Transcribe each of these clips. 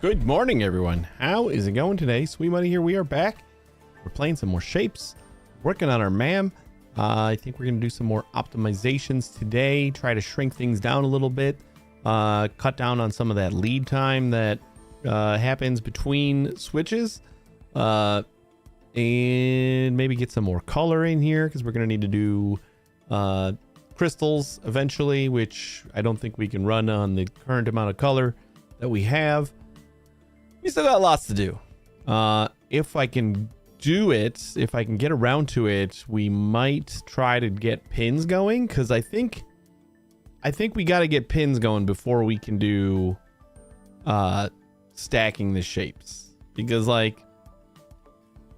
Good morning, everyone. How is it going today? Sweet Money here. We are back. We're playing some more shapes, working on our MAM. I think we're going to do some more optimizations today, try to shrink things down a little bit, cut down on some of that lead time that happens between switches, and maybe get some more color in here because we're going to need to do crystals eventually, which I don't think we can run on the current amount of color that we have. We still got lots to do. If I can do it, if I can get around to it, we might try to get pins going, because I think we got to get pins going before we can do stacking the shapes, because like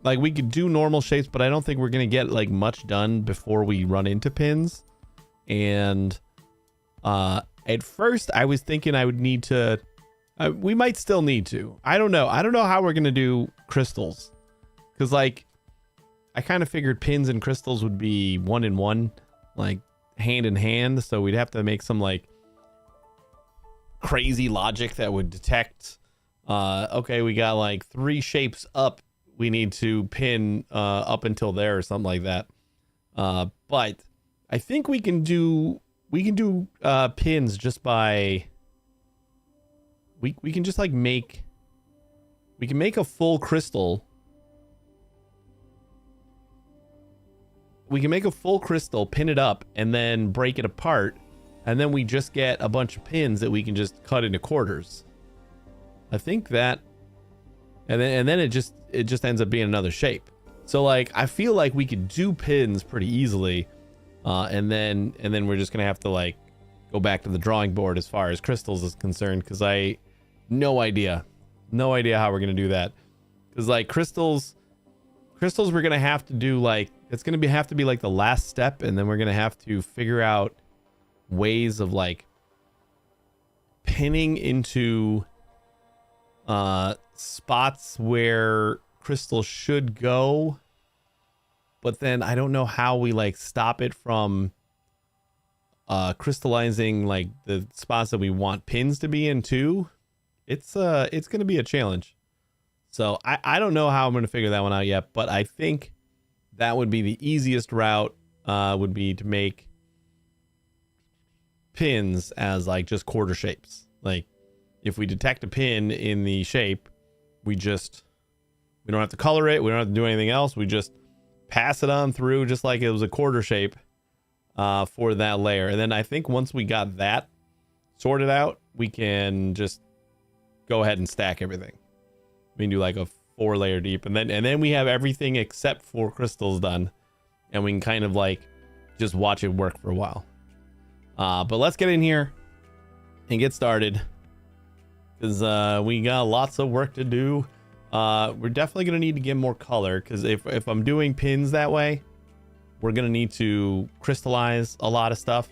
we could do normal shapes, but I don't think we're gonna get like much done before we run into pins. And at first I was thinking I would need to we might still need to. I don't know how we're gonna do crystals, because like I kind of figured pins and crystals would be one in one, like hand in hand, so we'd have to make some like crazy logic that would detect okay, we got like 3 shapes up, we need to pin up until there or something like that. But I think we can do pins just by we can just like make a full crystal. We can make a full crystal, pin it up, and then break it apart, and then we just get a bunch of pins that we can just cut into quarters. I think that, and then it just ends up being another shape. So like I feel like we could do pins pretty easily, and then we're just gonna have to like go back to the drawing board as far as crystals is concerned, because I no idea how we're gonna do that, because like crystals we're gonna have to do like, it's gonna have to be like the last step, and then we're gonna have to figure out ways of like pinning into spots where crystals should go, but then I don't know how we like stop it from crystallizing like the spots that we want pins to be in too. It's gonna be a challenge, so I don't know how I'm gonna figure that one out yet, but I think that would be the easiest route, would be to make pins as like just quarter shapes. Like if we detect a pin in the shape, we don't have to color it, we don't have to do anything else, we just pass it on through just like it was a quarter shape for that layer. And then I think once we got that sorted out, we can just go ahead and stack everything. We can do like a 4-layer deep, and then we have everything except for crystals done, and we can kind of like just watch it work for a while. But let's get in here and get started, because we got lots of work to do. We're definitely gonna need to get more color, because if I'm doing pins that way, we're gonna need to crystallize a lot of stuff.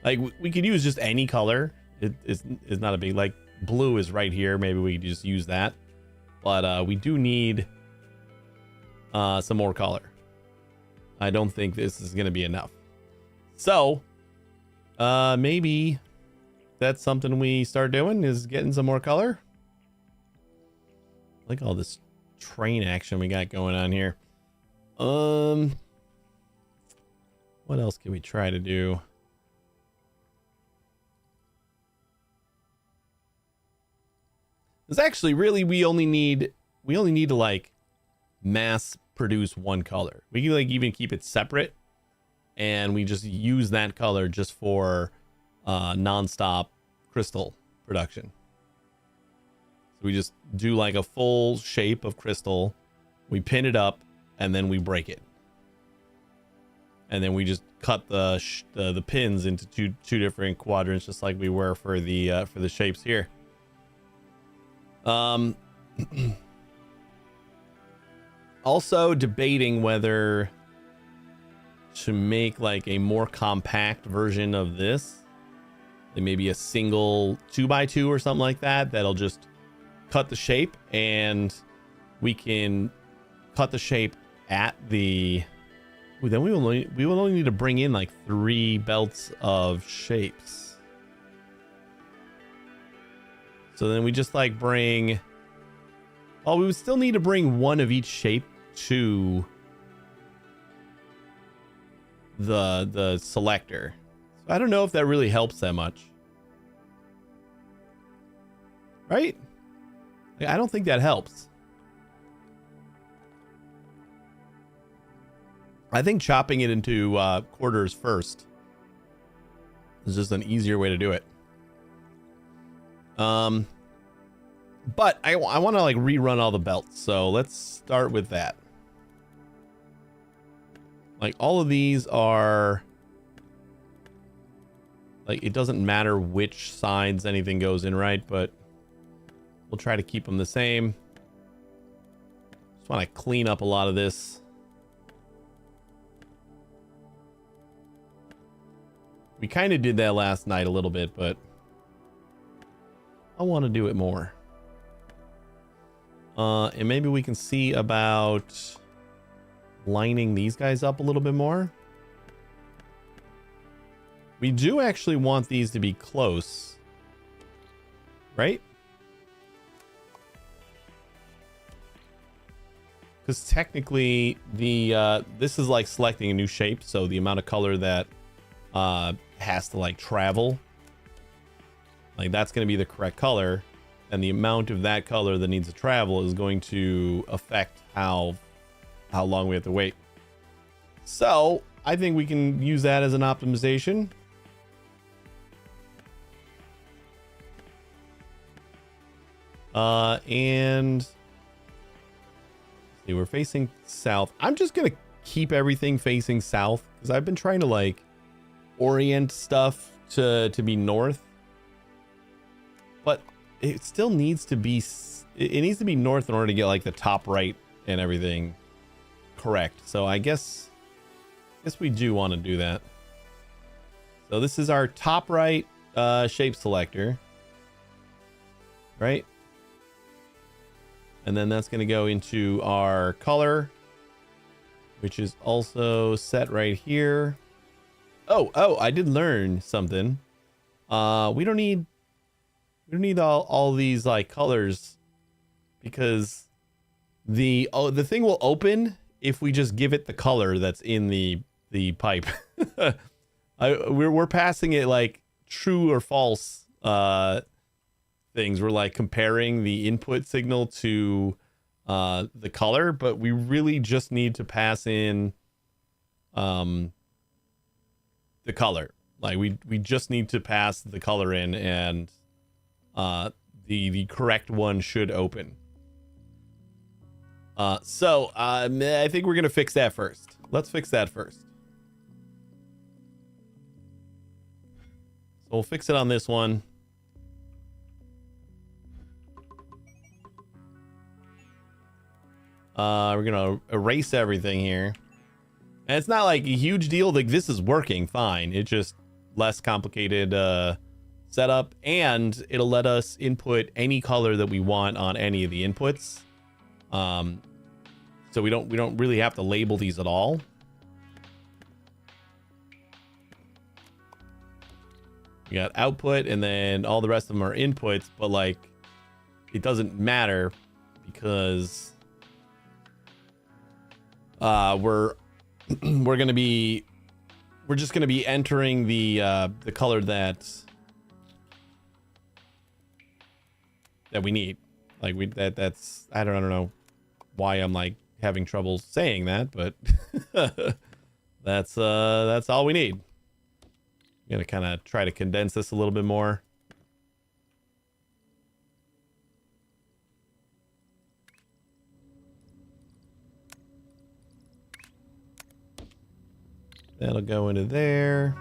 Like we could use just any color. It's not a big, like blue is right here, maybe we could just use that, but we do need some more color. I don't think this is gonna be enough, so maybe that's something we start doing, is getting some more color. Like all this train action we got going on here. What else can we try to do? It's actually really, we only need to like mass produce one color. We can like even keep it separate, and we just use that color just for non-stop crystal production. So we just do like a full shape of crystal, we pin it up, and then we break it, and then we just cut the pins into two different quadrants, just like we were for the shapes here. Also debating whether to make like a more compact version of this, like maybe a single 2x2 or something like that, that'll just cut the shape, and we can cut the shape at the then we will only need to bring in like 3 belts of shapes. So then we just like bring Oh, we would still need to bring one of each shape to the selector. So I don't know if that really helps that much. Right? I don't think that helps. I think chopping it into quarters first is just an easier way to do it. But I want to like rerun all the belts, so let's start with that. Like all of these are like, it doesn't matter which sides anything goes in, right? But we'll try to keep them the same. Just want to clean up a lot of this. We kind of did that last night a little bit, but I want to do it more. And maybe we can see about lining these guys up a little bit more. We do actually want these to be close, right? Because technically the this is like selecting a new shape, so the amount of color that has to like travel, like that's going to be the correct color, and the amount of that color that needs to travel is going to affect how long we have to wait. So I think we can use that as an optimization. And see, we're facing south. I'm just gonna keep everything facing south because I've been trying to like orient stuff to be north, but it still needs to be, it needs to be north in order to get like the top right and everything correct. So I guess we do want to do that. So this is our top right shape selector, right? And then that's going to go into our color, which is also set right here. Oh, I did learn something. We don't need all these like colors, because the thing will open if we just give it the color that's in the pipe. We're passing it like true or false things. We're like comparing the input signal to the color, but we really just need to pass in the color. Like we just need to pass the color in, and the correct one should open. So I think we're gonna fix that first. Let's fix that first. So we'll fix it on this one. We're gonna erase everything here, and it's not like a huge deal. Like this is working fine. It's just less complicated setup, and it'll let us input any color that we want on any of the inputs. So we don't really have to label these at all. We got output, and then all the rest of them are inputs, but like it doesn't matter because we're just gonna be entering the color that we need. Like that's I don't know why I'm like having trouble saying that, but that's all we need. I'm gonna kind of try to condense this a little bit more. That'll go into there.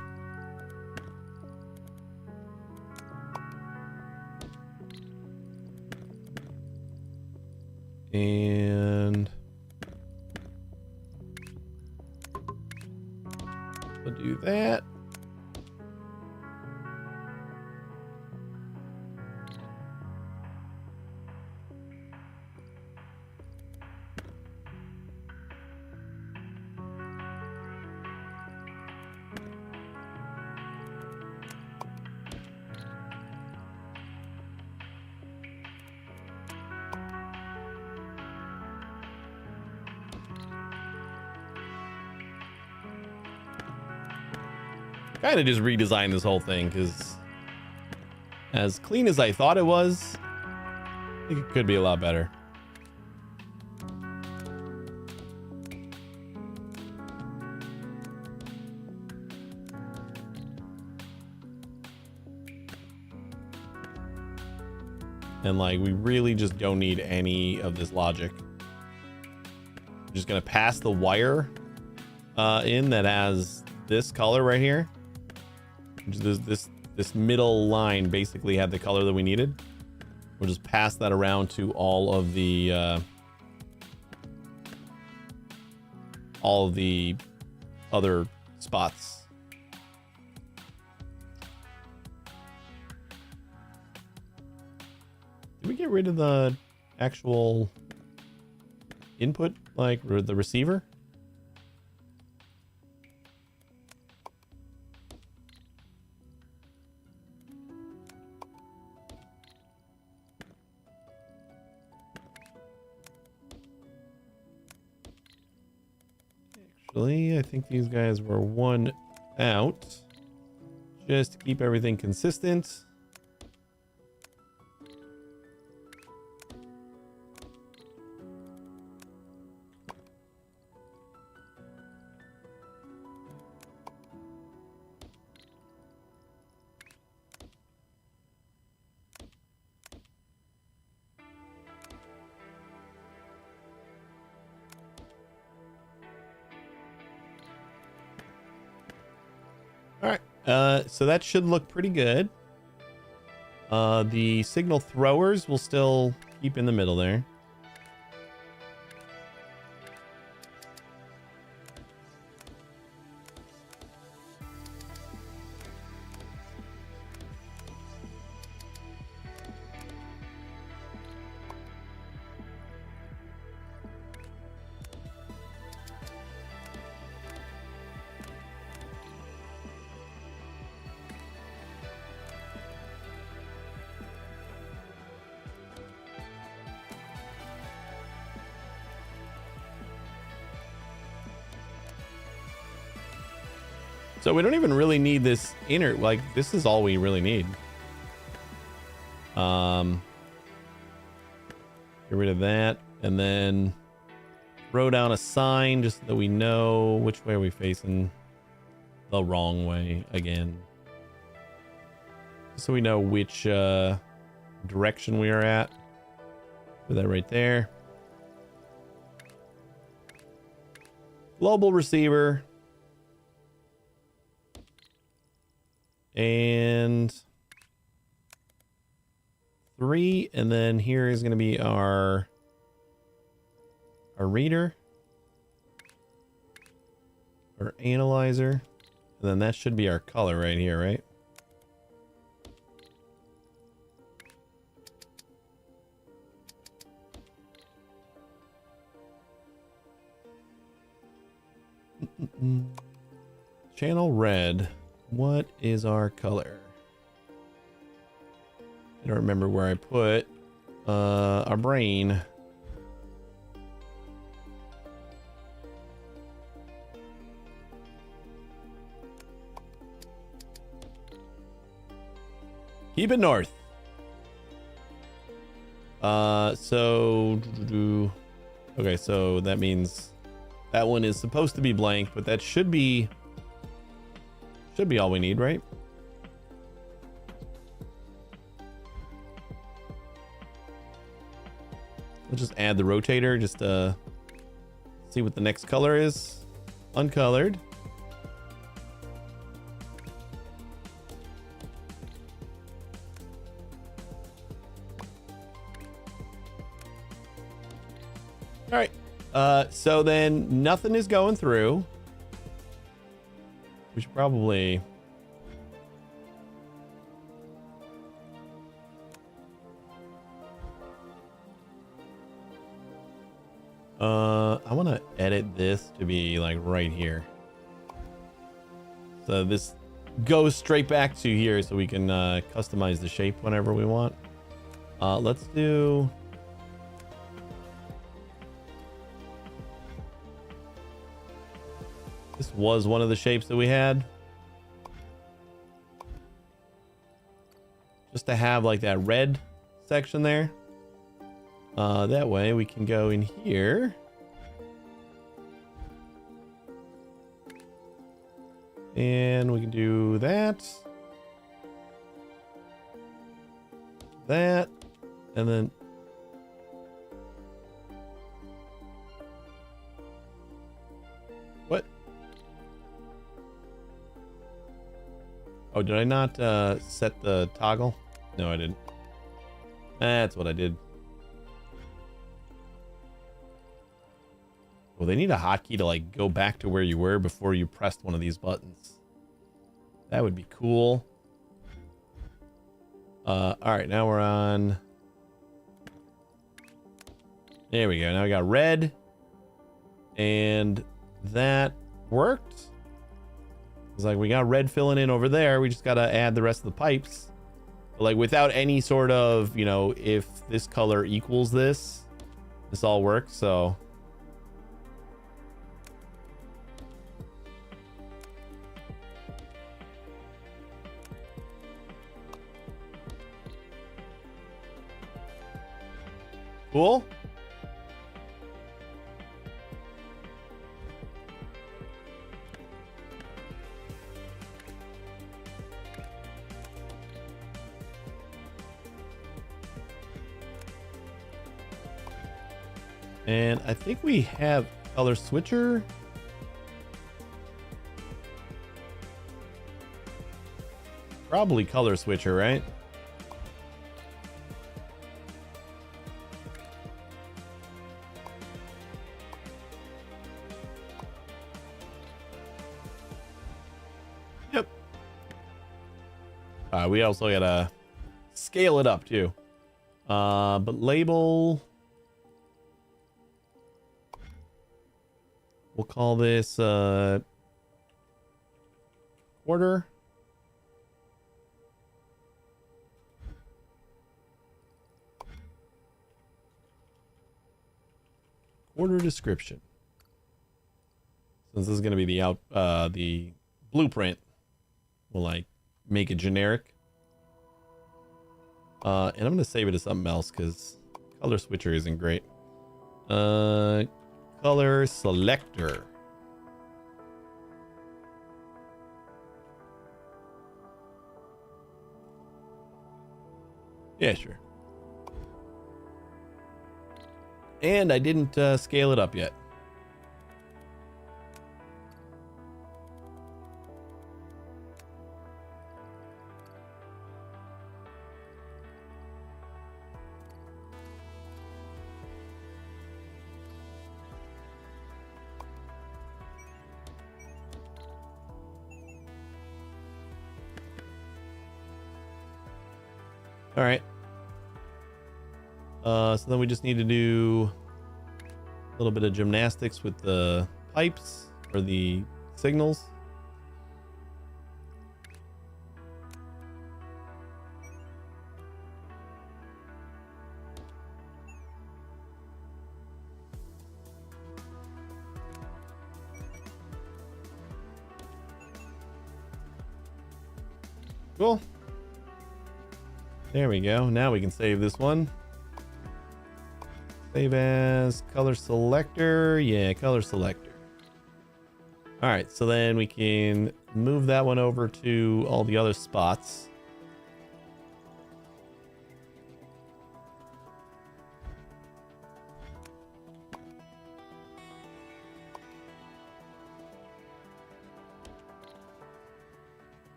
And we'll do that. kind of just redesigned this whole thing because as clean as I thought it was, I think it could be a lot better. And like, we really just don't need any of this logic. I'm just gonna pass the wire in that has this color right here. This middle line basically had the color that we needed. We'll just pass that around to all of the other spots. Did we get rid of the actual input, like the receiver? Actually, I think these guys were one out. Just to keep everything consistent. So that should look pretty good. The signal throwers will still keep in the middle there. So we don't even really need this inner, like this is all we really need. Get rid of that and then throw down a sign just so that we know which way are we facing. The wrong way again. So we know which direction we are at. Put that right there. Global receiver. And 3, and then here is going to be our reader, our analyzer, and then that should be our color right here, right? Channel red. What is our color? I don't remember where I put our brain. Keep it north. So okay, so that means that one is supposed to be blank, but that should be all we need, right? We'll just add the rotator just to see what the next color is. Uncolored. All right. So then nothing is going through. We should probably I want to edit this to be like right here. So this goes straight back to here so we can customize the shape whenever we want. Let's do this was one of the shapes that we had. just to have like that red section there. That way we can go in here. And we can do that. That. And then what? Oh, did I not set the toggle? No, I didn't. That's what I did. Well, they need a hotkey to like go back to where you were before you pressed one of these buttons. That would be cool. All right, now we're on. There we go. Now we got red, and that worked. It's like we got red filling in over there. We just got to add the rest of the pipes, but like without any sort of, you know, if this color equals this all works. So. Cool. And I think we have color switcher. Probably color switcher, right? Yep. We also gotta scale it up too. But label. We'll call this quarter. Quarter description. Since this is going to be the blueprint, we'll like make it generic. And I'm going to save it as something else because color switcher isn't great. Color selector. Yeah, sure. And I didn't scale it up yet. All right. So then we just need to do a little bit of gymnastics with the pipes or the signals. Cool. There we go. Now we can save this one. Save as color selector. Yeah, color selector. All right, so then we can move that one over to all the other spots.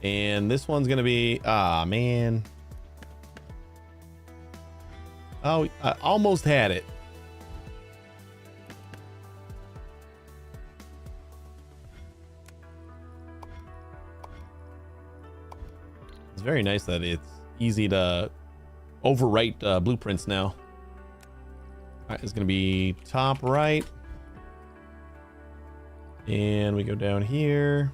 And this one's gonna be, man. Oh, I almost had it. It's very nice that it's easy to overwrite blueprints now. All right, it's gonna be top right. And we go down here.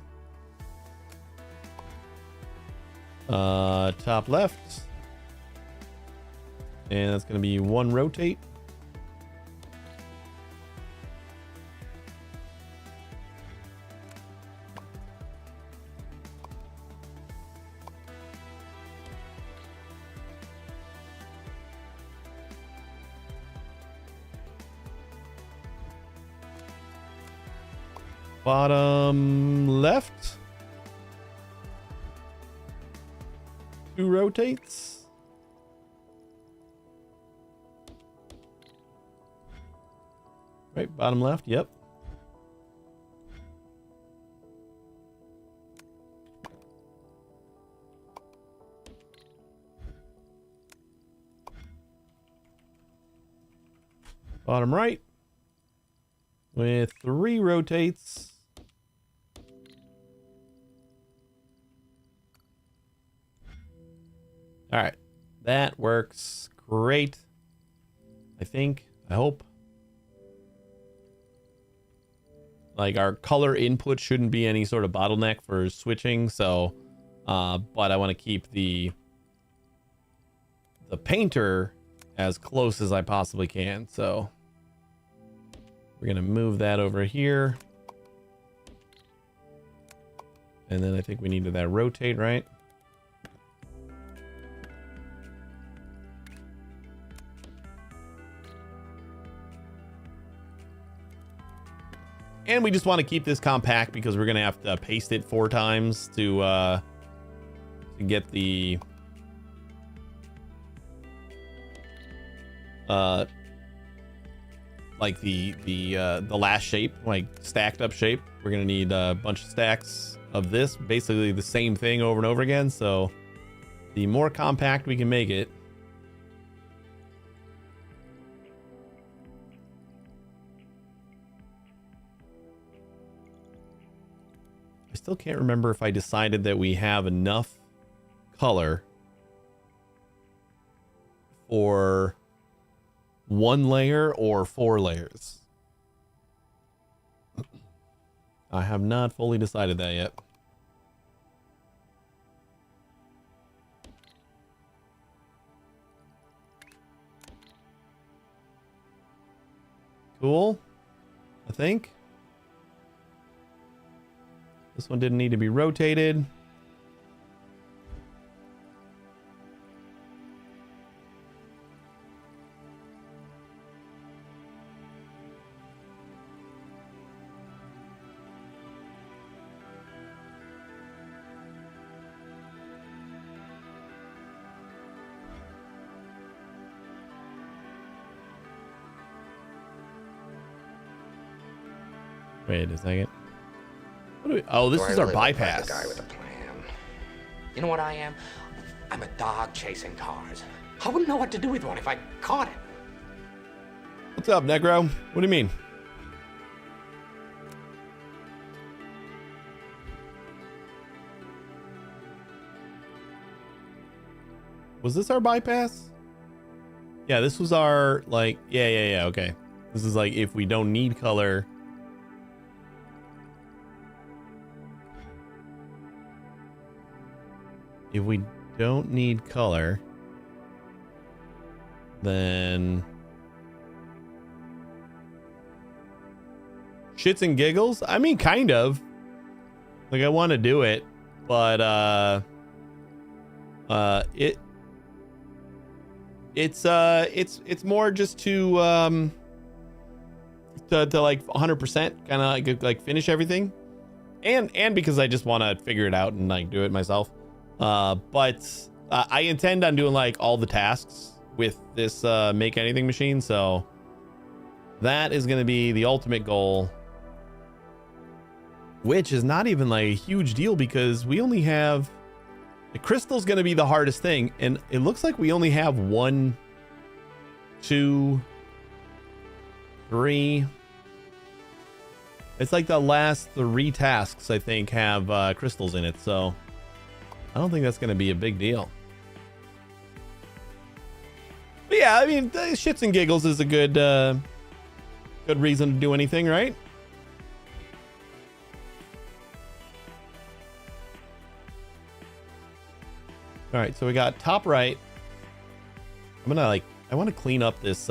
Top left, and that's going to be one rotate. Bottom left. 2 rotates. Right, bottom left, yep. Bottom right with 3 rotates. All right, that works great. I think, I hope. Like our color input shouldn't be any sort of bottleneck for switching. So, but I want to keep the painter as close as I possibly can. So we're going to move that over here. And then I think we needed that rotate, right? And we just want to keep this compact because we're going to have to paste it 4 times to get the like the last shape, like stacked up shape. We're going to need a bunch of stacks of this, basically the same thing over and over again. So the more compact we can make it, I still can't remember if I decided that we have enough color for 1 layer or 4 layers. I have not fully decided that yet. Cool, I think. This one didn't need to be rotated. Wait a second. What do we, oh, this is our bypass. Guy with a plan. You know what I am? I'm a dog chasing cars. I wouldn't know what to do with one if I caught it. What's up, Negro? What do you mean? Was this our bypass? Yeah, this was our, like, yeah, okay. This is like if we don't need color. If we don't need color, then shits and giggles. I mean, kind of. Like I want to do it, but it's more just to like 100% kind of like finish everything, and because I just want to figure it out and like do it myself. But I intend on doing like all the tasks with this make anything machine, so that is going to be the ultimate goal, which is not even like a huge deal because we only have the crystal's going to be the hardest thing, and it looks like we only have 1, 2, 3. It's like the last 3 tasks I think have crystals in it, so I don't think that's going to be a big deal. But yeah, I mean, shits and giggles is a good reason to do anything, right? All right, so we got top right. I'm gonna I want to clean up this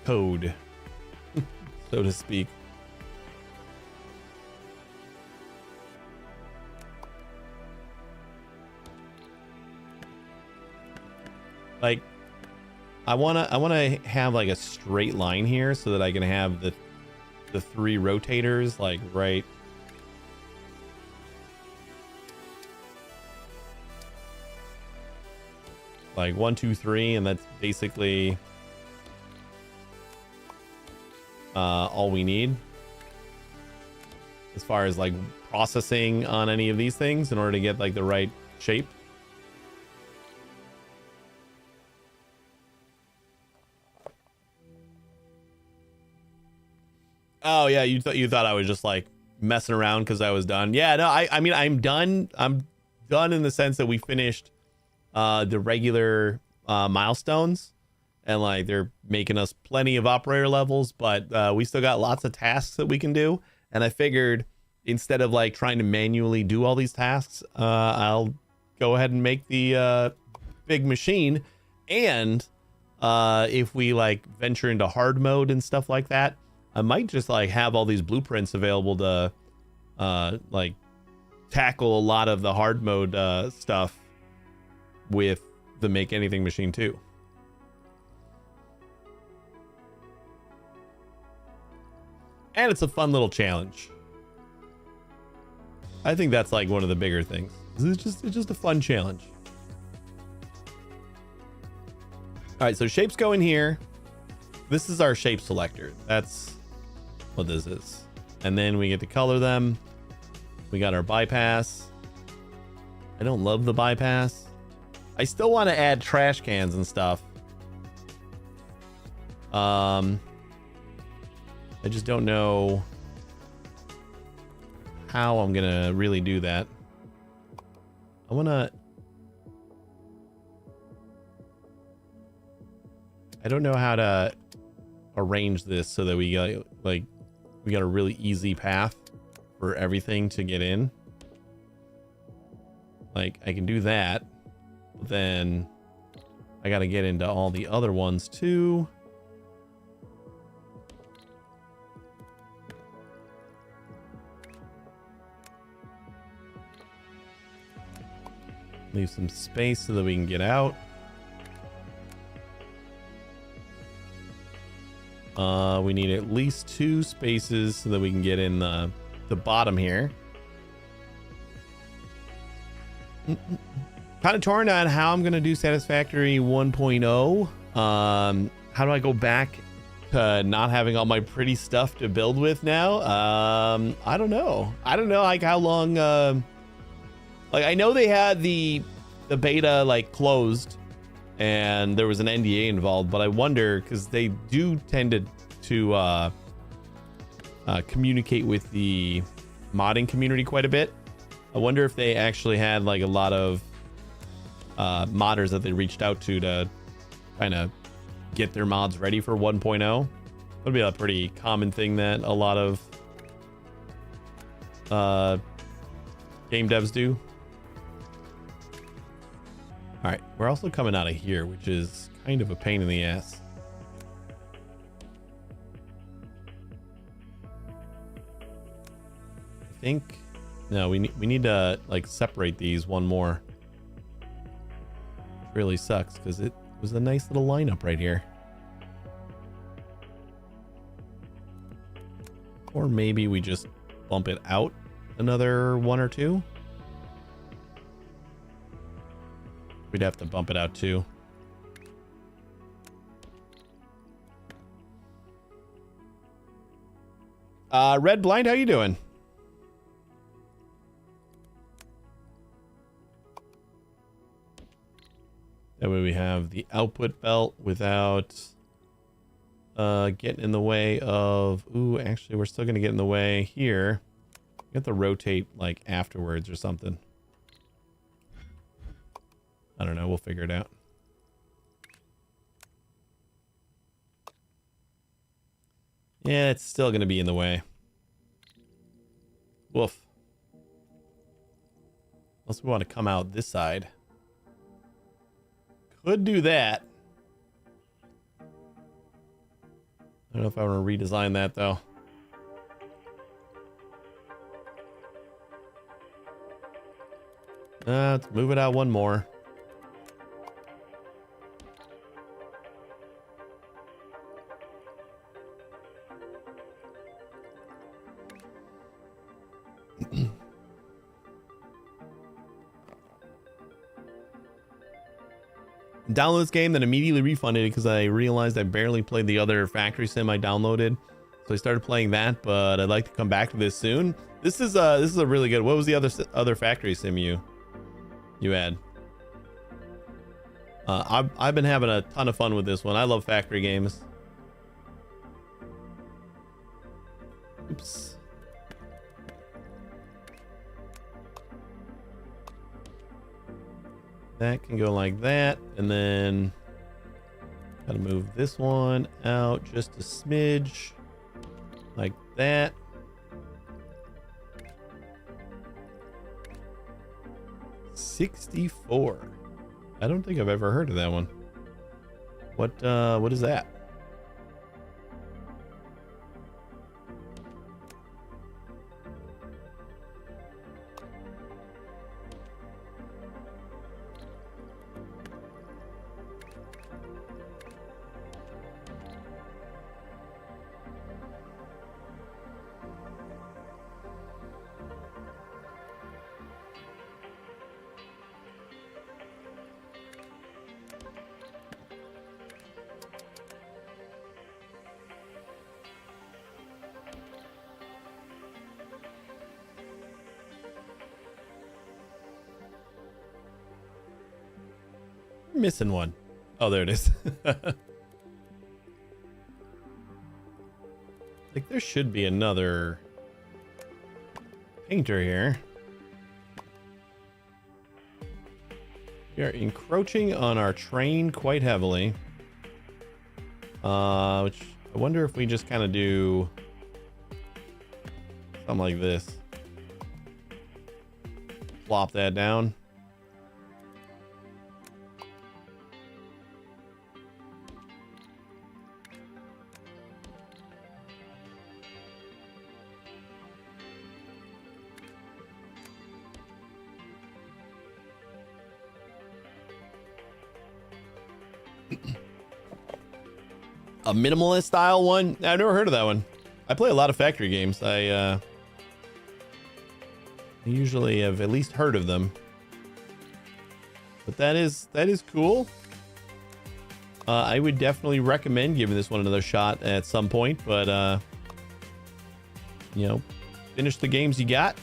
code, so to speak. Like, I wanna have like a straight line here so that I can have the the 3 rotators, like right. Like 1, 2, 3, and that's basically all we need as far as like processing on any of these things in order to get like the right shape. Oh yeah, you thought I was just like messing around because I was done. Yeah, no, I mean I'm done. I'm done in the sense that we finished the regular milestones, and like they're making us plenty of operator levels, but we still got lots of tasks that we can do. And I figured instead of like trying to manually do all these tasks, I'll go ahead and make the big machine. And if we like venture into hard mode and stuff like that, I might just like have all these blueprints available to like tackle a lot of the hard mode stuff with the make anything machine too. And it's a fun little challenge. I think that's like one of the bigger things. It's just a fun challenge. All right, so shapes go in here. This is our shape selector. That's what this is. And then we get to color them. We got our bypass. I don't love the bypass. I still want to add trash cans and stuff. I just don't know how I'm gonna really do that. I don't know how to arrange this so that we got like we got a really easy path for everything to get in. Like I can do that, but then I got to get into all the other ones too. Leave some space so that we can get out. We need at least 2 spaces so that we can get in the bottom here. Kind of torn on how I'm going to do Satisfactory 1.0. How do I go back to not having all my pretty stuff to build with now? I don't know. I don't know like how long... like I know they had the beta like closed and there was an NDA involved, but I wonder because they do tend to communicate with the modding community quite a bit. I wonder if they actually had like a lot of modders that they reached out to kind of get their mods ready for 1.0. That'd be a pretty common thing that a lot of game devs do. All right, we're also coming out of here, which is kind of a pain in the ass. I think no, we need to like separate these one more. It really sucks because it was a nice little lineup right here. Or maybe we just bump it out another 1 or 2. We'd have to bump it out too. Red Blind, how you doing? That way we have the output belt without getting in the way of... Ooh, actually, we're still going to get in the way here. We have to rotate like afterwards or something. I don't know. We'll figure it out. Yeah, it's still going to be in the way. Woof. Unless we want to come out this side. Could do that. I don't know if I want to redesign that, though. Let's move it out one more. Download this game, then immediately refunded it because I realized I barely played the other factory sim I downloaded. So I started playing that, but I'd like to come back to this soon. This is a really good. What was the other factory sim you had? I've been having a ton of fun with this one. I love factory games. Oops. That can go like that, and then gotta move this one out just a smidge, like that. $64. I don't think I've ever heard of that one. What is that? Missing one. Oh, there it is. Like there should be another painter here. We are encroaching on our train quite heavily. Which I wonder if we just kind of do something like this. Flop that down. A minimalist style one? I've never heard of that one. I play a lot of factory games. I usually have at least heard of them. But that is cool. I would definitely recommend giving this one another shot at some point, but you know, finish the games you got.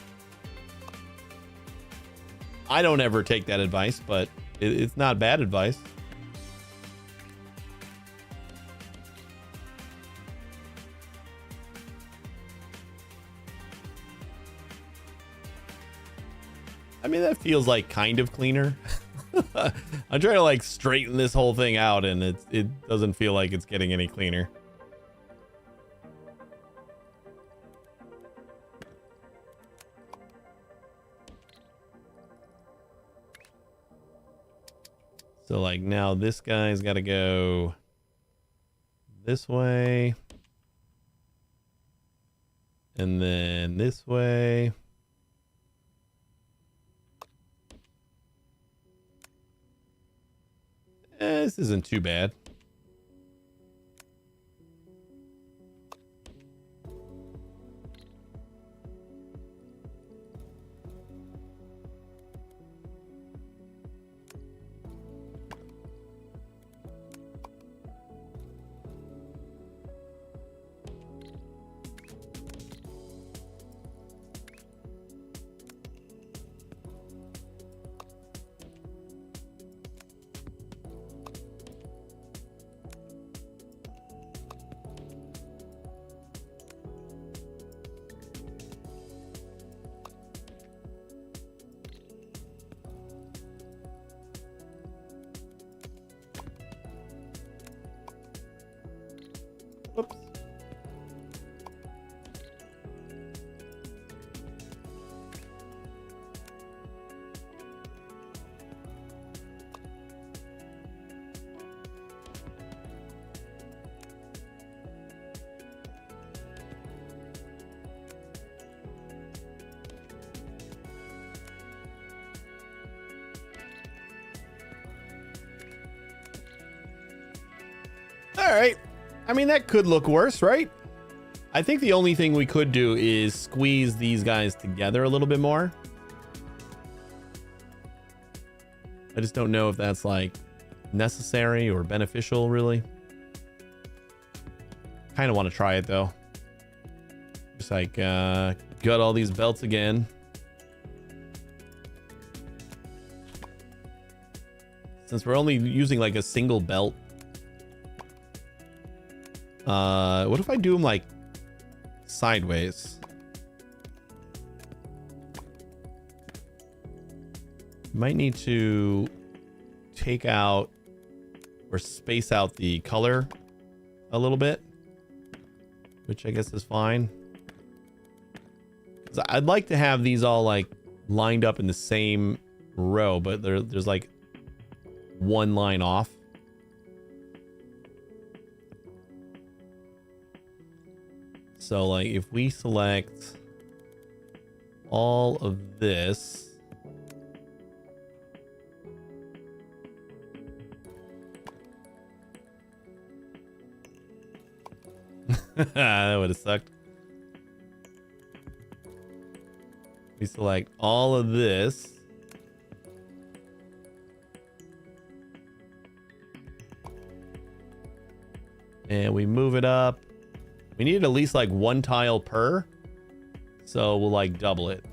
I don't ever take that advice, but it's not bad advice. I mean, that feels like kind of cleaner. I'm trying to like straighten this whole thing out, and it doesn't feel like it's getting any cleaner. So like now this guy's got to go this way, and then this way. This isn't too bad. Whoops. All right. I mean, that could look worse, right? I think the only thing we could do is squeeze these guys together a little bit more. I just don't know if that's like necessary or beneficial, really. Kind of want to try it though. Just like gut all these belts again. Since we're only using like a single belt. What if I do them like sideways? Might need to take out or space out the color a little bit, which I guess is fine. 'Cause I'd like to have these all like lined up in the same row, but there's like one line off. So like if we select all of this, that would have sucked. We select all of this. And we move it up. We need at least like one tile per. So we'll like double it.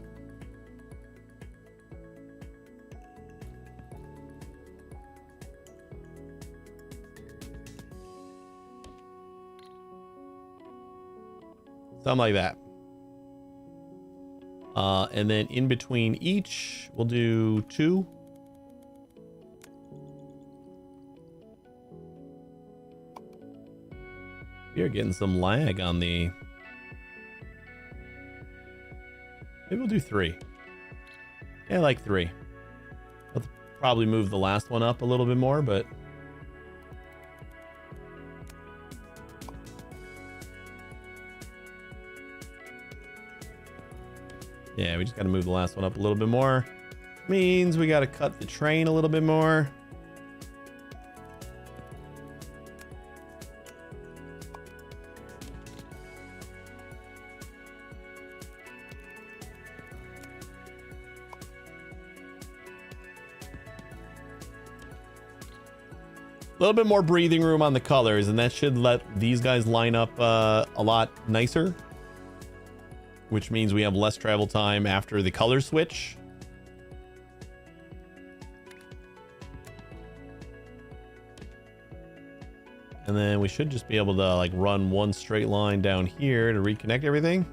Something like that. And then in between each, we'll do 2. You're getting some lag on the... Maybe we'll do 3. Yeah, like 3. I'll probably move the last one up a little bit more, but... Yeah, we just got to move the last one up a little bit more. Means we got to cut the train a little bit more. A little bit more breathing room on the colors, and that should let these guys line up a lot nicer. Which means we have less travel time after the color switch. And then we should just be able to like run one straight line down here to reconnect everything.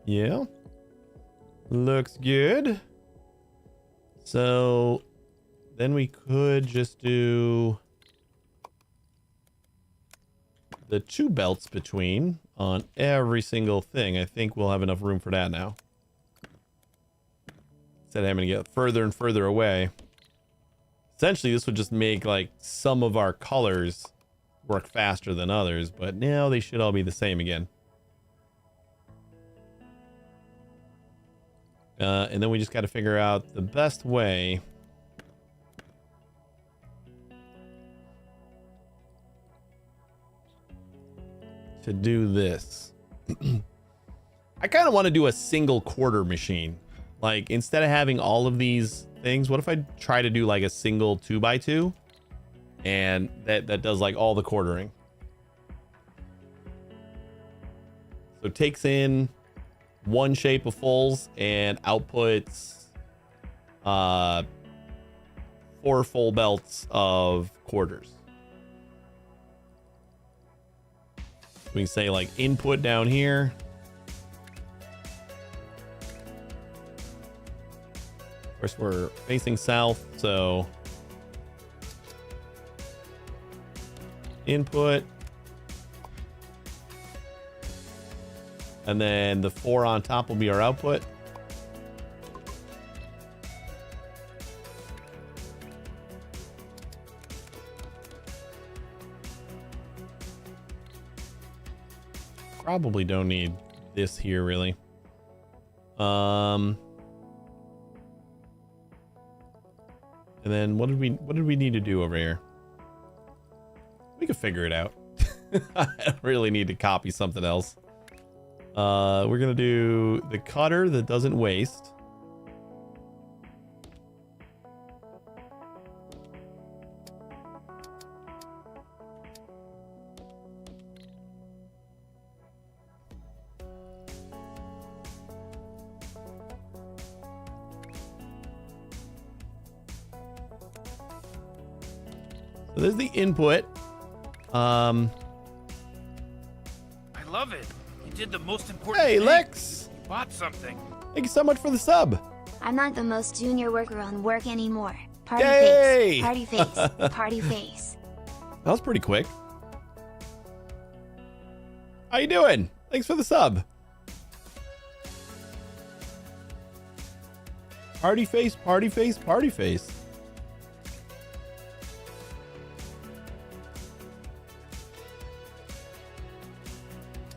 Yeah. Looks good. So then we could just do the 2 belts between on every single thing. I think we'll have enough room for that now. Instead of having to get further and further away. Essentially, this would just make like some of our colors work faster than others, but now they should all be the same again. And then we just got to figure out the best way to do this. I kind of want to do a single quarter machine. Like instead of having all of these things, what if I try to do like a single 2x2 and that does like all the quartering? So it takes in one shape of fulls and outputs 4 full belts of quarters. We can say like input down here. Of course, we're facing south, so input. And then the 4 on top will be our output. Probably don't need this here really. And then what did we need to do over here? We could figure it out. I don't really need to copy something else. We're gonna do the cutter that doesn't waste. So there's the input. I love it. You did the most important Hey, thing. Lex! You bought something. Thank you so much for the sub. I'm not the most junior worker on work anymore. Party Yay! face, party face, party face. That was pretty quick. How you doing? Thanks for the sub. Party face, party face, party face.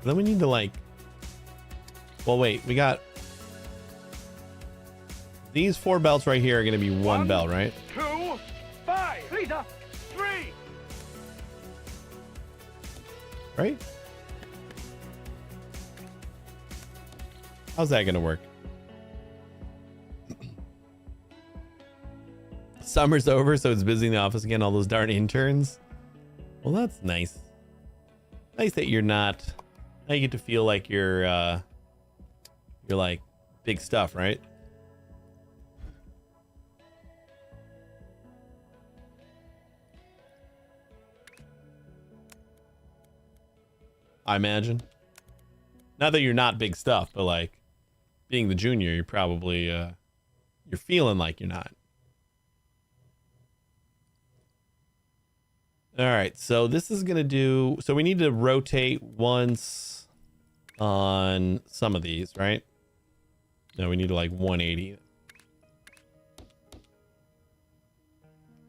Then we need to like, well, wait, we got these 4 belts right here are going to be one belt, right? 2, 5, 3. Right? How's that going to work? Summer's over, so it's busy in the office again. All those darn interns. Well, that's nice. Nice that you're not. Now you get to feel like you're like big stuff, right? I imagine. Not that you're not big stuff, but like being the junior, you're probably you're feeling like you're not. All right, so this is gonna do. So we need to rotate once on some of these, right? No, we need to like 180.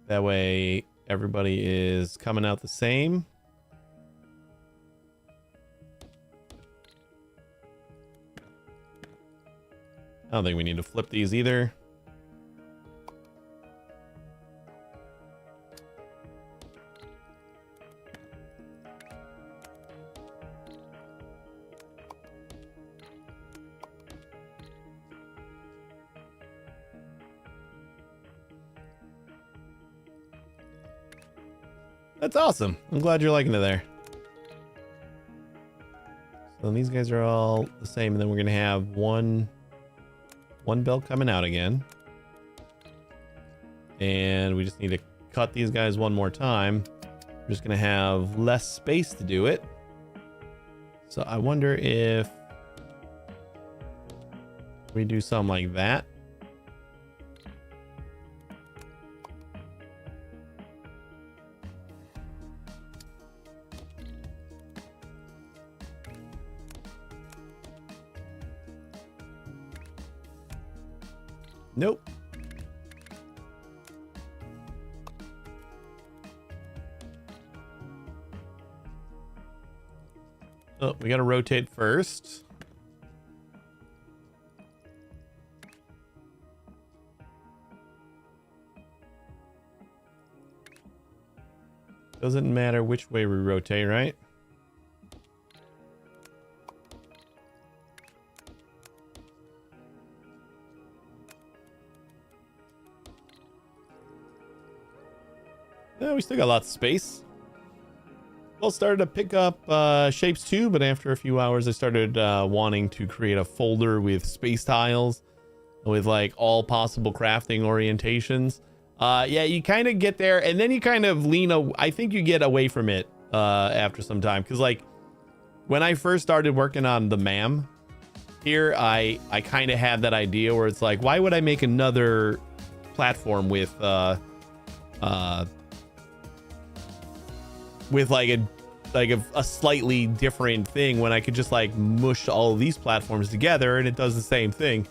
That way everybody is coming out the same. I don't think we need to flip these either. That's awesome. I'm glad you're liking it there. So these guys are all the same, and then we're gonna have one belt coming out again. And we just need to cut these guys one more time. We're just gonna have less space to do it. So I wonder if we do something like that. Nope. Oh, we gotta rotate first. Doesn't matter which way we rotate, right? Yeah, we still got lots of space. Well, started to pick up shapes too, but after a few hours, I started wanting to create a folder with space tiles with like all possible crafting orientations. Yeah, you kind of get there, and then you kind of I think you get away from it after some time, because like when I first started working on the MAM here, I kind of had that idea where it's like, why would I make another platform with like a slightly different thing when I could just like mush all of these platforms together and it does the same thing.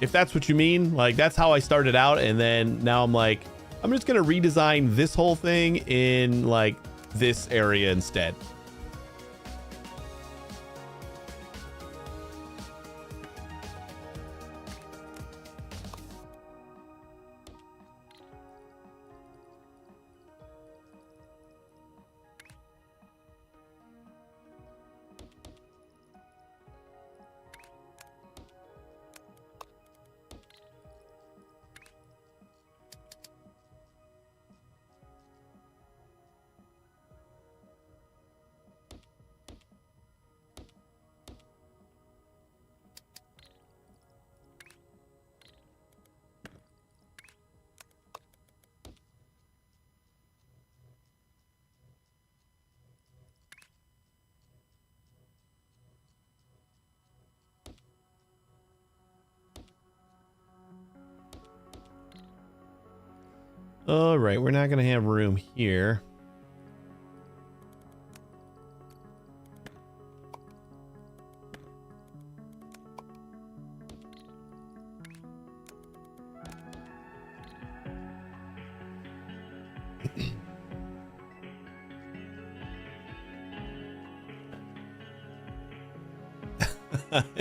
If that's what you mean, like that's how I started out, and then now I'm like, I'm just gonna redesign this whole thing in like this area instead. All right, we're not gonna have room here.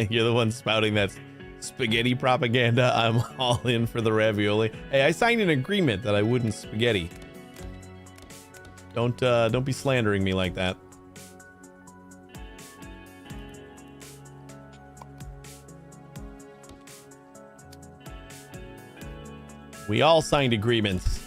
You're the one spouting that spaghetti propaganda. I'm all in for the ravioli. Hey, I signed an agreement that I wouldn't spaghetti. Don't be slandering me like that. We all signed agreements.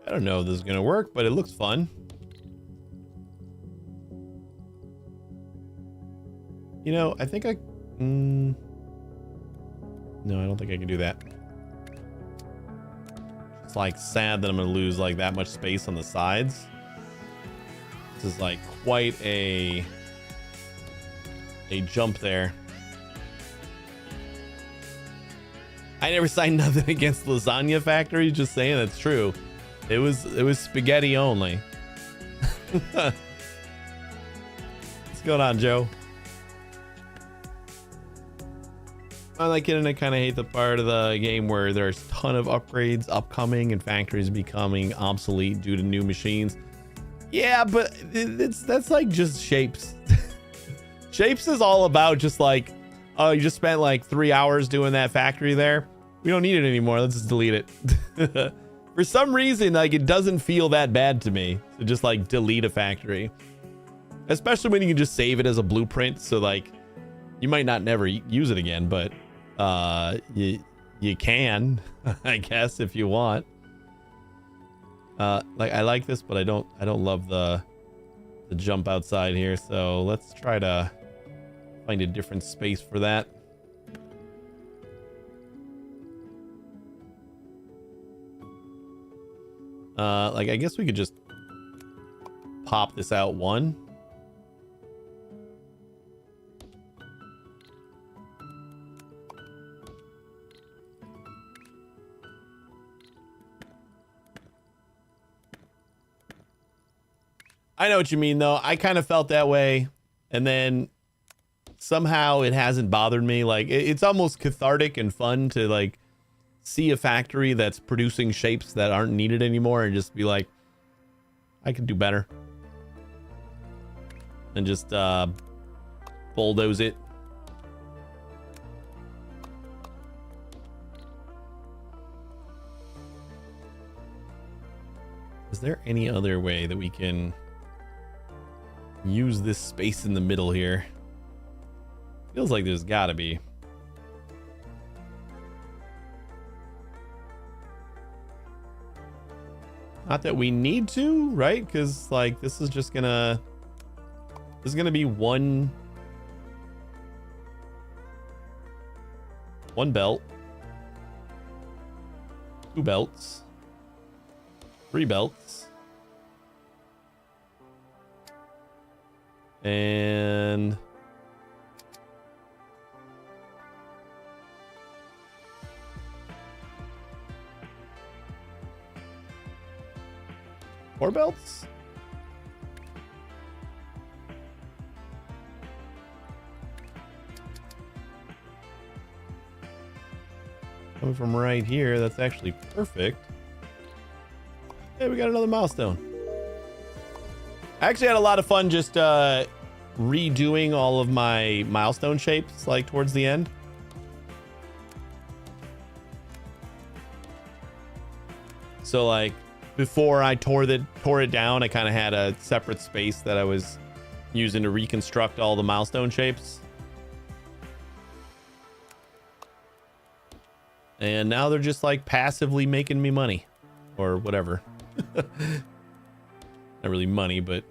I don't know if this is gonna work, but it looks fun. You know, I think I... no, I don't think I can do that. It's like sad that I'm gonna lose like that much space on the sides. This is like quite a jump there. I never signed nothing against Lasagna Factory, just saying that's true. It was spaghetti only. What's going on, Joe? I like it, and I kind of hate the part of the game where there's a ton of upgrades upcoming and factories becoming obsolete due to new machines. Yeah, but that's like just Shapes. Shapes is all about just like, oh, you just spent like 3 hours doing that factory there. We don't need it anymore. Let's just delete it. For some reason, like, it doesn't feel that bad to me to just like delete a factory, especially when you can just save it as a blueprint. So like, you might not never use it again, but you can, I guess, if you want. Like, I like this, but I don't love the jump outside here. So let's try to find a different space for that. Like, I guess we could just pop this out one. I know what you mean, though. I kind of felt that way, and then somehow it hasn't bothered me. Like, it's almost cathartic and fun to like see a factory that's producing shapes that aren't needed anymore and just be like, I could do better, and just bulldoze it. Is there any other way that we can use this space in the middle here? Feels like there's gotta be. Not that we need to, right? Because like, this is gonna be one belt, 2 belts, 3 belts, and four belts? Coming from right here, that's actually perfect. Hey, we got another milestone. I actually had a lot of fun just redoing all of my milestone shapes like towards the end. So like, before I tore it down, I kind of had a separate space that I was using to reconstruct all the milestone shapes. And now they're just like passively making me money or whatever. Not really money, but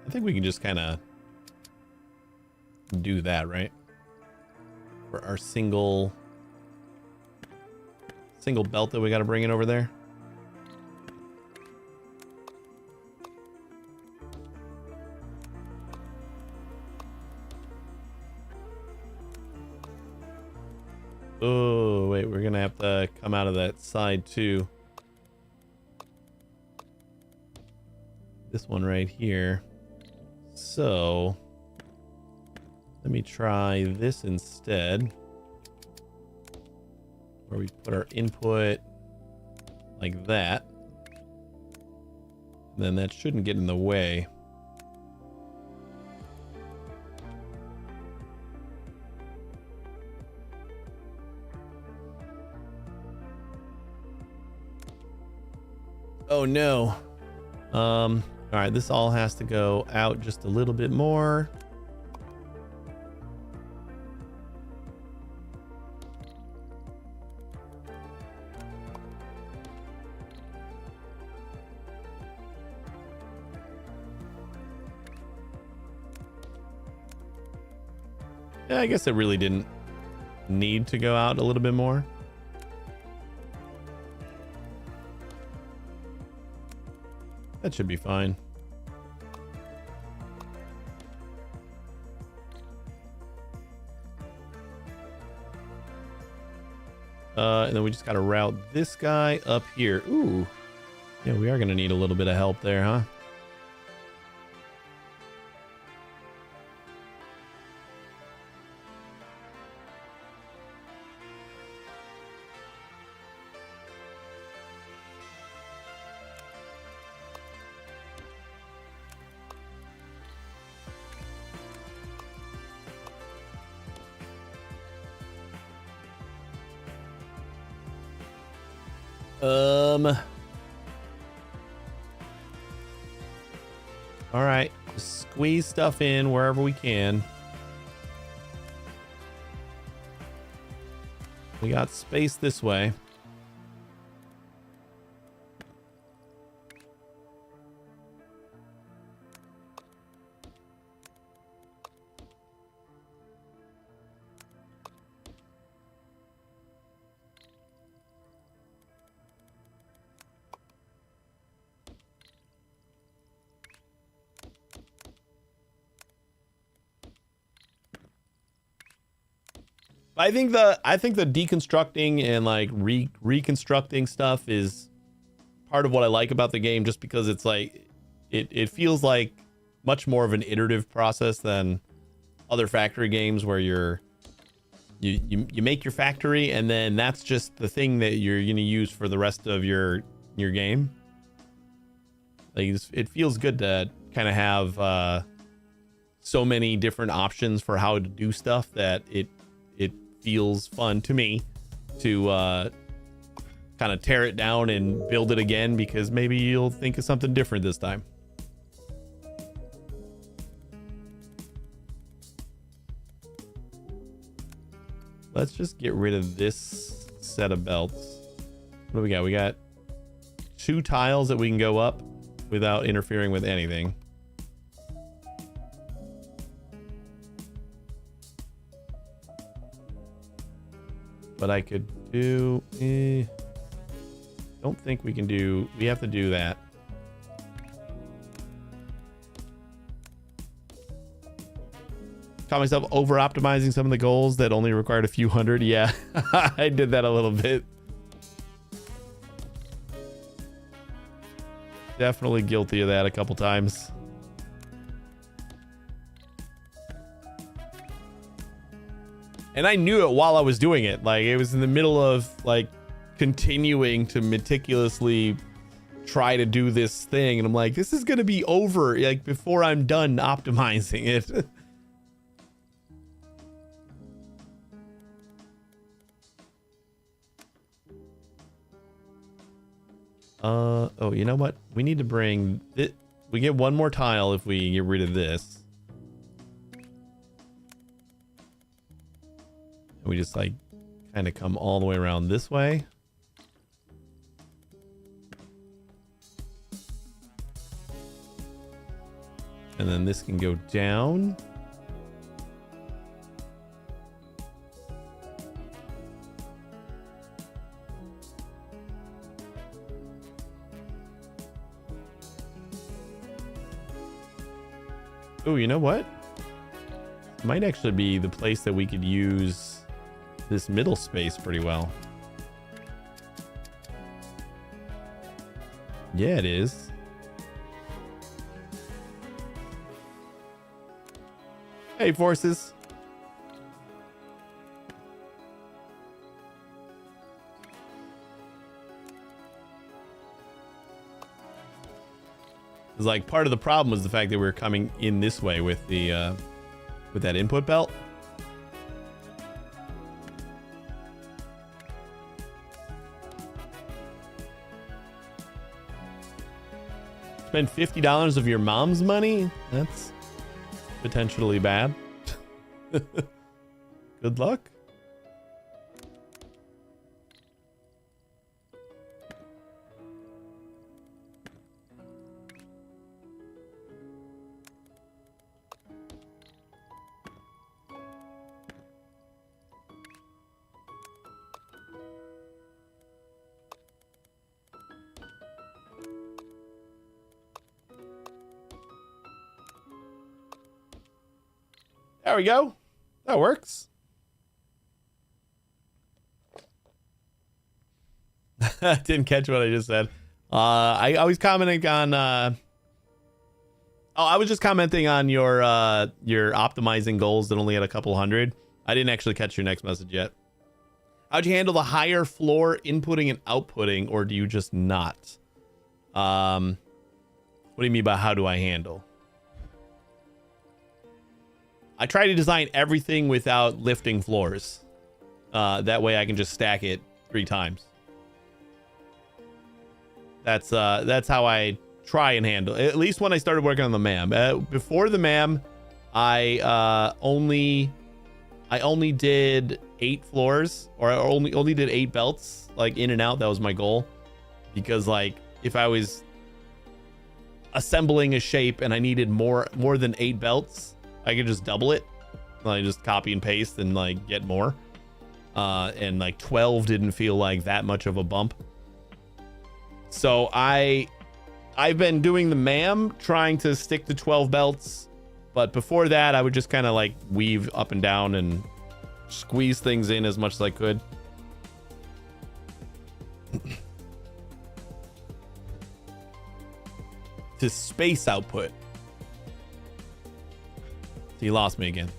I think we can just kind of do that, right? For our single belt that we got to bring in over there. Oh, wait, we're gonna have to come out of that side too. This one right here. So let me try this instead, where we put our input like that. And then that shouldn't get in the way. Oh no. All right, this all has to go out just a little bit more. Yeah, I guess it really didn't need to go out a little bit more. That should be fine. And then we just got to route this guy up here. Ooh. Yeah, we are going to need a little bit of help there, huh? All right, just squeeze stuff in wherever we can. We got space this way. I think the deconstructing and like reconstructing stuff is part of what I like about the game, just because it's like it feels like much more of an iterative process than other factory games where you make your factory and then that's just the thing that you're going to use for the rest of your game. Like it feels good to kind of have so many different options for how to do stuff that it feels fun to me to kind of tear it down and build it again, because maybe you'll think of something different this time. Let's just get rid of this set of belts. What do we got? We got 2 tiles that we can go up without interfering with anything. But I could do... don't think we can do... We have to do that. Caught myself over-optimizing some of the goals that only required a few hundred. Yeah, I did that a little bit. Definitely guilty of that a couple times. And I knew it while I was doing it. Like, it was in the middle of like continuing to meticulously try to do this thing. And I'm like, this is going to be over like before I'm done optimizing it. Oh, you know what? We need to bring it. We get one more tile if we get rid of this. We just like kind of come all the way around this way. And then this can go down. Oh, you know what? Might actually be the place that we could use this middle space pretty well. Yeah, it is. Hey, forces. It's like part of the problem was the fact that we were coming in this way with the with that input belt. Spend $50 of your mom's money? That's potentially bad. Good luck. There we go. That works. Didn't catch what I just said. I was commenting on I was just commenting on your optimizing goals that only had a couple hundred. I didn't actually catch your next message yet. How'd you handle the higher floor inputting and outputting, or do you just not? What do you mean by how do I handle? I try to design everything without lifting floors. That way I can just stack it 3 times. That's how I try and handle it. At least when I started working on the MAM. Before the MAM, I only did 8 floors, or I only did 8 belts, like in and out. That was my goal, because like if I was assembling a shape and I needed more than 8 belts, I could just double it. Like just copy and paste and like get more. And like 12 didn't feel like that much of a bump. So I've been doing the MAM, trying to stick to 12 belts, but before that I would just kind of like weave up and down and squeeze things in as much as I could. To space output. He lost me again.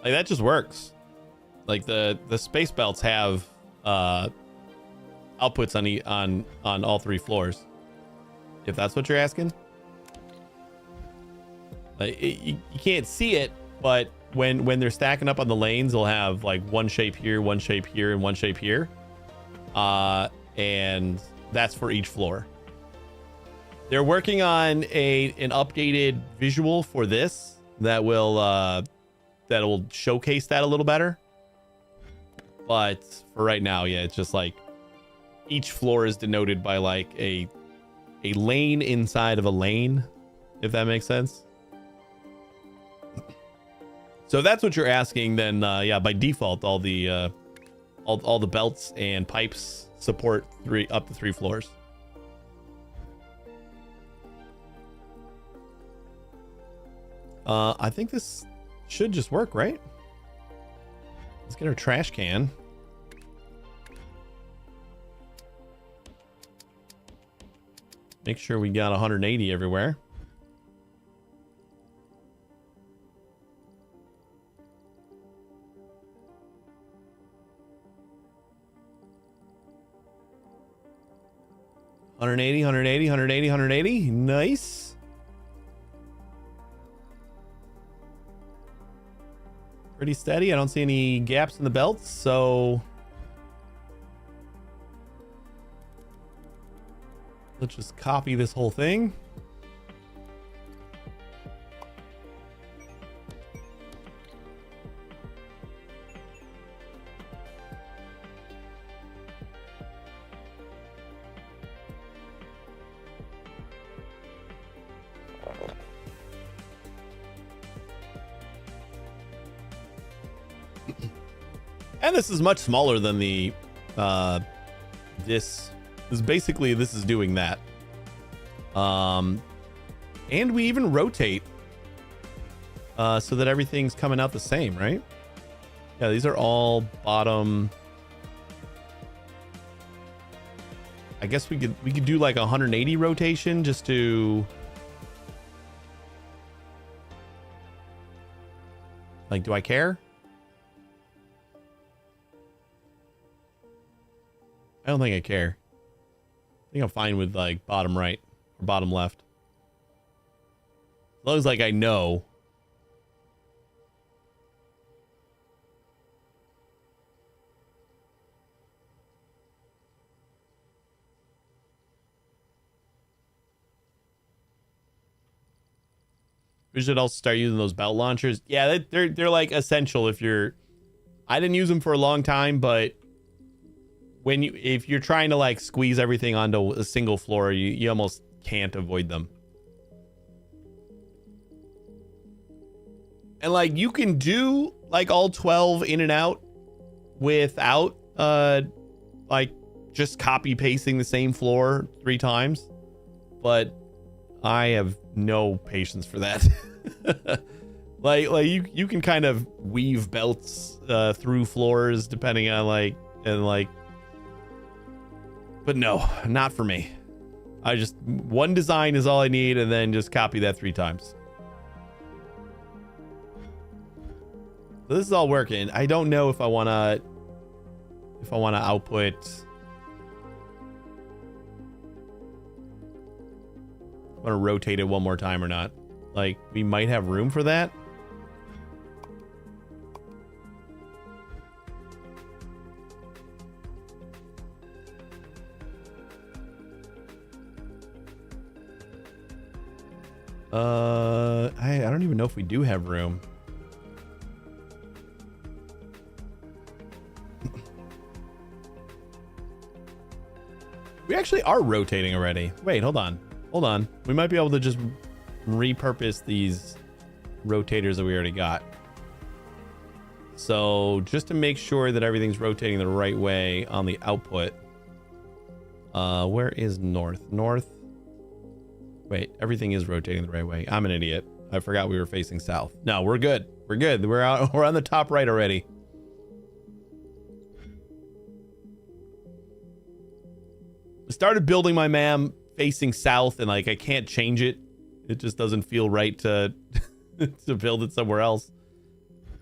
Like that just works. Like the space belts have outputs on all 3 floors. If that's what you're asking. Like you can't see it, but when they're stacking up on the lanes, they'll have like one shape here, one shape here, and one shape here. And that's for each floor. They're working on an updated visual for this that will showcase that a little better. But for right now, yeah, it's just like each floor is denoted by like a lane inside of a lane, if that makes sense. So if that's what you're asking, then yeah, by default, all the belts and pipes support up to 3 floors. I think this should just work, right? Let's get our trash can. Make sure we got 180 everywhere. $180, $180, $180, $180. Nice. Pretty steady. I don't see any gaps in the belts, so let's just copy this whole thing. And this is much smaller than the this is basically, this is doing that. And we even rotate so that everything's coming out the same, right? Yeah, these are all bottom. I guess we could do like 180 rotation just to like, do I care? I don't think I care. I think I'm fine with like bottom right or bottom left. As long as like I know. We should also start using those belt launchers. Yeah, they're like essential if you're. I didn't use them for a long time, but if you're trying to like squeeze everything onto a single floor, you almost can't avoid them. And like you can do like all 12 in and out without like just copy pasting the same floor 3 times, but I have no patience for that. like you can kind of weave belts through floors depending on like, but no, not for me. I just, one design is all I need, and then just copy that 3 times. So this is all working. I don't know if I wanna output. I want to rotate it one more time or not. Like, we might have room for that. I don't even know if we do have room. We actually are rotating already. Wait, hold on. Hold on. We might be able to just repurpose these rotators that we already got. So just to make sure that everything's rotating the right way on the output. Where is north? North. Wait, everything is rotating the right way. I'm an idiot. I forgot we were facing south. No, we're good. We're good. We're out. We're on the top right already. I started building my MAM facing south, and like I can't change it. It just doesn't feel right to to build it somewhere else.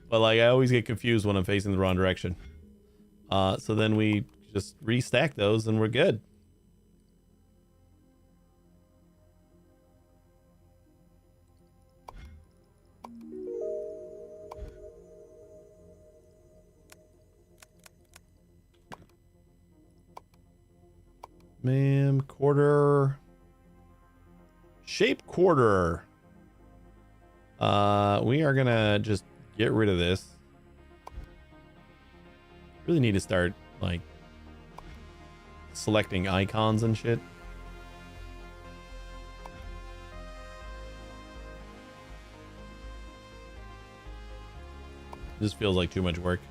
But like I always get confused when I'm facing the wrong direction. So then we just restack those and we're good. MAM quarter. Shape quarter. We are gonna just get rid of this. Really need to start like selecting icons and shit. This feels like too much work.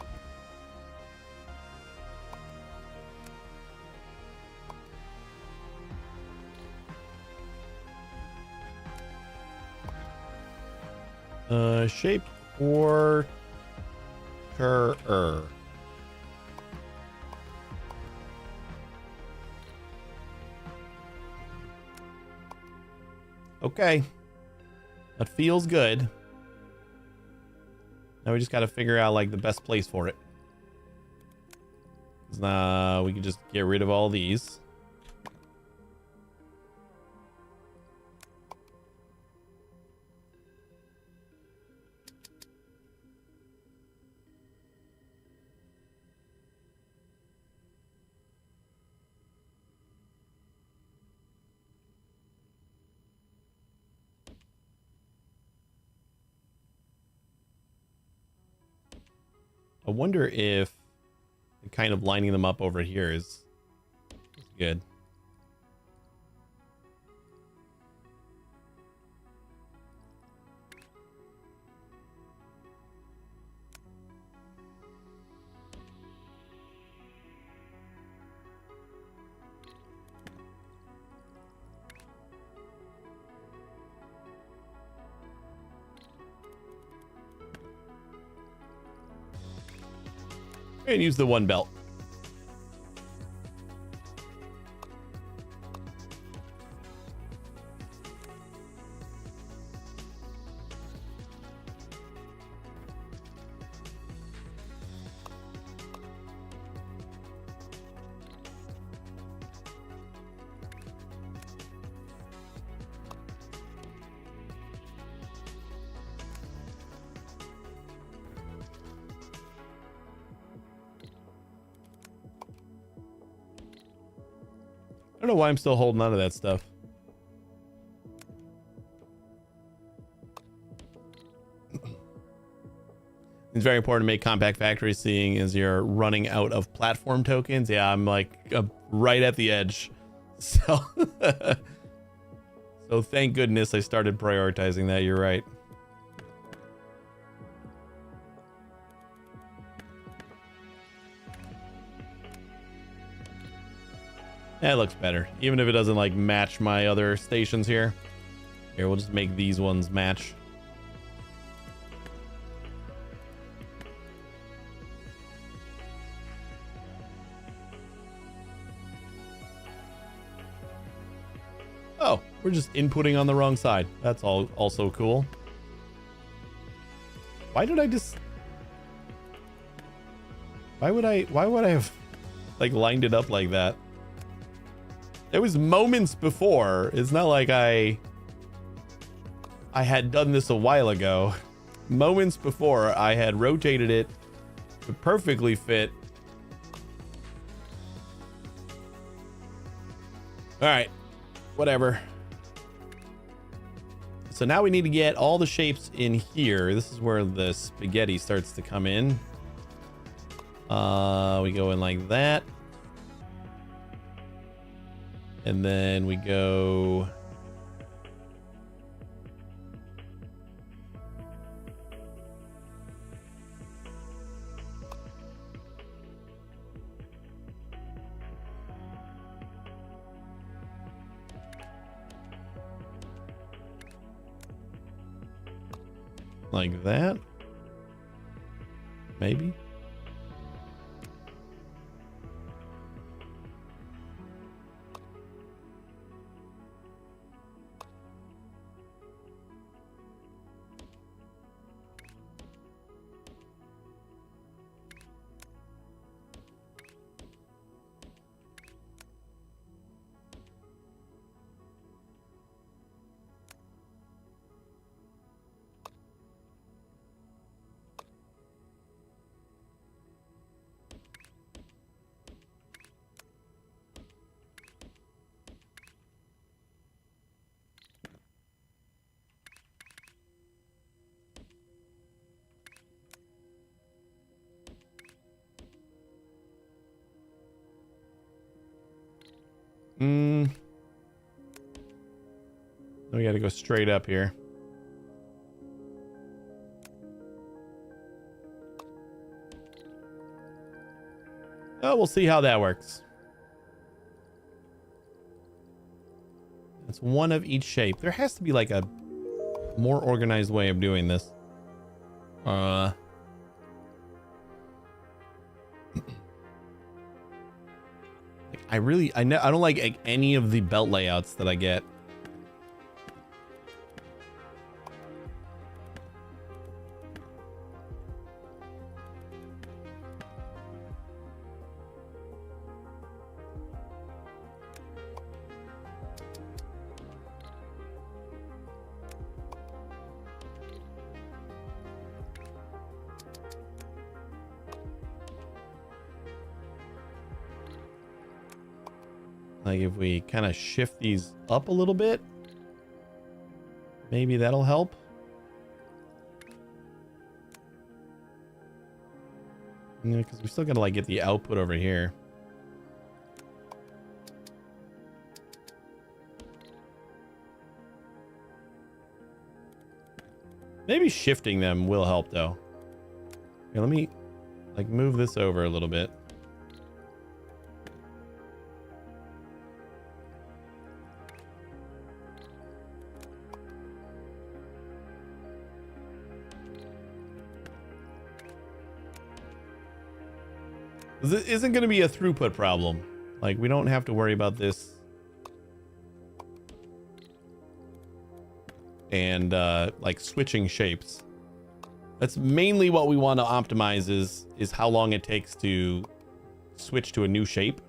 Shape quarter. Okay. That feels good. Now we just got to figure out like the best place for it. We can just get rid of all these. I wonder if kind of lining them up over here is good. And use the one belt. I don't know why I'm still holding on to that stuff. It's very important to make compact factories, seeing as you're running out of platform tokens. Yeah, I'm like right at the edge. So, so thank goodness I started prioritizing that. You're right. That looks better, even if it doesn't like match my other stations here. Here, we'll just make these ones match. Oh, we're just inputting on the wrong side. That's all also cool. Why did I just... why would I have like lined it up like that? It was moments before. It's not like I had done this a while ago. Moments before, I had rotated it to perfectly fit. All right, whatever. So now we need to get all the shapes in here. This is where the spaghetti starts to come in. We go in like that. And then we go... like that. Maybe. We got to go straight up here. Oh, we'll see how that works. It's one of each shape. There has to be like a more organized way of doing this. I don't like any of the belt layouts that I get. Like if we kind of shift these up a little bit, maybe that'll help. Yeah, because we still gotta like get the output over here. Maybe shifting them will help though. Here, let me like move this over a little bit. This isn't going to be a throughput problem. Like, we don't have to worry about this. And like switching shapes. That's mainly what we want to optimize is how long it takes to switch to a new shape.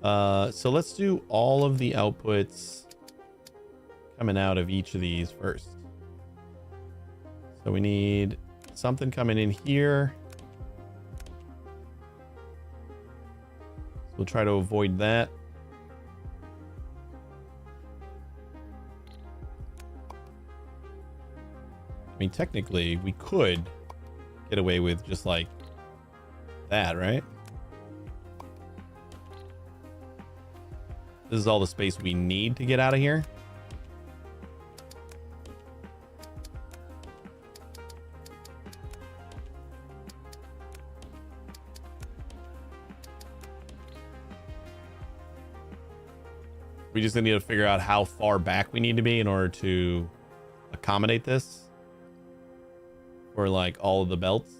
So let's do all of the outputs coming out of each of these first. So we need something coming in here. So we'll try to avoid that. I mean, technically, we could get away with just like that, right? This is all the space we need to get out of here. We just need to figure out how far back we need to be in order to accommodate this. For like all of the belts.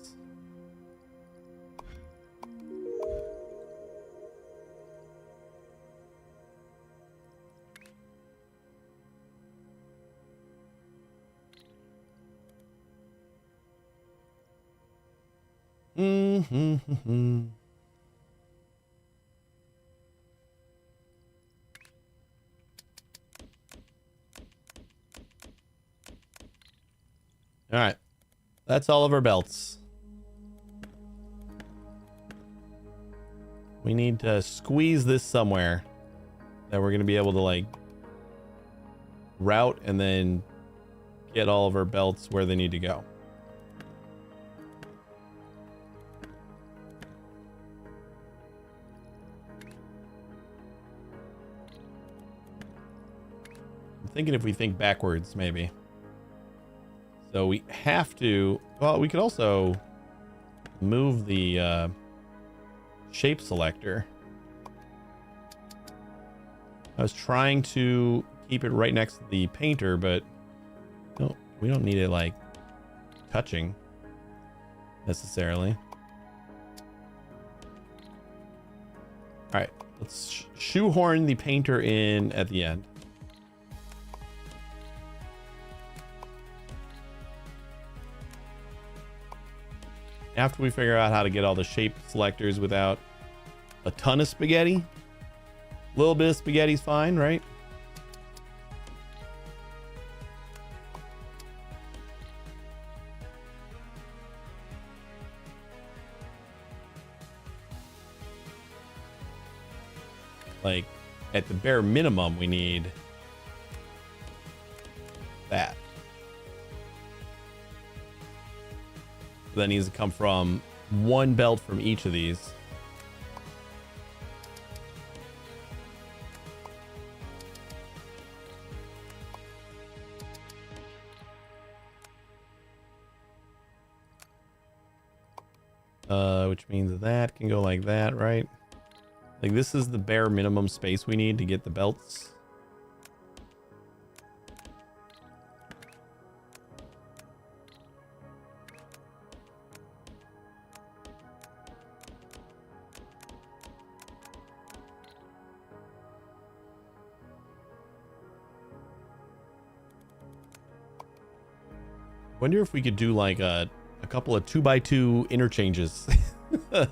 All right. That's all of our belts. We need to squeeze this somewhere that we're going to be able to like route and then get all of our belts where they need to go. I'm thinking if we think backwards, maybe. So we have to, well, we could also move the shape selector. I was trying to keep it right next to the painter, but no, we don't need it like touching necessarily. All right, let's shoehorn the painter in at the end. After we figure out how to get all the shape selectors without a ton of spaghetti. A little bit of spaghetti's fine, right? Like, at the bare minimum, we need that. That needs to come from one belt from each of these. Which means that can go like that, right? Like, this is the bare minimum space we need to get the belts. Wonder if we could do like a couple of 2x2 interchanges. The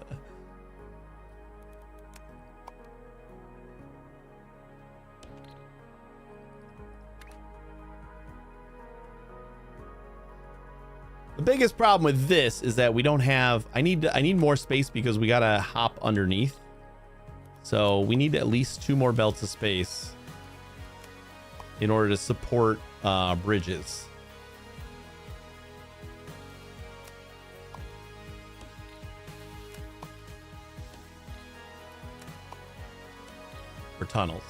biggest problem with this is that we don't have, I need more space because we gotta hop underneath. So we need at least 2 more belts of space in order to support bridges. For tunnels.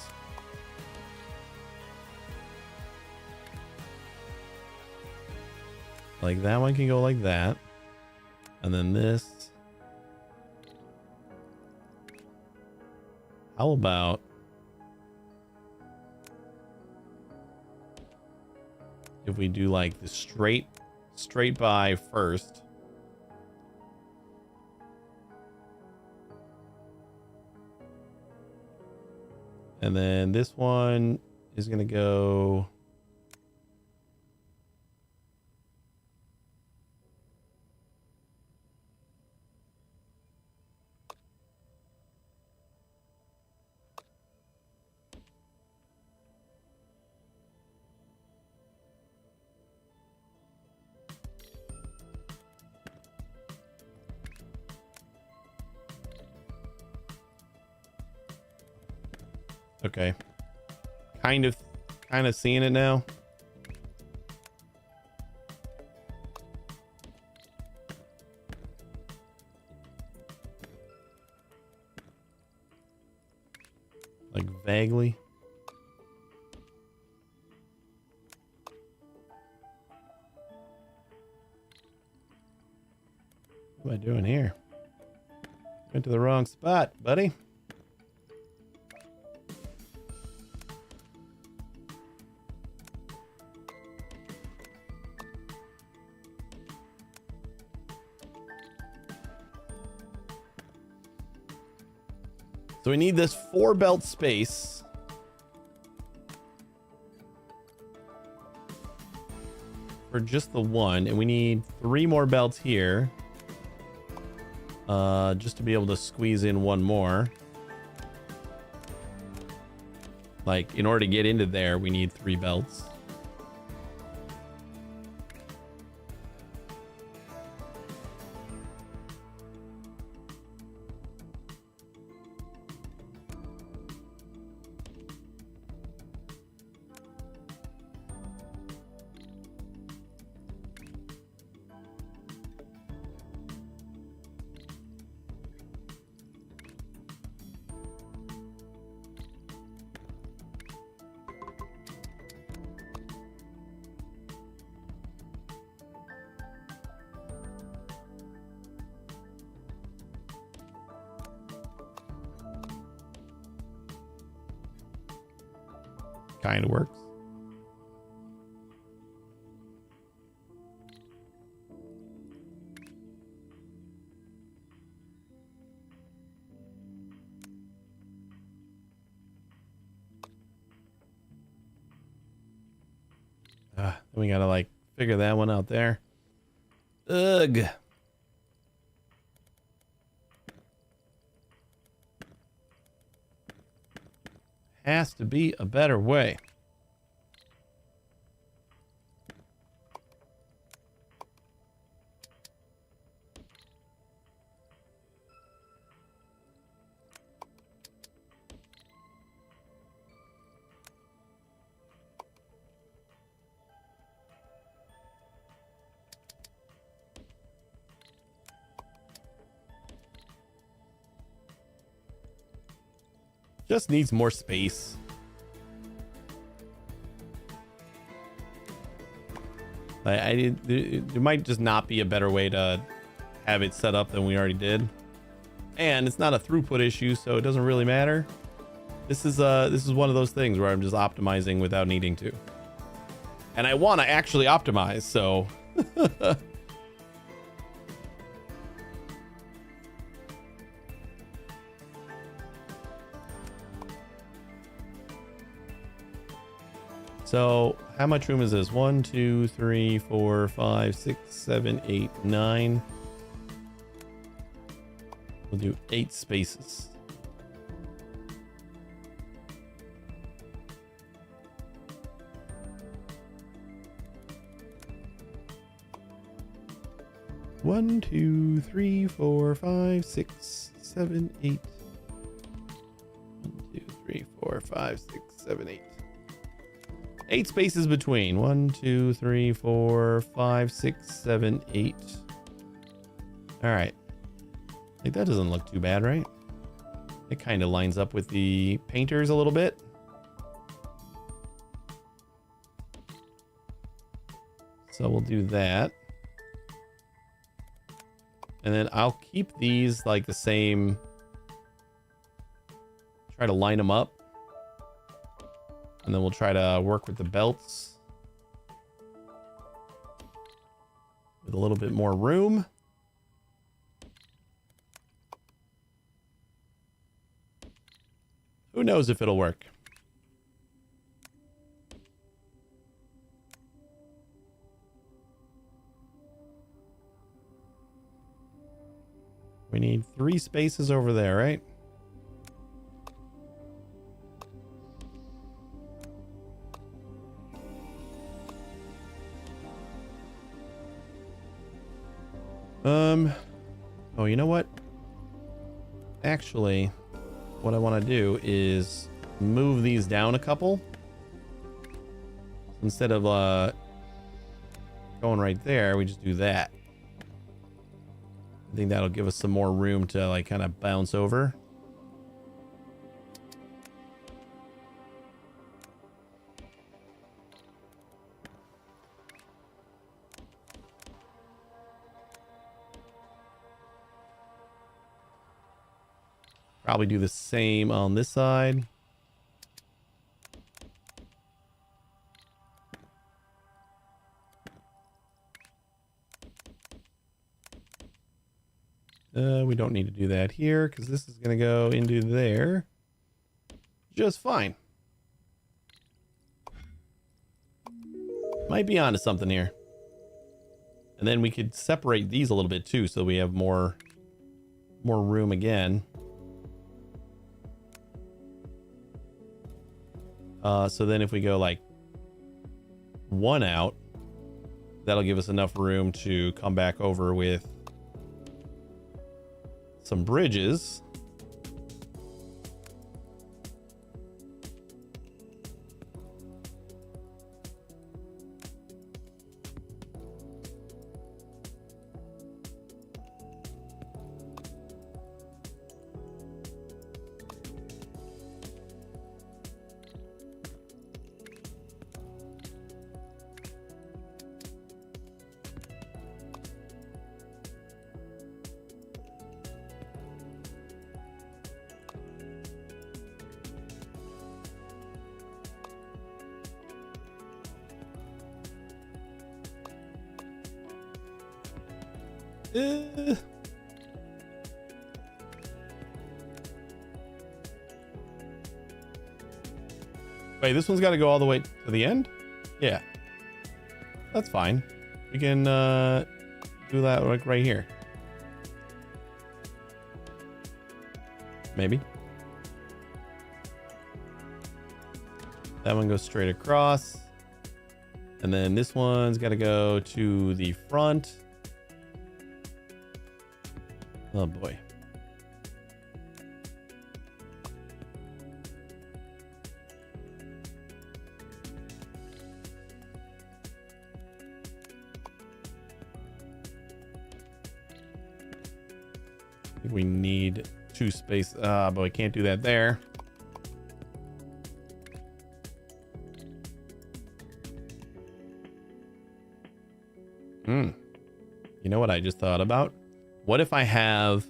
Like that one can go like that. And then this. How about if we do like the straight by first. And then this one is going to go... Okay. Kind of seeing it now. Like vaguely. What am I doing here? Went to the wrong spot, buddy. So we need this 4 belt space. For just the one, and we need 3 more belts here. Just to be able to squeeze in one more. Like, in order to get into there, we need 3 belts. Kind of works. Then we gotta like figure that one out there. Ugh. Has to be a better way. Just needs more space. There might just not be a better way to have it set up than we already did. And it's not a throughput issue, so it doesn't really matter. This is one of those things where I'm just optimizing without needing to. And I want to actually optimize, so So how much room is this? 1, 2, 3, 4, 5, 6, 7, 8, 9. We'll do 8 spaces. One, 2, 3, 4, 5, 6, 7, 8. 1, 2, 3, 4, 5, 6, 7, 8. 8 spaces between. 1, 2, 3, 4, 5, 6, 7, 8. All right. Like that doesn't look too bad, right? It kind of lines up with the painters a little bit. So we'll do that. And then I'll keep these like the same. Try to line them up. And then we'll try to work with the belts with a little bit more room. Who knows if it'll work? We need 3 spaces over there, right? Oh, you know what? Actually, what I want to do is move these down a couple. Instead of going right there, we just do that. I think that'll give us some more room to like kind of bounce over. Probably do the same on this side. We don't need to do that here because this is going to go into there just fine. Might be onto something here. And then we could separate these a little bit too, so we have more room again. So then if we go like 1 out, that'll give us enough room to come back over with some bridges. Wait, this one's got to go all the way to the end? Yeah. That's fine. We can do that like right here. Maybe. That one goes straight across. And then this one's got to go to the front. Oh boy. I think we need 2 spaces, but we can't do that there. You know what I just thought about? What if I have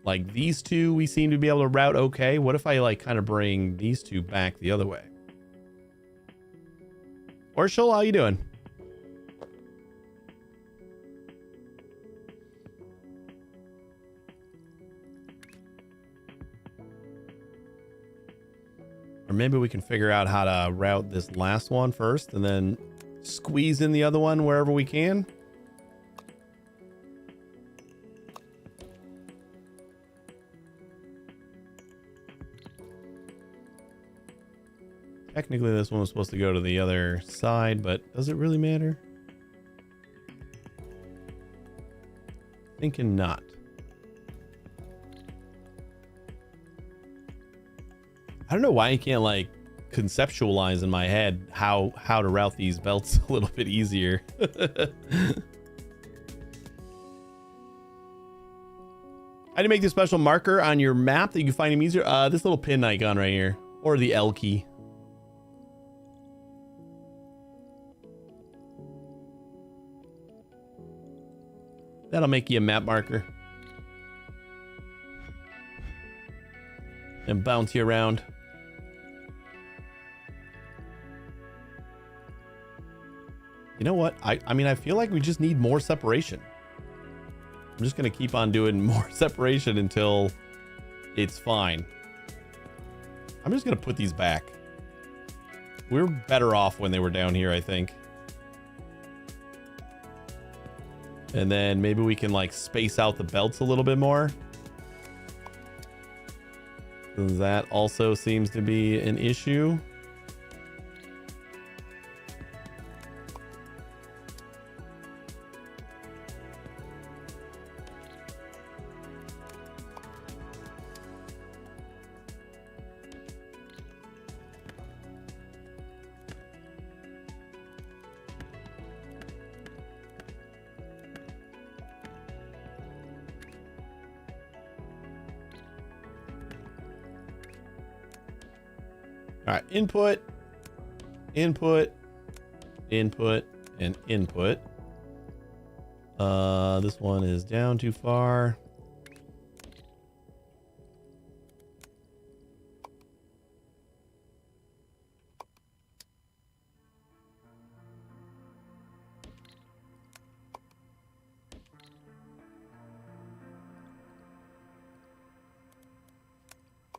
like these 2 we seem to be able to route okay? What if I like kind of bring these 2 back the other way? Orshel, how you doing? Or maybe we can figure out how to route this last one first and then squeeze in the other one wherever we can. Technically, this one was supposed to go to the other side, but does it really matter? Thinking not. I don't know why I can't like conceptualize in my head how to route these belts a little bit easier. How do you make this special marker on your map that you can find them easier? This little pin icon right here, or the L key. That'll make you a map marker. And bounce you around. You know what? I mean, I feel like we just need more separation. I'm just going to keep on doing more separation until it's fine. I'm just going to put these back. We were better off when they were down here, I think. And then maybe we can like space out the belts a little bit more. That also seems to be an issue. All right, input, input, input, and input. This one is down too far.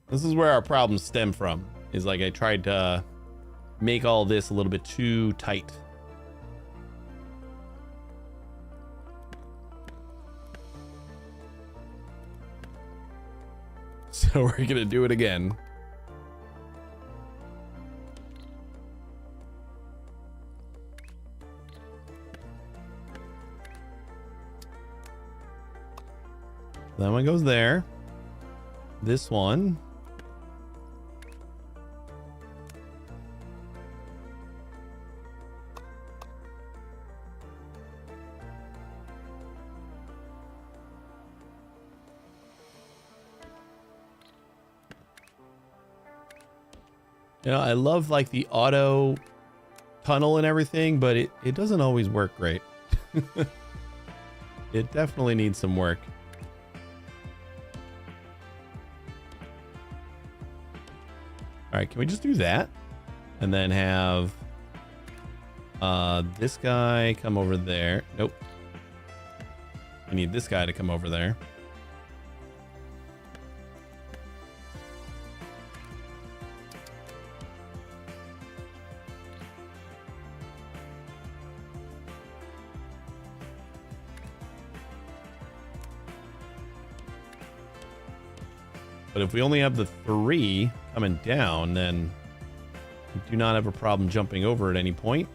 This is where our problems stem from. Is like I tried to make all this a little bit too tight. So we're gonna do it again. That one goes there. This one. You know, I love like the auto tunnel and everything, but it doesn't always work great. It definitely needs some work. All right, can we just do that? And then have this guy come over there. Nope. We need this guy to come over there. But if we only have the 3 coming down, then we do not have a problem jumping over at any point.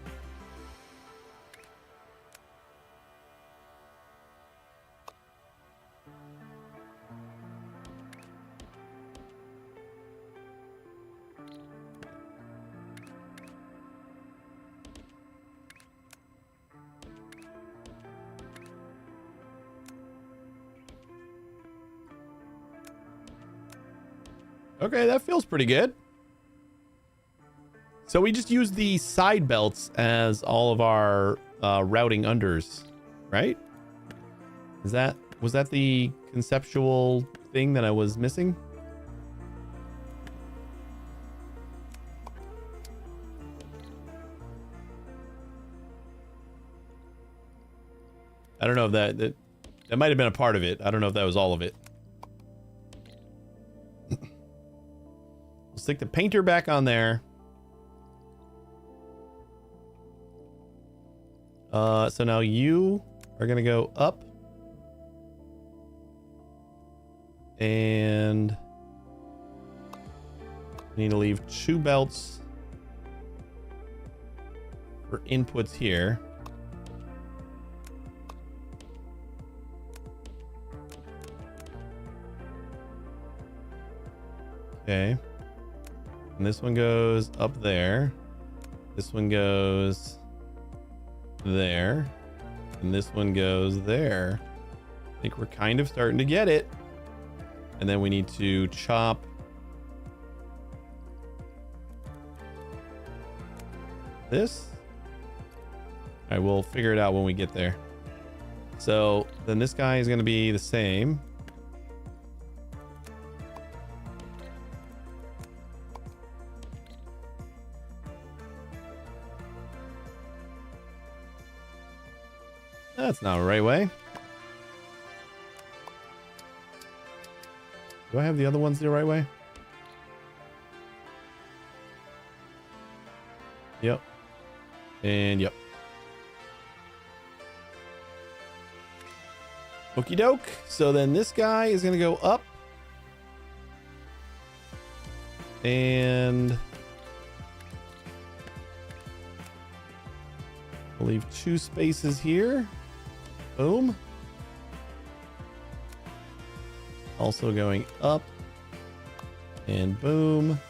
Okay, that feels pretty good. So we just use the side belts as all of our routing unders, right? Was that the conceptual thing that I was missing? I don't know if that might have been a part of it. I don't know if that was all of it. Stick the painter back on there. So now you are gonna go up and need to leave 2 belts for inputs here. Okay. And this one goes up there. This one goes there. And this one goes there. I think we're kind of starting to get it. And then we need to chop this. All right, we'll figure it out when we get there. So then this guy is going to be the same. That's not the right way. Do I have the other ones the right way? Yep. And yep. Okie doke. So then this guy is going to go up. And I'll leave 2 spaces here. Boom. Also going up. And boom.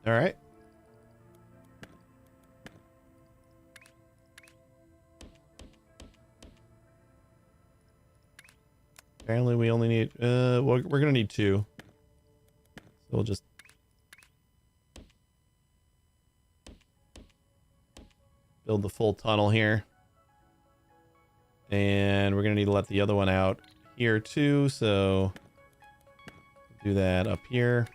All right. Apparently we only need, we're going to need 2. So we'll just build the full tunnel here. And we're going to need to let the other one out here too. So do that up here.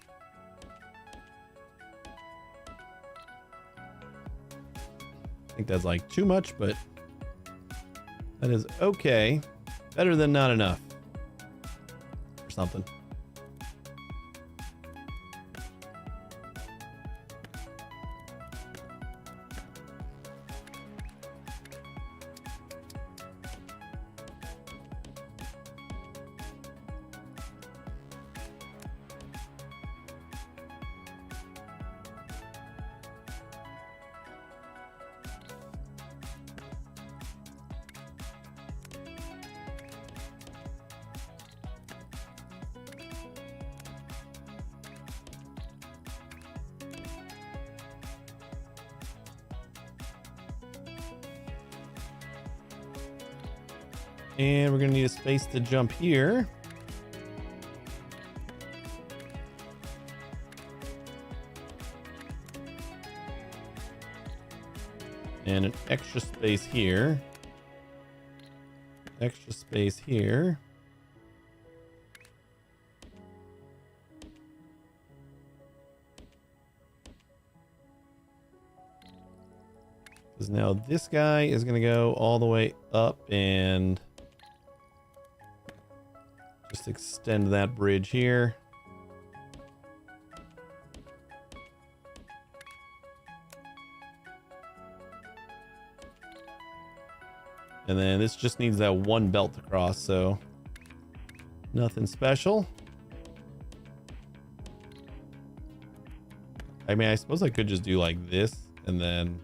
I think that's like too much, but that is okay. Better than not enough. Or something. And we're going to need a space to jump here. And an extra space here. Extra space here. Because now this guy is going to go all the way up and just extend that bridge here. And then this just needs that one belt to cross, so nothing special. I mean, I suppose I could just do like this and then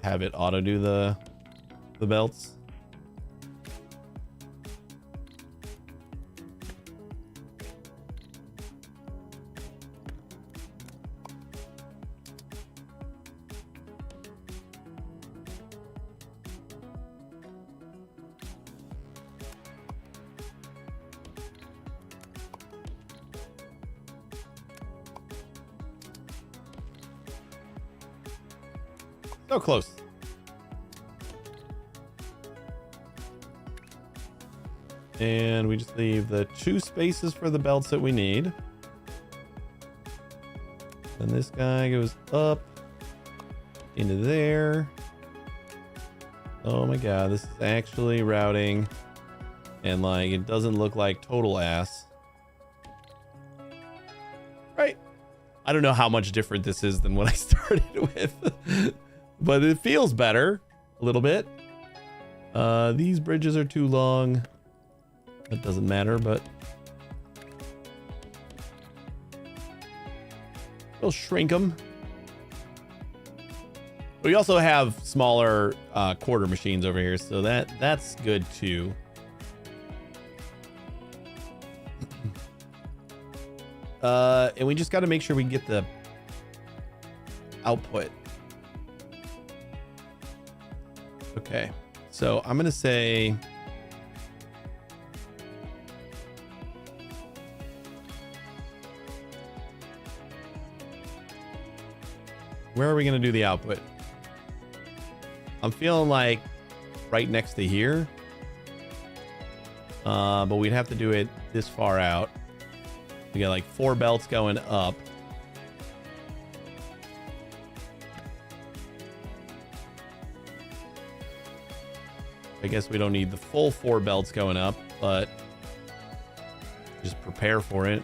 have it auto do the belts. So close. And we just leave the 2 spaces for the belts that we need. Then this guy goes up into there. Oh my god, this is actually routing. And like, it doesn't look like total ass. Right. I don't know how much different this is than what I started with. But it feels better a little bit. These bridges are too long. That doesn't matter, but we'll shrink them. We also have smaller quarter machines over here, so that's good too. And we just got to make sure we get the output. Okay, so I'm gonna say where are we gonna do the output? I'm feeling like right next to here, but we'd have to do it this far out. We got like 4 belts going up. I guess we don't need the full 4 belts going up, but just prepare for it.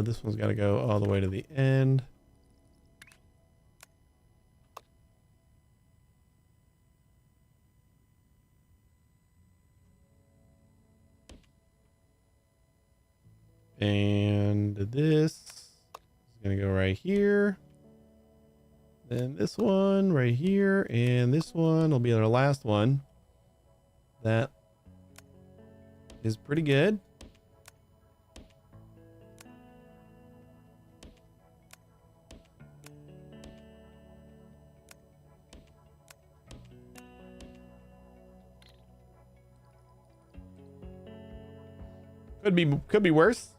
This one's got to go all the way to the end. And this is going to go right here. Then this one right here. And this one will be our last one. That is pretty good. Could be worse.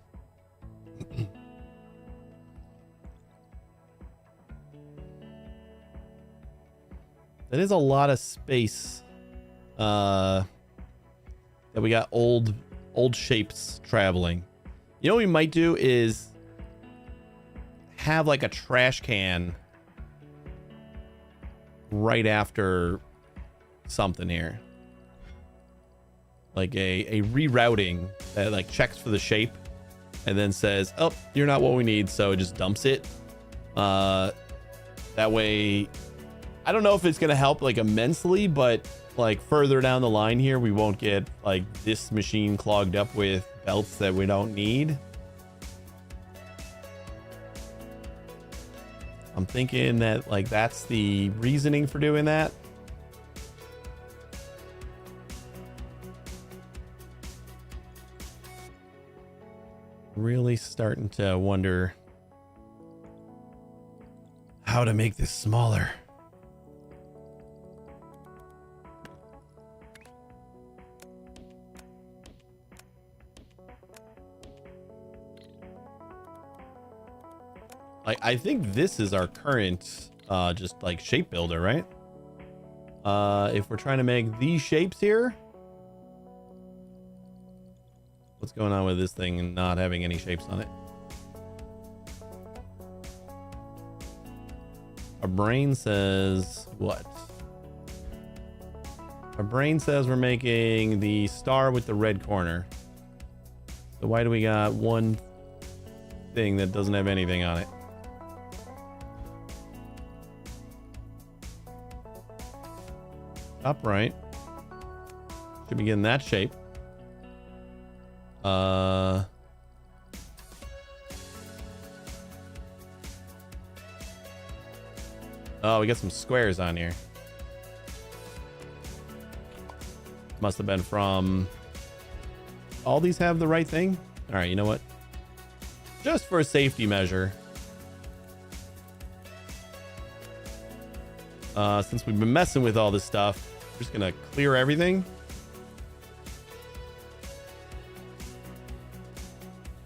That is a lot of space. That we got old shapes traveling. You know what we might do is have like a trash can right after something here. Like a rerouting that like checks for the shape and then says, oh, you're not what we need. So it just dumps it. That way, I don't know if it's going to help like immensely, but like further down the line here, we won't get like this machine clogged up with belts that we don't need. I'm thinking that like that's the reasoning for doing that. Really starting to wonder how to make this smaller. I think this is our current just like shape builder, right? If we're trying to make these shapes here. What's going on with this thing and not having any shapes on it? Our brain says what? Our brain says we're making the star with the red corner. So why do we got one thing that doesn't have anything on it? Upright. Should be getting that shape. Oh, we got some squares on here. Must have been from... All these have the right thing? All right, you know what? Just for a safety measure. Since we've been messing with all this stuff, we're just gonna clear everything.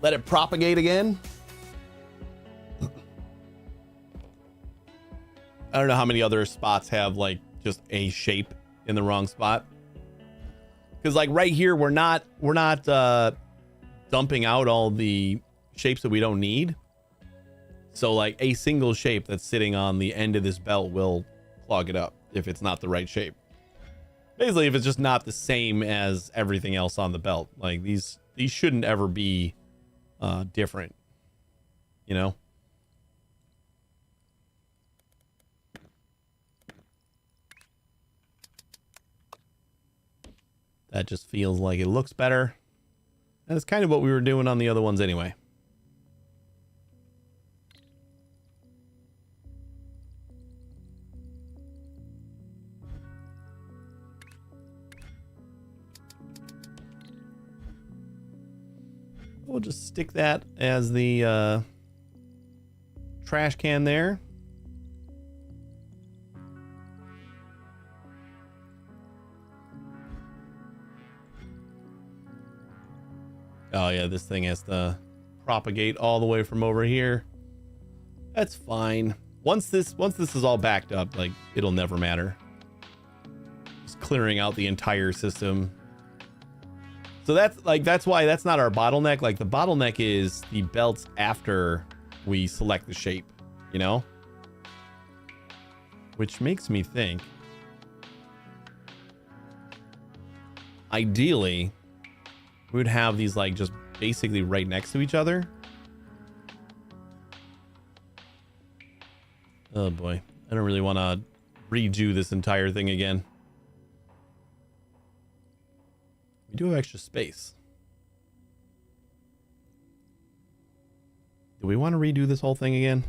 Let it propagate again. I don't know how many other spots have like just a shape in the wrong spot. Because like right here, we're not dumping out all the shapes that we don't need. So like a single shape that's sitting on the end of this belt will clog it up if it's not the right shape. Basically, if it's just not the same as everything else on the belt. Like these shouldn't ever be different, you know. That just feels like it looks better. And it's kind of what we were doing on the other ones anyway. We'll just stick that as the trash can there. Oh yeah, this thing has to propagate all the way from over here. That's fine. Once this is all backed up, like, it'll never matter. Just clearing out the entire system. So that's why that's not our bottleneck. Like, the bottleneck is the belts after we select the shape, you know? Which makes me think, ideally, we would have these like just basically right next to each other. Oh boy, I don't really want to redo this entire thing again. We do have extra space. Do we want to redo this whole thing again?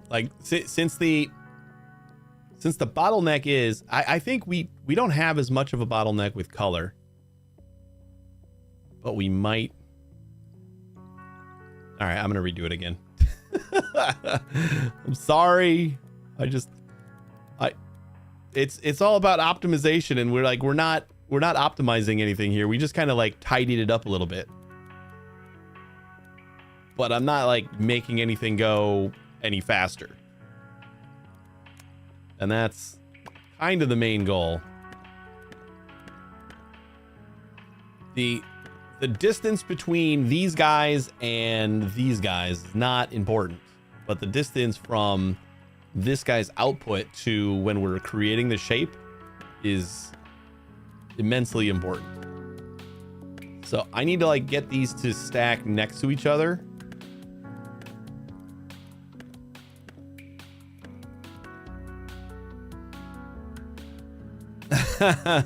Like, since the bottleneck is, I think we don't have as much of a bottleneck with color, but we might. All right, I'm gonna redo it again. I'm sorry. It's all about optimization, and we're not optimizing anything here. We just kind of like tidied it up a little bit, but I'm not like making anything go any faster. And that's kind of the main goal. The distance between these guys and these guys is not important, but the distance from this guy's output to when we're creating the shape is immensely important. So I need to like get these to stack next to each other.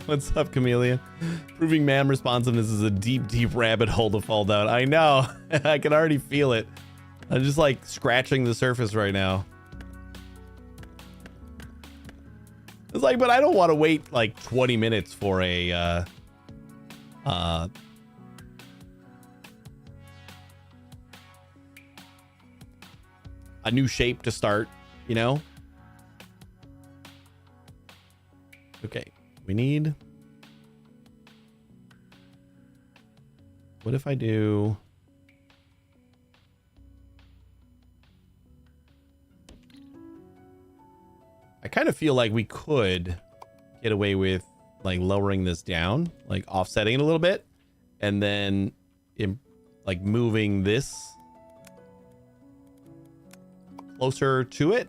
What's up, Chameleon? Proving MAM responsiveness is a deep, deep rabbit hole to fall down. I know. I can already feel it. I'm just like scratching the surface right now. It's like, but I don't want to wait like 20 minutes for a new shape to start, you know? Okay. We need, what if I do, I kind of feel like we could get away with like lowering this down, like offsetting it a little bit, and then like moving this closer to it.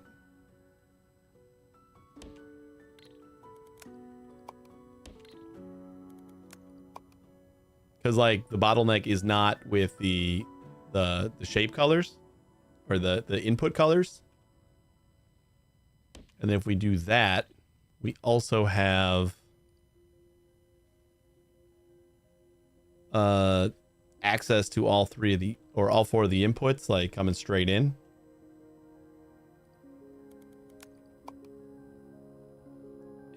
Because like the bottleneck is not with the shape colors or the input colors. And then if we do that, we also have access to all three of the, or all four of the inputs, like coming straight in.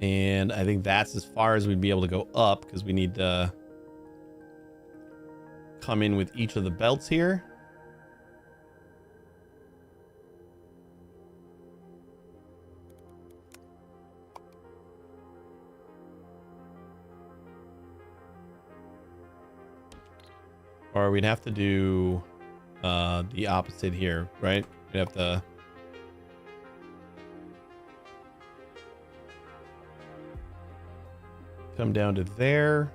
And I think that's as far as we'd be able to go up, because we need to come in with each of the belts here. Or we'd have to do the opposite here, right? We'd have to come down to there.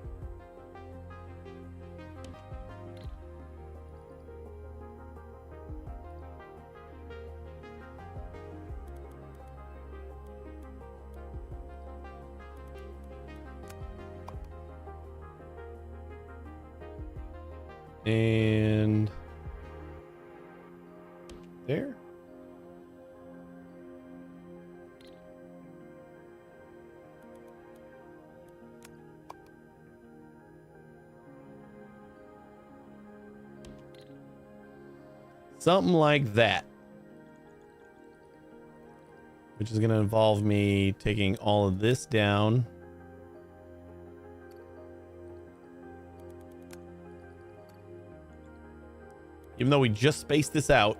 And there. Something like that. Which is going to involve me taking all of this down. even though we just spaced this out.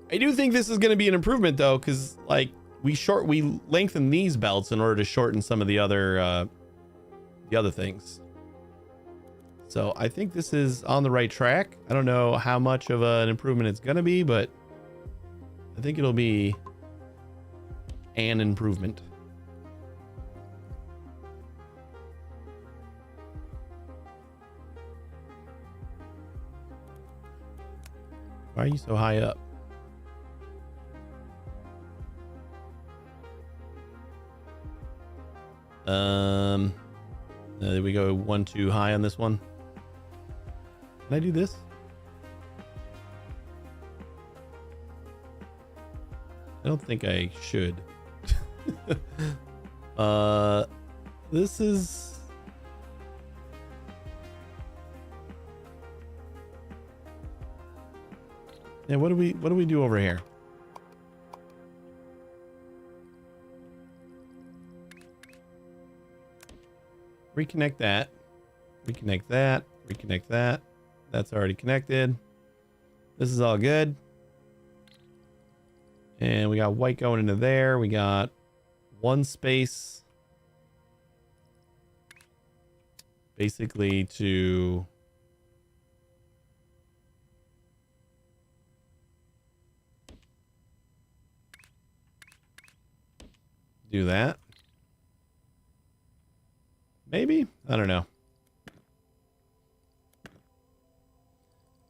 I do think this is going to be an improvement though, because like we lengthen these belts in order to shorten some of the other things. So I think this is on the right track. I don't know how much of an improvement it's going to be, but I think it'll be an improvement. Why are you so high up? Did we go one too high on this one? Can I do this? I don't think I should. This is... Yeah, what do we do over here? Reconnect that. Reconnect that. Reconnect that. That's already connected. This is all good. And we got white going into there. We got one space basically to do that. Maybe? I don't know.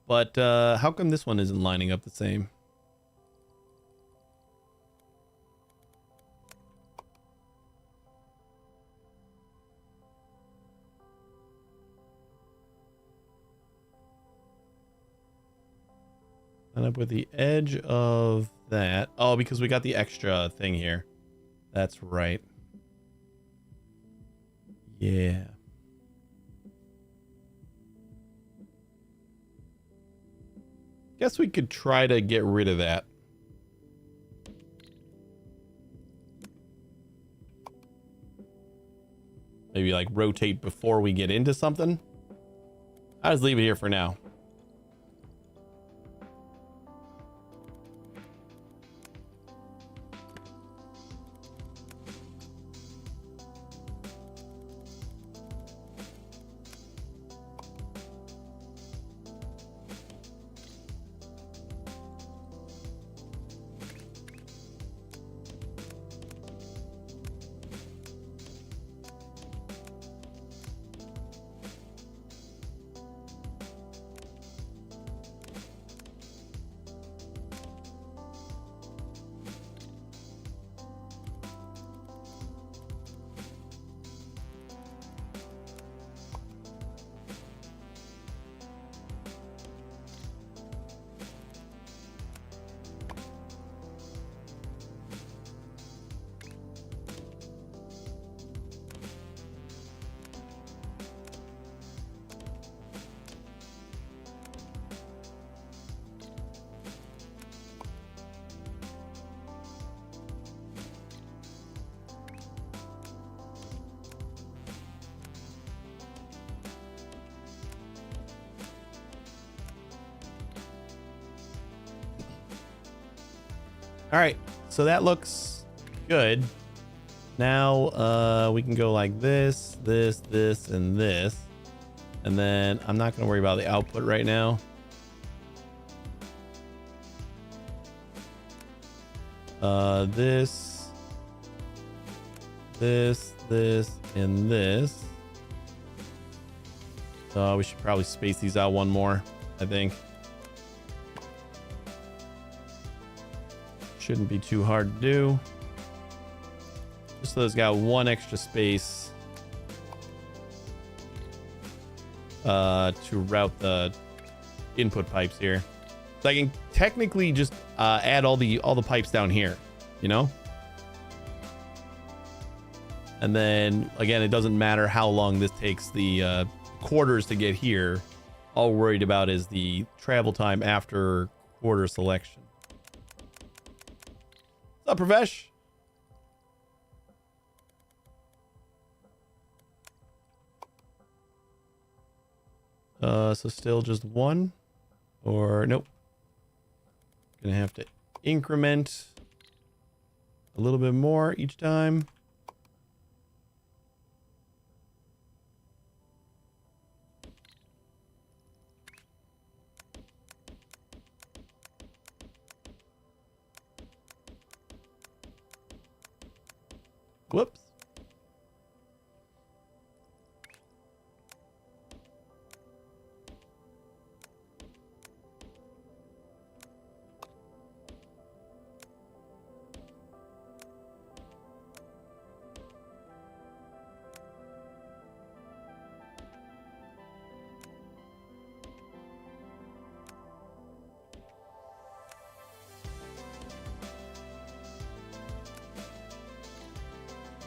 But how come this one isn't lining up the same? Line up with the edge of that. Oh, because we got the extra thing here. That's right. Yeah. Guess we could try to get rid of that. Maybe like rotate before we get into something. I'll just leave it here for now. All right, so that looks good. Now we can go like this, this, this, and this. And then I'm not going to worry about the output right now. This, and this. So we should probably space these out one more, I think. Shouldn't be too hard to do. Just so it's got one extra space to route the input pipes here. So I can technically just add all the pipes down here, you know? And then again, it doesn't matter how long this takes the quarters to get here. All we're worried about is the travel time after quarter selection. What's up, Pravesh? So still just one, or nope. Gonna have to increment a little bit more each time. Whoops.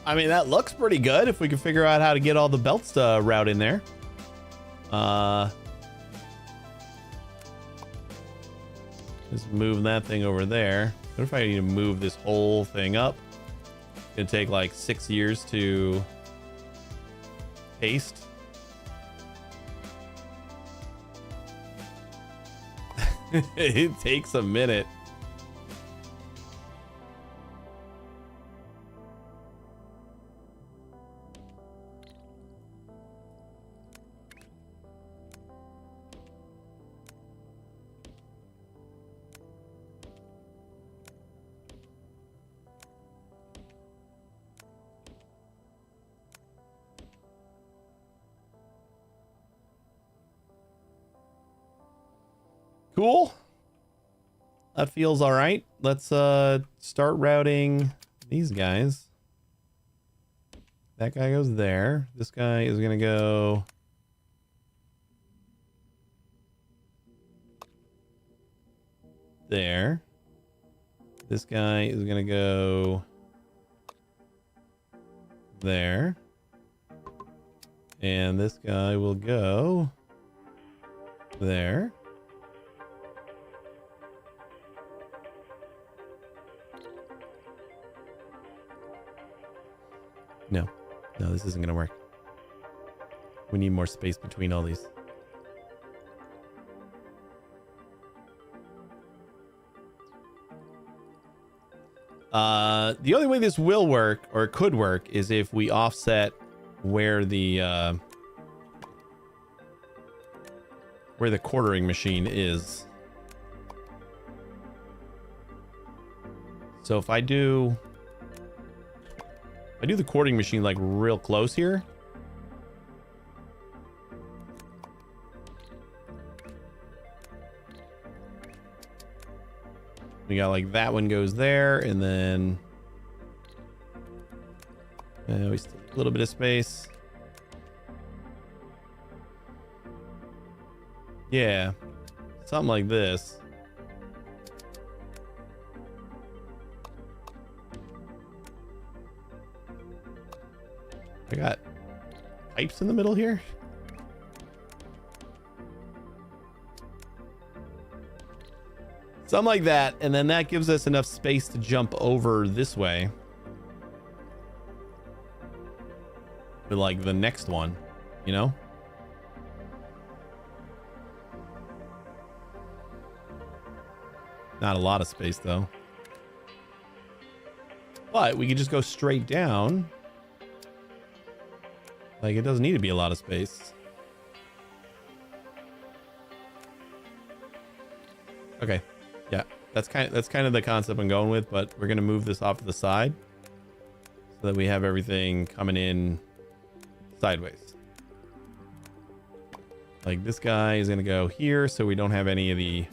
I mean, that looks pretty good if we can figure out how to get all the belts to route in there. Just move that thing over there. What if I need to move this whole thing up? It's gonna take like 6 years to paste. It takes a minute. Cool. That feels all right. Let's start routing these guys. That guy goes there. This guy is gonna go there. This guy is gonna go there. And this guy will go there. No, this isn't going to work. We need more space between all these. The only way this will work, or could work, is if we offset where the quartering machine is. So if I do the quartering machine like real close here. We got like that one goes there, and then we still have a little bit of space. Yeah, something like this. I got pipes in the middle here. Something like that. And then that gives us enough space to jump over this way. For like the next one, you know? Not a lot of space though. But we can just go straight down. Like, it doesn't need to be a lot of space. Okay. Yeah, that's kind of the concept I'm going with, but we're going to move this off to the side so that we have everything coming in sideways. Like, this guy is going to go here so we don't have any of the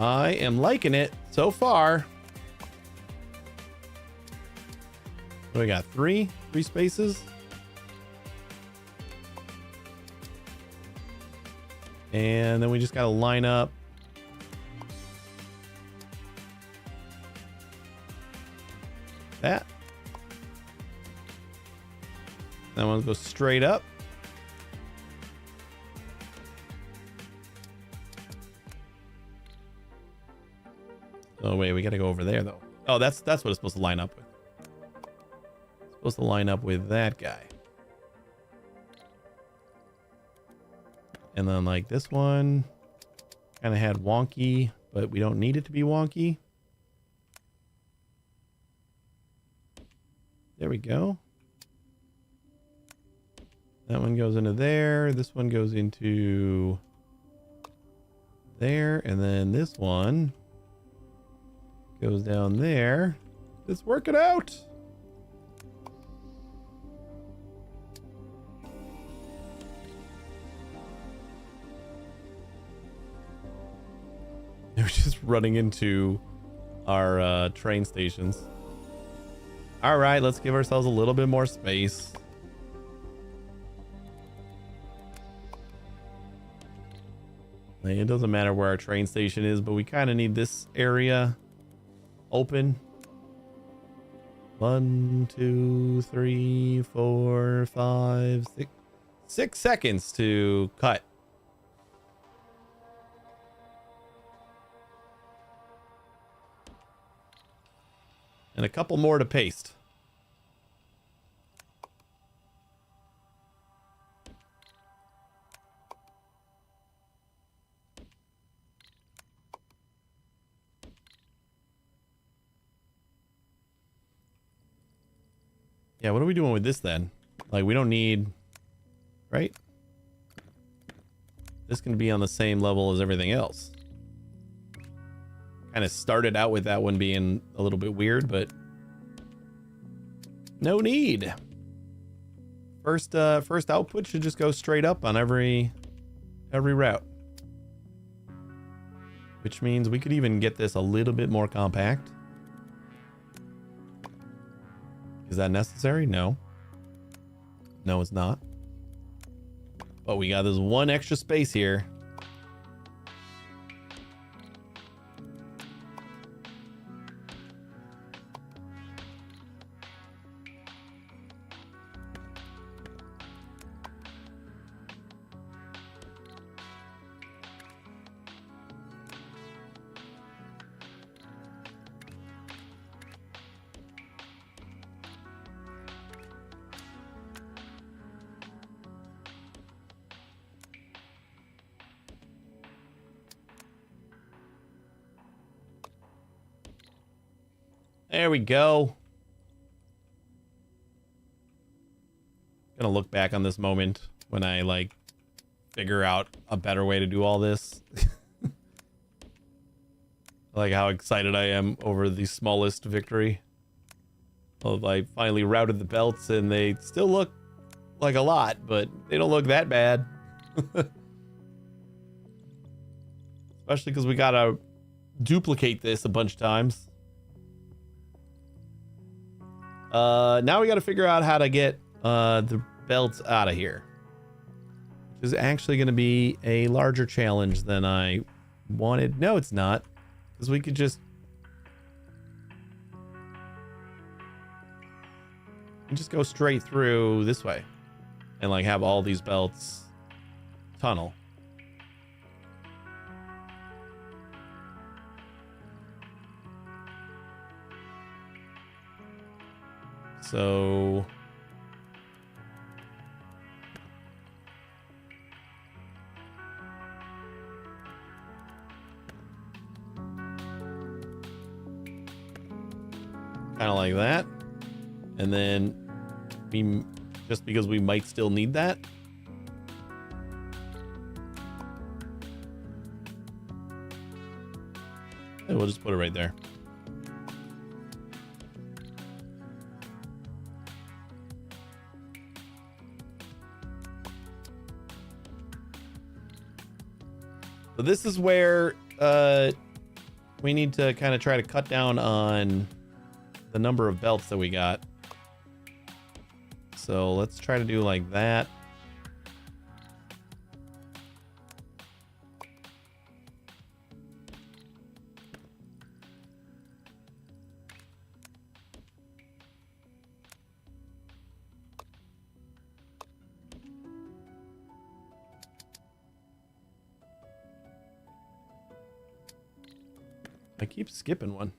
I am liking it so far. What do we got? Three spaces. And then we just got to line up that. That one goes straight up. Oh wait, we got to go over there though. Oh, that's what it's supposed to line up with. It's supposed to line up with that guy. And then like this one kind of had wonky, but we don't need it to be wonky. There we go. That one goes into there. This one goes into there. And then this one goes down there. Let's work it out. We're just running into our train stations. All right, let's give ourselves a little bit more space. It doesn't matter where our train station is, but we kind of need this area open. 1, 2, 3, 4, 5, 6. 6 seconds to cut. And a couple more to paste. Yeah, what are we doing with this then? Like, we don't need... Right? This can be on the same level as everything else. Kind of started out with that one being a little bit weird, but no need. First output should just go straight up on every route, which means we could even get this a little bit more compact. Is that necessary? No. No, it's not. But we got this one extra space here. There we go. Gonna look back on this moment when I like figure out a better way to do all this. Like how excited I am over the smallest victory. Well, I finally routed the belts and they still look like a lot, but they don't look that bad. Especially because we gotta duplicate this a bunch of times. Now we got to figure out how to get the belts out of here, which is actually going to be a larger challenge than I wanted. No, it's not, because we could just go straight through this way and like have all these belts tunnel. So kind of like that. And then we, just because we might still need that, and we'll just put it right there. So this is where we need to kind of try to cut down on the number of belts that we got. So let's try to do like that. I keep skipping one.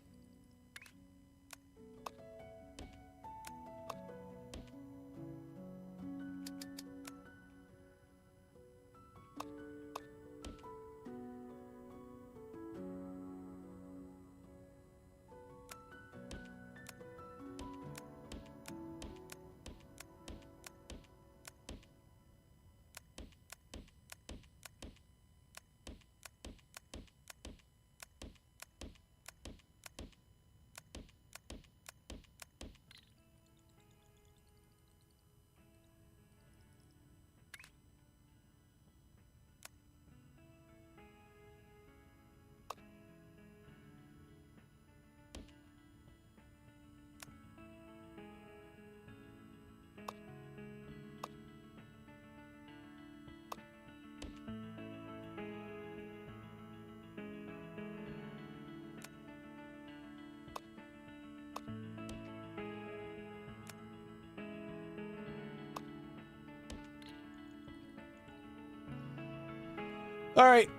All right,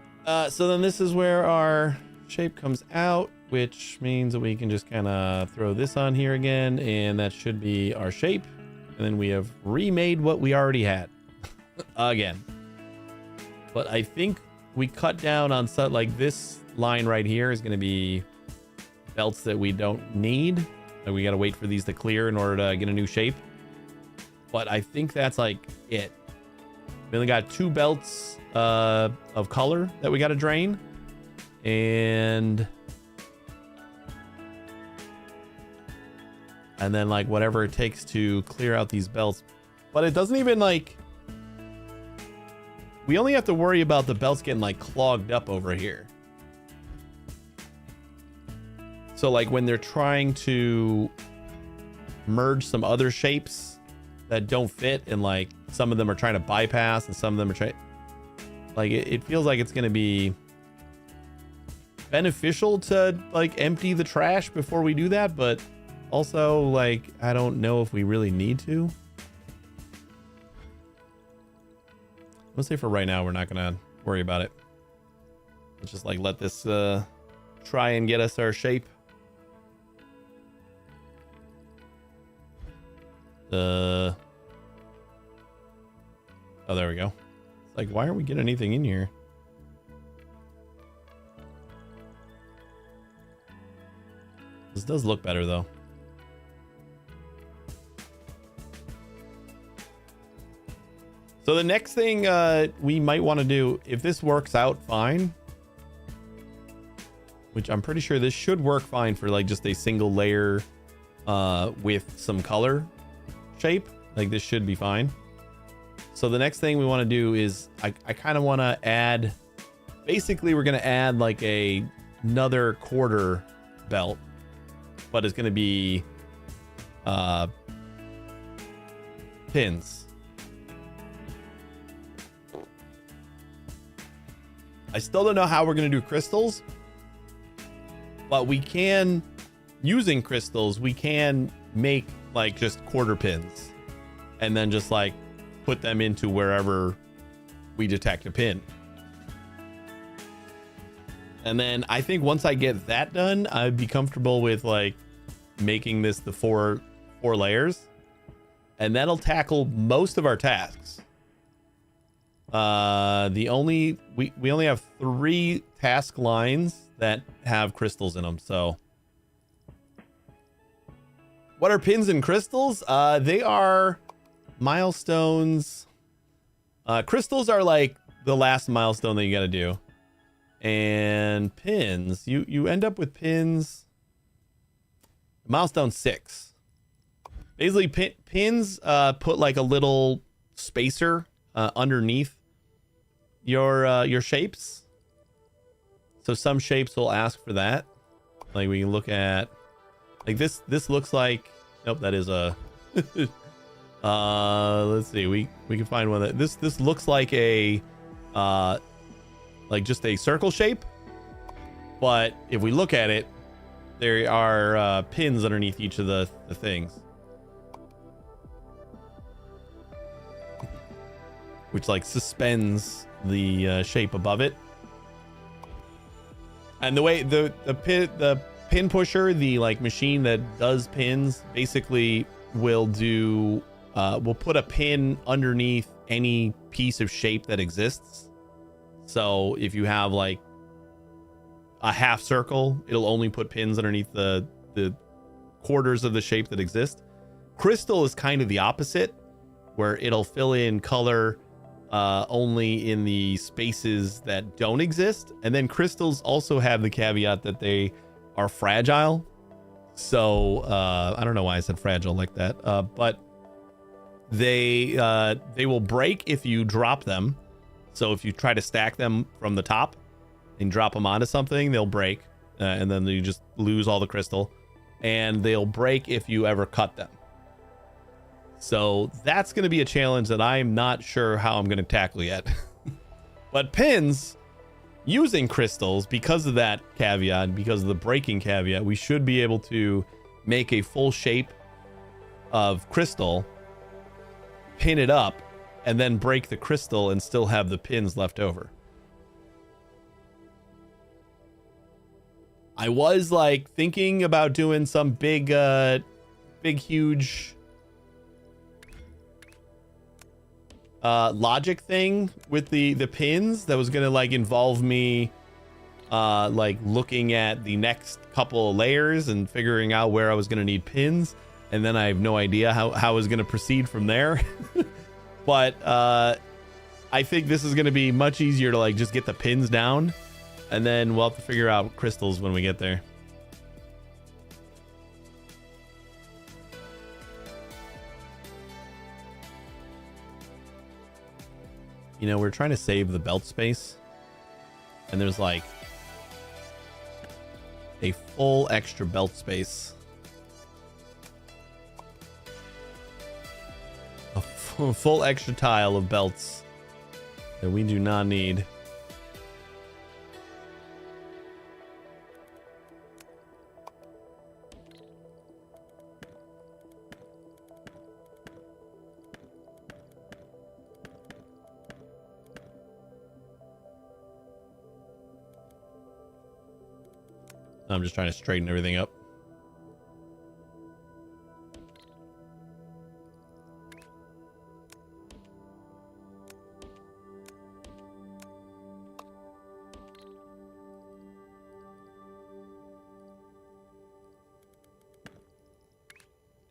so then this is where our shape comes out, which means that we can just kind of throw this on here again, and that should be our shape. And then we have remade what we already had again. But I think we cut down on stuff like this line right here is going to be belts that we don't need. Like we got to wait for these to clear in order to get a new shape. But I think that's like it. We only got 2 belts of color that we got to drain, and then like whatever it takes to clear out these belts. But it doesn't even like, we only have to worry about the belts getting like clogged up over here. So like when they're trying to merge some other shapes that don't fit, and like some of them are trying to bypass and some of them are trying, like it feels like it's going to be beneficial to like empty the trash before we do that, but also like I don't know if we really need to. Let's say for right now we're not going to worry about it. Let's just like let this try and get us our shape. Oh, there we go. It's like, why aren't we getting anything in here? This does look better though. So the next thing we might want to do, if this works out fine, which I'm pretty sure this should work fine for like just a single layer with some color shape, like this should be fine. So the next thing we want to do is I kind of want to add, basically we're going to add like another quarter belt, but it's going to be pins. I still don't know how we're going to do crystals, but we can, using crystals, we can make like just quarter pins and then just like put them into wherever we detect a pin. And then I think once I get that done, I'd be comfortable with like making this the four layers, and that'll tackle most of our tasks. We only have 3 task lines that have crystals in them. So what are pins and crystals? They are milestones. Crystals are like the last milestone that you got to do, and pins, you end up with pins. Milestone 6. Basically, pins put like a little spacer underneath your shapes. So some shapes will ask for that. Like we can look at like this looks like, nope, that is a let's see, we can find one that this looks like a like just a circle shape, but if we look at it, there are pins underneath each of the things, which like suspends the shape above it. And the way the pin pusher, the like machine that does pins, basically will do will put a pin underneath any piece of shape that exists. So if you have like a half circle, it'll only put pins underneath the quarters of the shape that exist. Crystal is kind of the opposite, where it'll fill in color only in the spaces that don't exist. And then crystals also have the caveat that they are fragile. So I don't know why I said fragile like that, but they will break if you drop them. So if you try to stack them from the top and drop them onto something, they'll break, and then you just lose all the crystal. And they'll break if you ever cut them. So that's going to be a challenge that I'm not sure how I'm going to tackle yet. But pins, using crystals, because of that caveat, because of the breaking caveat, we should be able to make a full shape of crystal, pin it up, and then break the crystal and still have the pins left over. I was like thinking about doing some big huge logic thing with the pins that was gonna like involve me like looking at the next couple of layers and figuring out where I was gonna need pins, and then I have no idea how I was gonna proceed from there. But I think this is gonna be much easier to like just get the pins down, and then we'll have to figure out crystals when we get there. You know, we're trying to save the belt space, and there's like a full extra belt space. A full extra tile of belts that we do not need. I'm just trying to straighten everything up.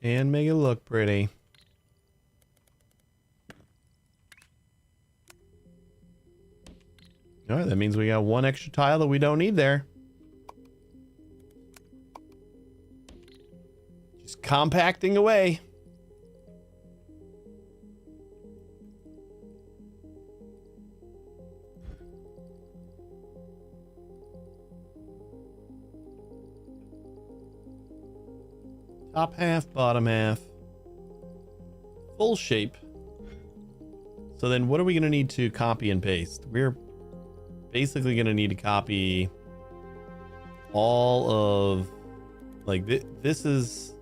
And make it look pretty. All right, that means we got one extra tile that we don't need there. Just compacting away. Top half, bottom half. Full shape. So then what are we going to need to copy and paste? We're basically going to need to copy all of, like, this is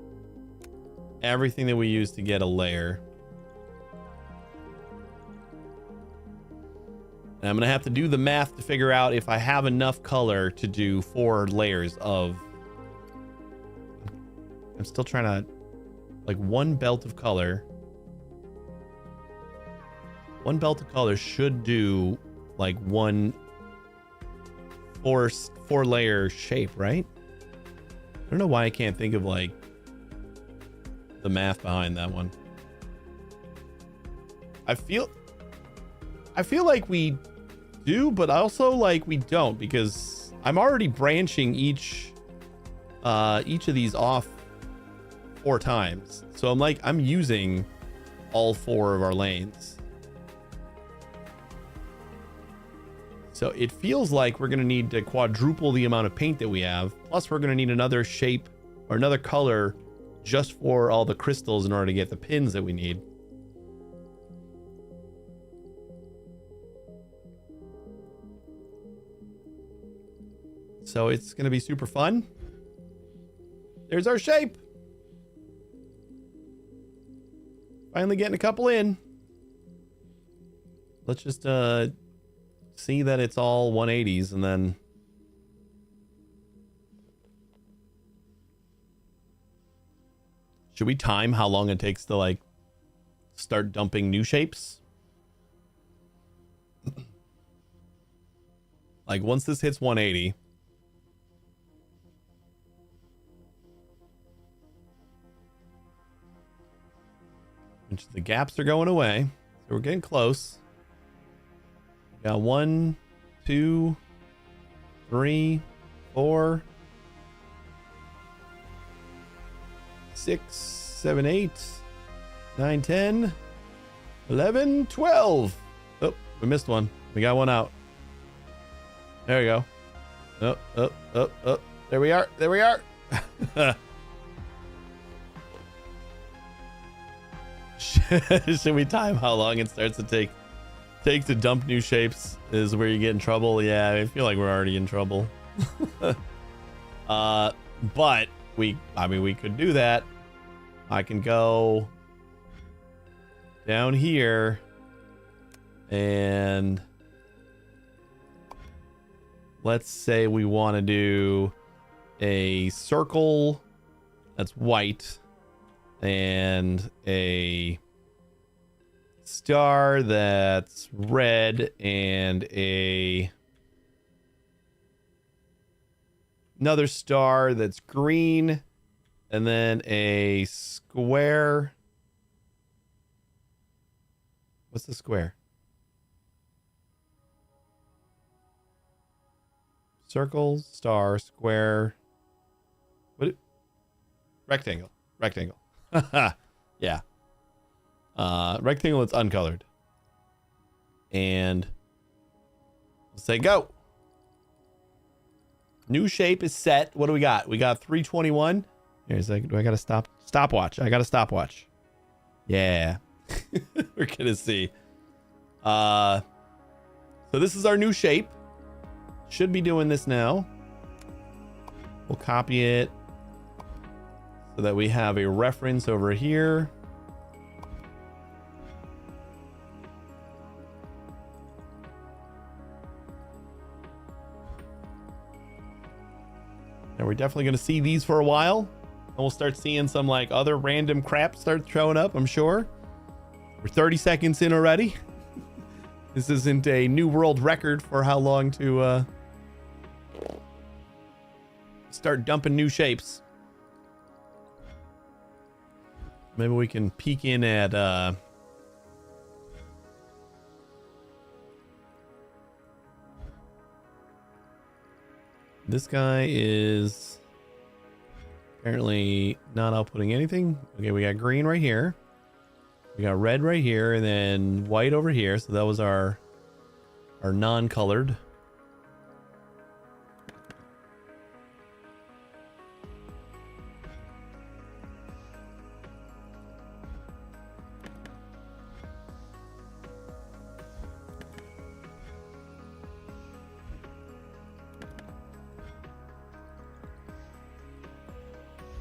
everything that we use to get a layer. And I'm going to have to do the math to figure out if I have enough color to do 4 layers of... I'm still trying to, like, one belt of color. One belt of color should do like one 4-layer shape, right? I don't know why I can't think of like the math behind that one. I feel like we do, but also like we don't, because I'm already branching each of these off 4 times. So I'm using all 4 of our lanes. So it feels like we're going to need to quadruple the amount of paint that we have. Plus, we're going to need another shape or another color just for all the crystals in order to get the pins that we need. So it's going to be super fun. There's our shape. Finally getting a couple in. Let's just see that it's all 180s and then should we time how long it takes to like start dumping new shapes? Like once this hits 180, which the gaps are going away, so we're getting close. We got 1, 2, 3, 4, 6, 7, 8, 9, 10, 11, 12. Oh, we missed one. We got one out. There we go. Oh. There we are. There we are. Should we time how long it starts to take to dump new shapes is where you get in trouble? Yeah, I feel like we're already in trouble. But we could do that. I can go down here and let's say we want to do a circle that's white and a star that's red and another star that's green and then a square. What's the square? Circle, star, square. What? Rectangle. Yeah. Rectangle that's uncolored. And let's say go. New shape is set. What do we got? We got 321. Here's like, do I got a stopwatch? I got a stopwatch. Yeah. We're gonna see. So this is our new shape. Should be doing this now. We'll copy it so that we have a reference over here. And we're definitely going to see these for a while. And we'll start seeing some like other random crap start showing up, I'm sure. We're 30 seconds in already. This isn't a new world record for how long to start dumping new shapes. Maybe we can peek in at this guy is apparently not outputting anything. Okay, we got green right here. We got red right here and then white over here. So that was our non-colored.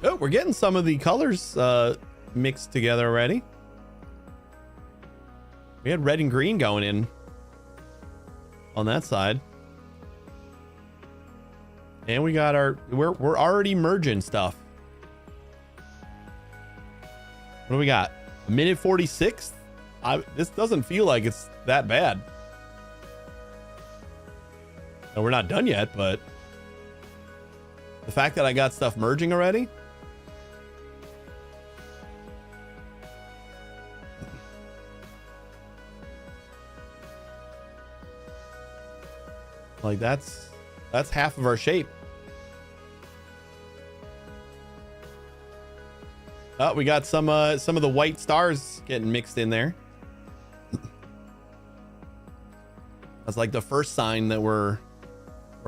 Oh, we're getting some of the colors mixed together already. We had red and green going in on that side. And we got we're already merging stuff. What do we got? A minute 46? This doesn't feel like it's that bad. No, we're not done yet, but the fact that I got stuff merging already. Like that's half of our shape. Oh, we got some of the white stars getting mixed in there. That's like the first sign that we're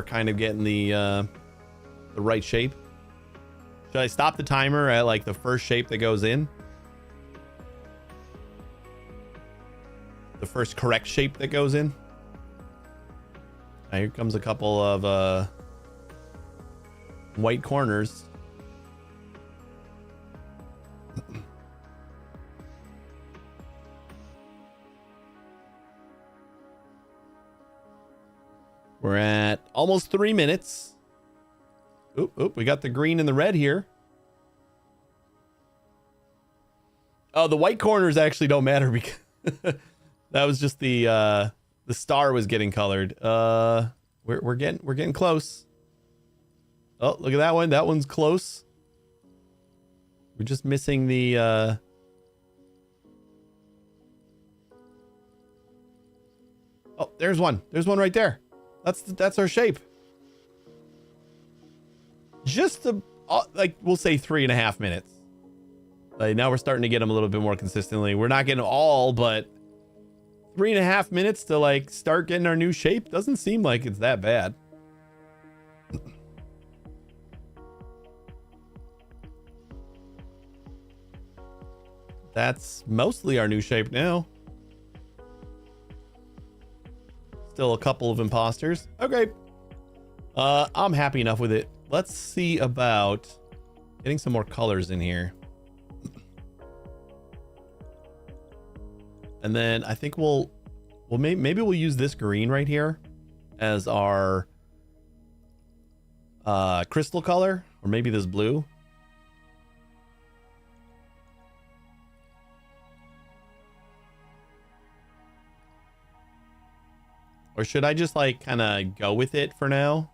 kind of getting the right shape. Should I stop the timer at like the first shape that goes in? The first correct shape that goes in? Here comes a couple of white corners. We're at almost 3 minutes. Oop, we got the green and the red here. Oh, the white corners actually don't matter because that was just the star was getting colored. We're getting close. Oh, look at that one. That one's close. We're just missing the oh, there's one. There's one right there. That's our shape. Just like we'll say 3.5 minutes. Like now we're starting to get them a little bit more consistently. We're not getting all, but 3.5 minutes to like start getting our new shape doesn't seem like it's that bad. That's mostly our new shape now. Still a couple of imposters. Okay. I'm happy enough with it. Let's see about getting some more colors in here. And then I think maybe we'll use this green right here as our crystal color, or maybe this blue. Or should I just like kind of go with it for now?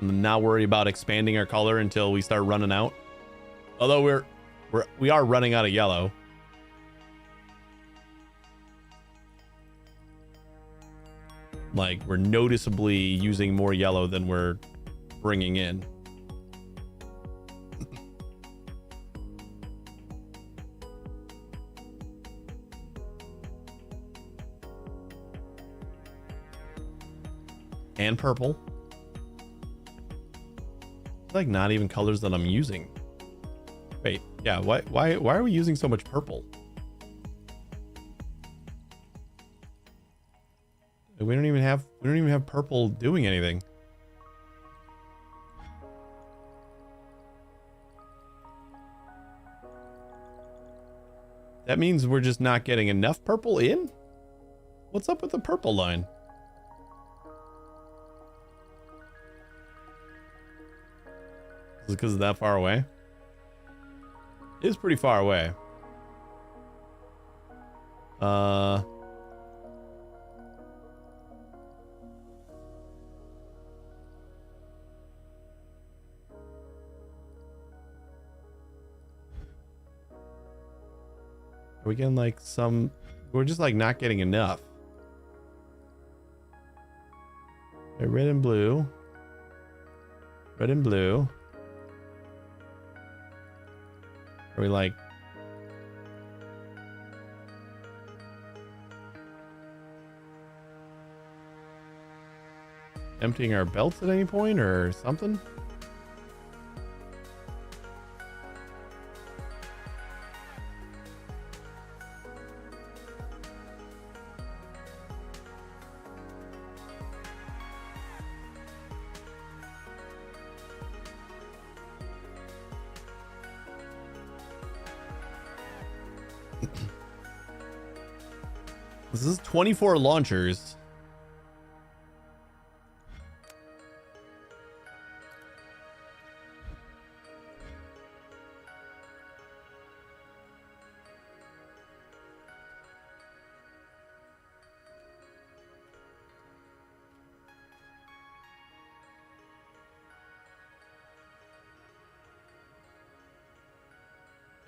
And not worry about expanding our color until we start running out. Although we are running out of yellow. Like we're noticeably using more yellow than we're bringing in. And purple. It's like not even colors that I'm using. Wait, yeah, why are we using so much purple? We don't even have purple doing anything. That means we're just not getting enough purple in? What's up with the purple line? Is it because it's that far away? It is pretty far away. Are we getting like some... We're just like not getting enough. Okay, red and blue. Red and blue. Are we like... emptying our belts at any point or something? This is 24 launchers.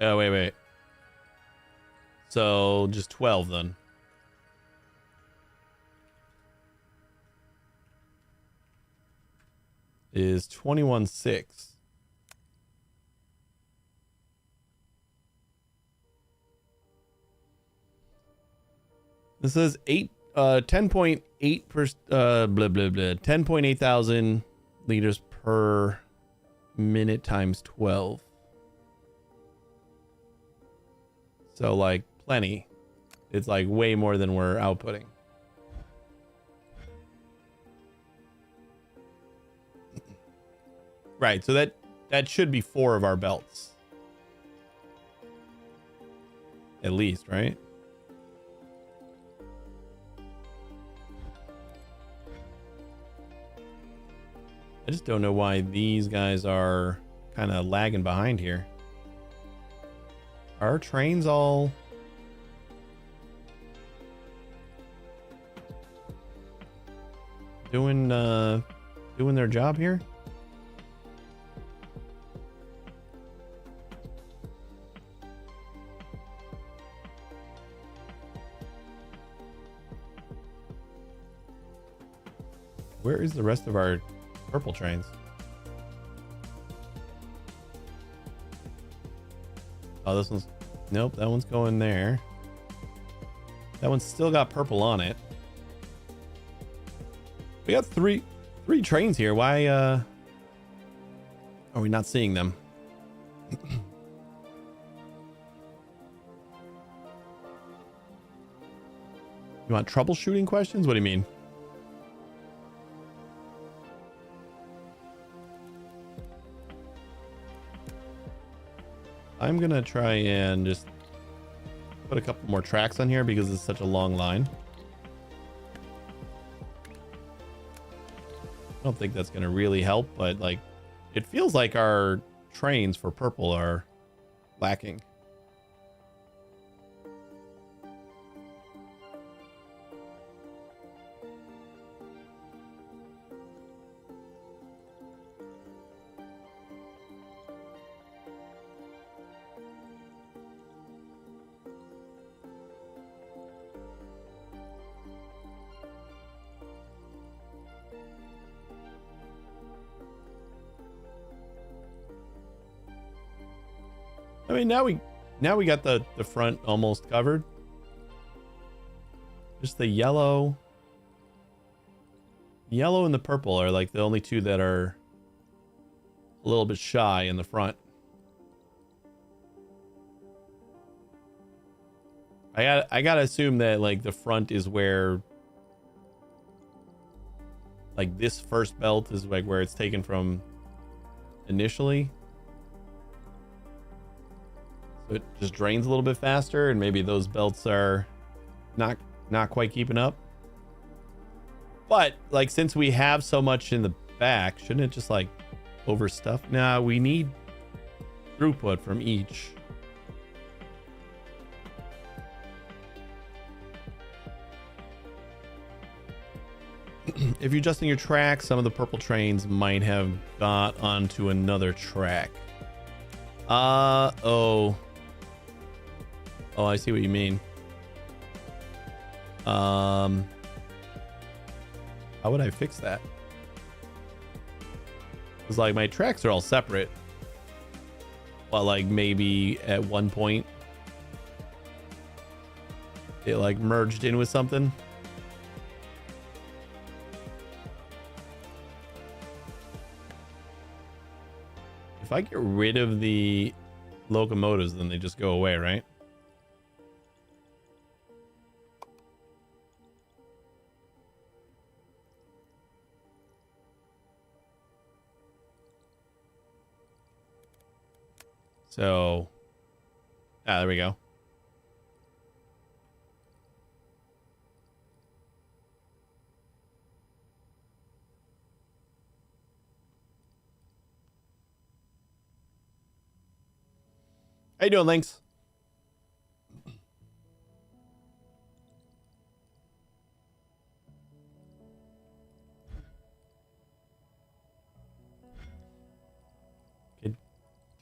Oh, wait. So just 12 then. Is 21.6. This is 10.8 per, 10.8 thousand liters per minute times 12. So like plenty. It's like way more than we're outputting. Right, so that should be 4 of our belts. At least, right? I just don't know why these guys are kind of lagging behind here. Are our trains all... doing their job here? Where is the rest of our purple trains? Oh, this one's... Nope, that one's going there. That one's still got purple on it. We got three trains here. Why are we not seeing them? You want troubleshooting questions? What do you mean? I'm gonna try and just put a couple more tracks on here because it's such a long line. I don't think that's gonna really help, but like it feels like our trains for purple are lacking. I mean, now we got the front almost covered. Just the yellow and the purple are like the only two that are a little bit shy in the front. I gotta assume that like the front is where like this first belt is like where it's taken from initially. It just drains a little bit faster, and maybe those belts are not quite keeping up. But like, since we have so much in the back, shouldn't it just like overstuff? Nah, we need throughput from each. If you're adjusting your track, some of the purple trains might have got onto another track. Oh, I see what you mean. How would I fix that? It's like my tracks are all separate, but like maybe at one point it like merged in with something. If I get rid of the locomotives, then they just go away, right? So, there we go. How you doing, Lynx? I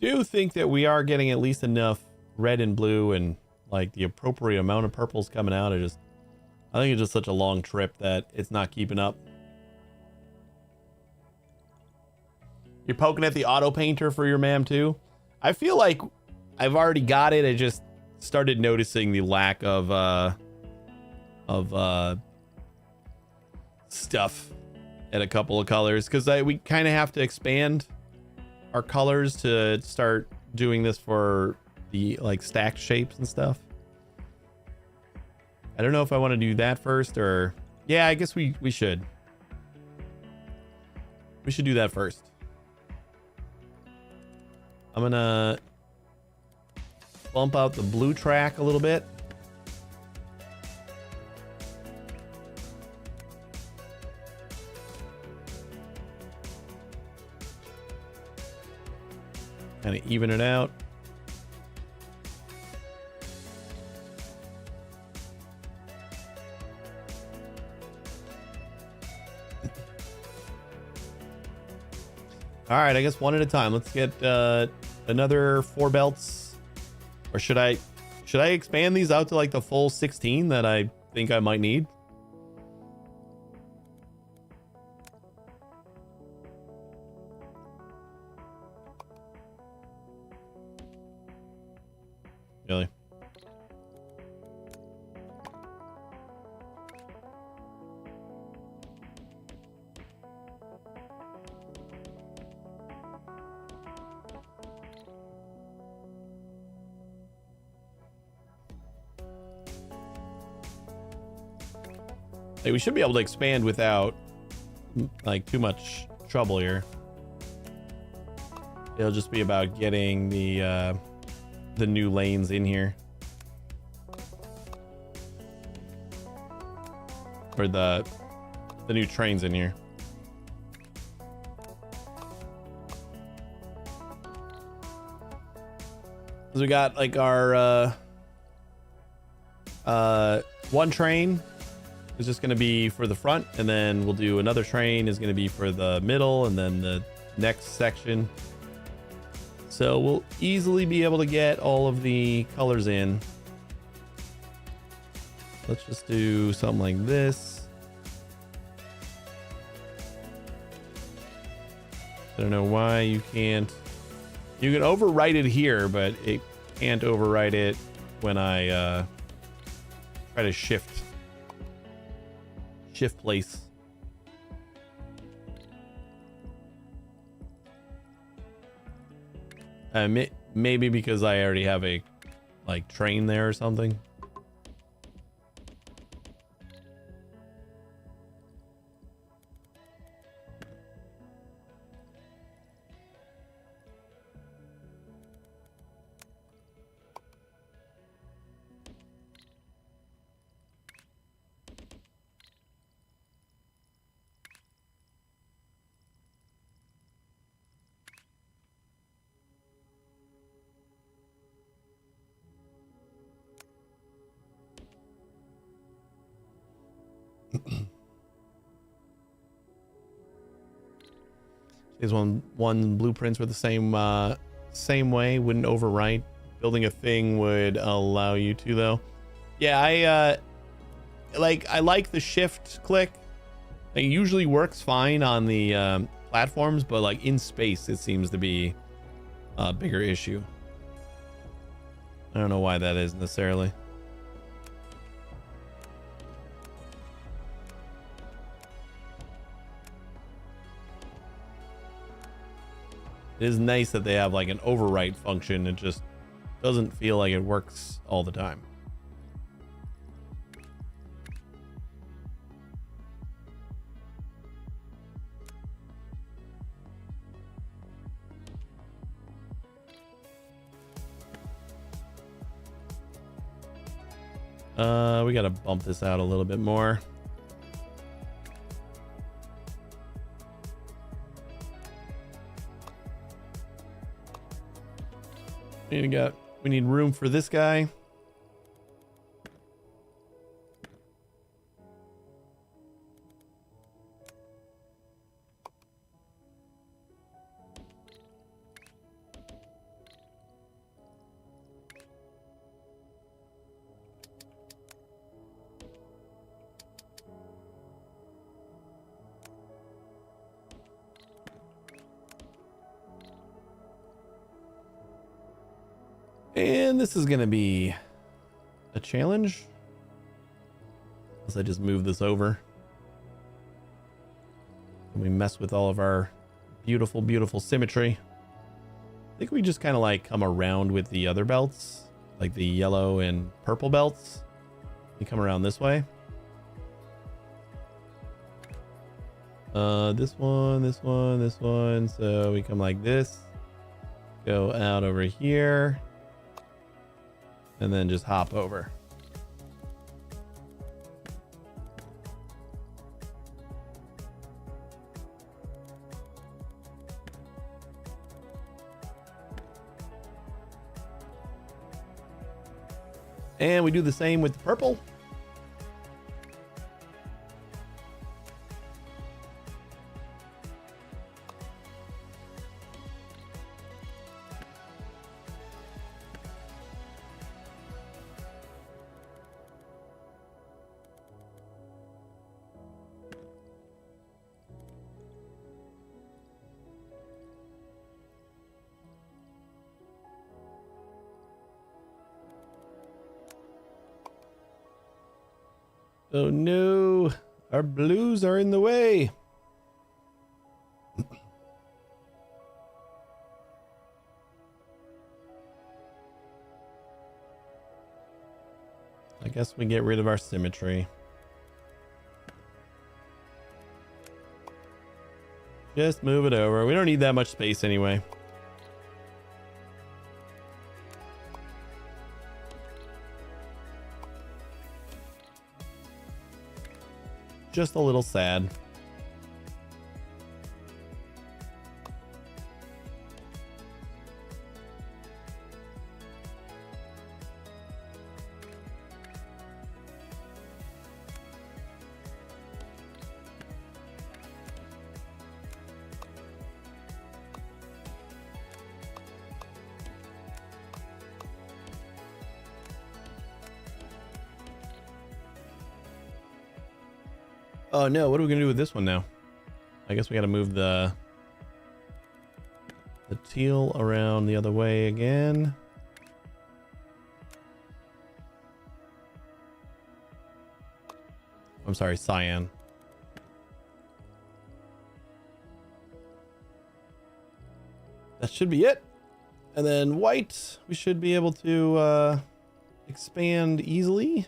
do think that we are getting at least enough red and blue and like the appropriate amount of purples coming out. I think it's just such a long trip that it's not keeping up. You're poking at the auto painter for your MAM too? I feel like I've already got it. I just started noticing the lack of of stuff at a couple of colors, because we kind of have to expand our colors to start doing this for the like stacked shapes and stuff. I don't know if I want to do that first, or yeah, I guess we should do that first. I'm gonna bump out the blue track a little bit. Kind of even it out. All right, I guess one at a time. Let's get another 4 belts, or should I expand these out to like the full 16 that I think I might need? Really? Hey, we should be able to expand without like too much trouble here. It'll just be about getting the new lanes in here, or the new trains in here. So we got like our one train is just going to be for the front, and then we'll do another train is going to be for the middle, and then the next section. So we'll easily be able to get all of the colors in. Let's just do something like this. I don't know why you can't. You can overwrite it here, but it can't overwrite it when I try to shift place. Maybe because I already have a like train there or something. These one blueprints were the same way, wouldn't overwrite. Building a thing would allow you to, though. Yeah, I like the shift click. It usually works fine on the platforms, but like in space, it seems to be a bigger issue. I don't know why that is necessarily. It is nice that they have like an overwrite function. It just doesn't feel like it works all the time. We gotta bump this out a little bit more. We need room for this guy. And this is going to be a challenge. Unless I just move this over. And we mess with all of our beautiful, beautiful symmetry. I think we just kind of like come around with the other belts, like the yellow and purple belts. We come around this way. This one, this one, this one. So we come like this, go out over here, and then just hop over. And we do the same with the purple. Oh no, our blues are in the way. I guess we get rid of our symmetry. Just move it over. We don't need that much space anyway. Just a little sad. Oh no, what are we gonna do with this one now? I guess we gotta move the teal around the other way again. I'm sorry, cyan. That should be it. And then white, we should be able to expand easily.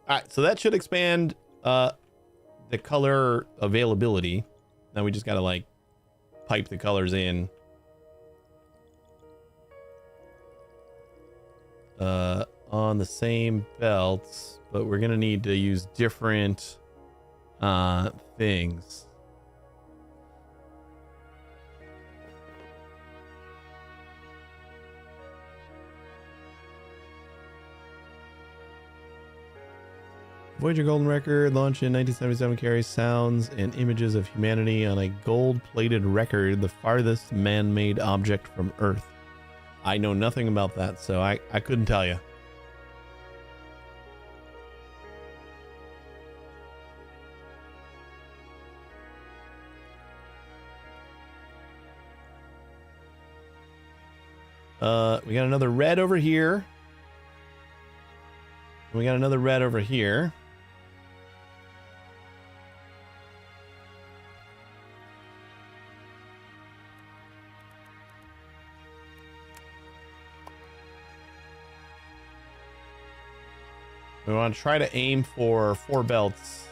All right, so that should expand the color availability. Now we just gotta like pipe the colors in on the same belts, but we're gonna need to use different things. Voyager Golden Record, launched in 1977, carries sounds and images of humanity on a gold-plated record, the farthest man-made object from Earth. I know nothing about that, so I couldn't tell you. We got another red over here. And we got another red over here. We want to try to aim for 4 belts.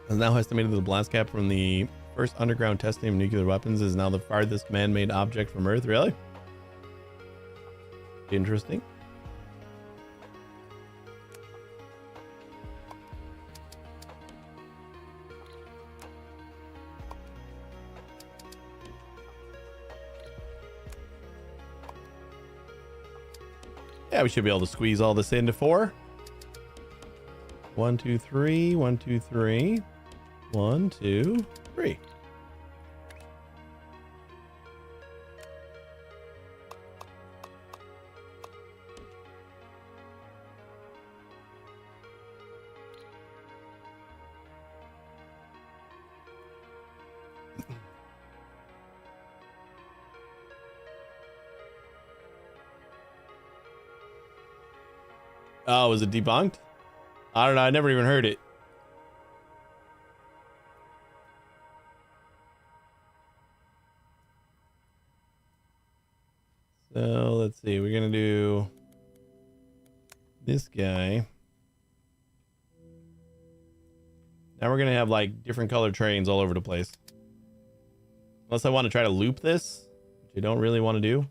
has now estimated that the blast cap from the first underground testing of nuclear weapons is now the farthest man-made object from Earth. Really? Interesting. Yeah, we should be able to squeeze all this into 4. 1, 2, 3. 1, 2, 3. 1, 2, 3. Oh, was it debunked? I don't know. I never even heard it. So let's see. We're going to do this guy. Now we're going to have like different colored trains all over the place. Unless I want to try to loop this, which I don't really want to do.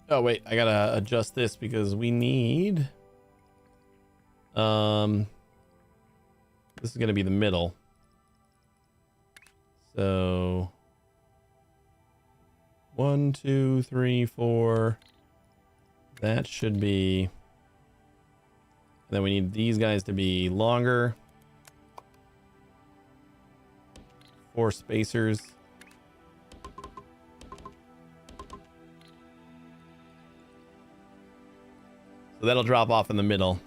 Oh wait, I gotta adjust this because we need this is gonna be the middle. So 1, 2, 3, 4. That should be. And then we need these guys to be longer. 4 spacers. So that'll drop off in the middle.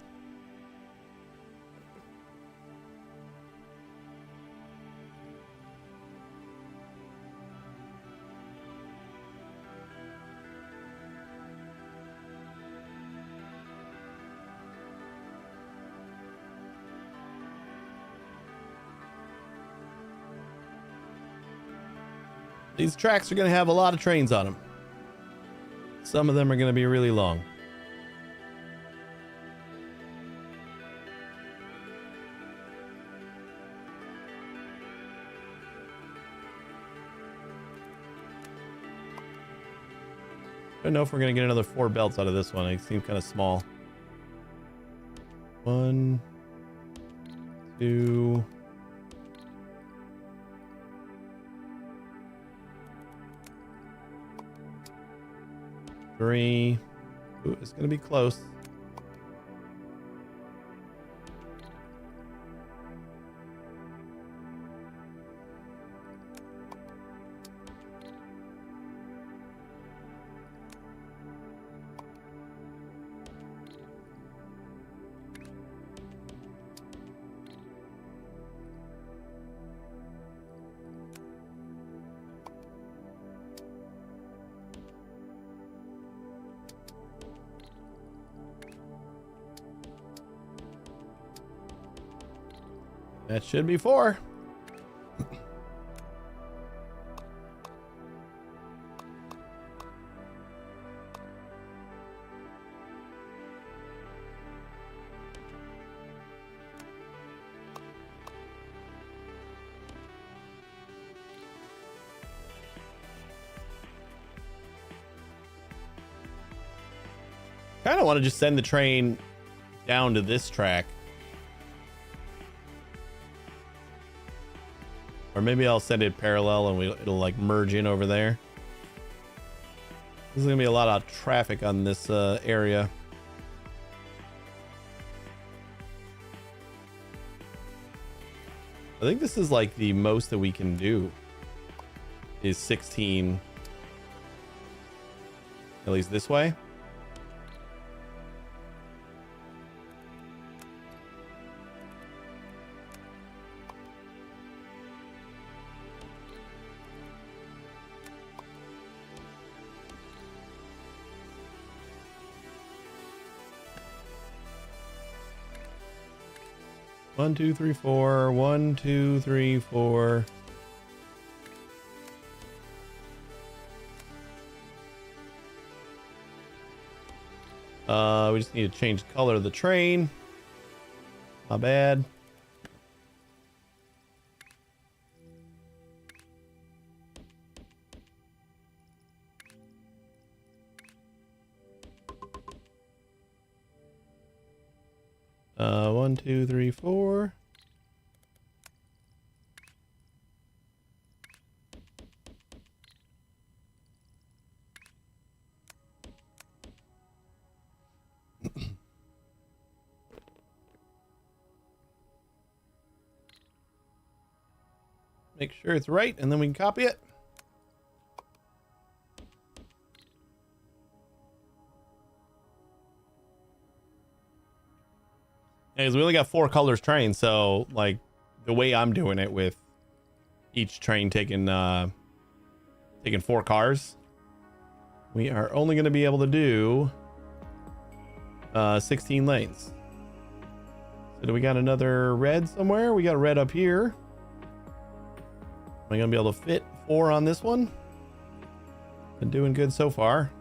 These tracks are going to have a lot of trains on them. Some of them are going to be really long. I don't know if we're going to get another 4 belts out of this one. It seems kind of small. 1, 2. 3. Ooh, it's going to be close. That should be 4. Kind of want to just send the train down to this track. Or maybe I'll send it parallel and it'll like merge in over there. There's gonna be a lot of traffic on this area. I think this is like the most that we can do is 16, at least this way. One, two, three, four. 1, 2, 3, 4. We just need to change the color of the train. Not bad. One, two, three, 4. Make sure it's right, and then we can copy it. Because we only got 4 colors train, so like the way I'm doing it with each train taking 4 cars, we are only going to be able to do 16 lanes. So do we got another red somewhere? We got red up here. Am I gonna be able to fit 4 on this one? Been doing good so far.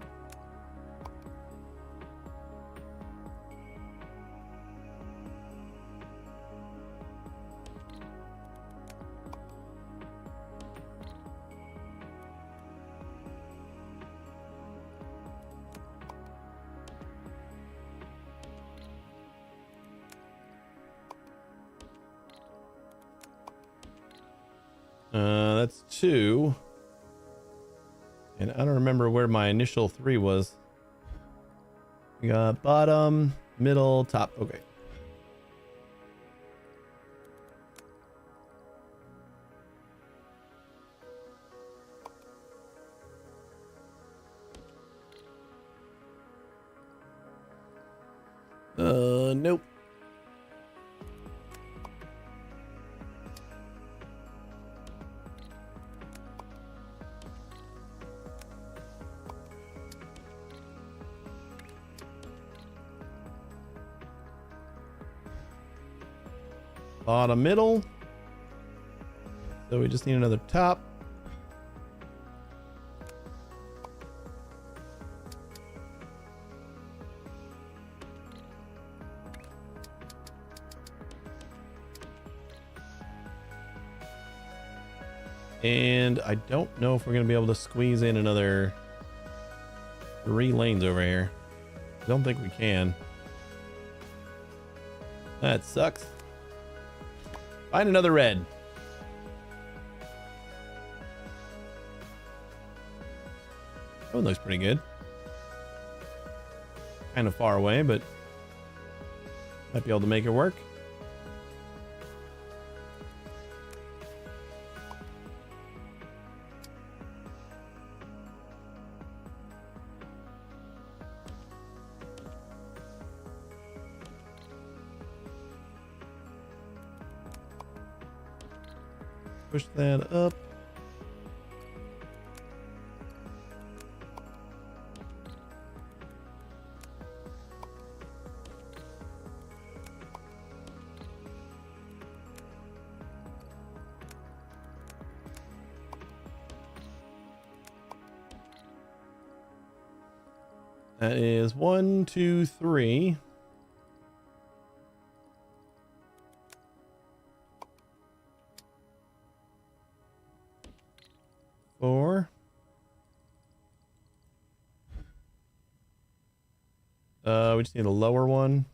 That's 2. And I don't remember where my initial 3 was. We got bottom, middle, top. Okay. Nope. Bottom, middle. So we just need another top. And I don't know if we're going to be able to squeeze in another 3 lanes over here. I don't think we can. That sucks. Find another red. That one looks pretty good. Kind of far away, but might be able to make it work. Push that up. That is 1, 2, 3. We just need a lower one.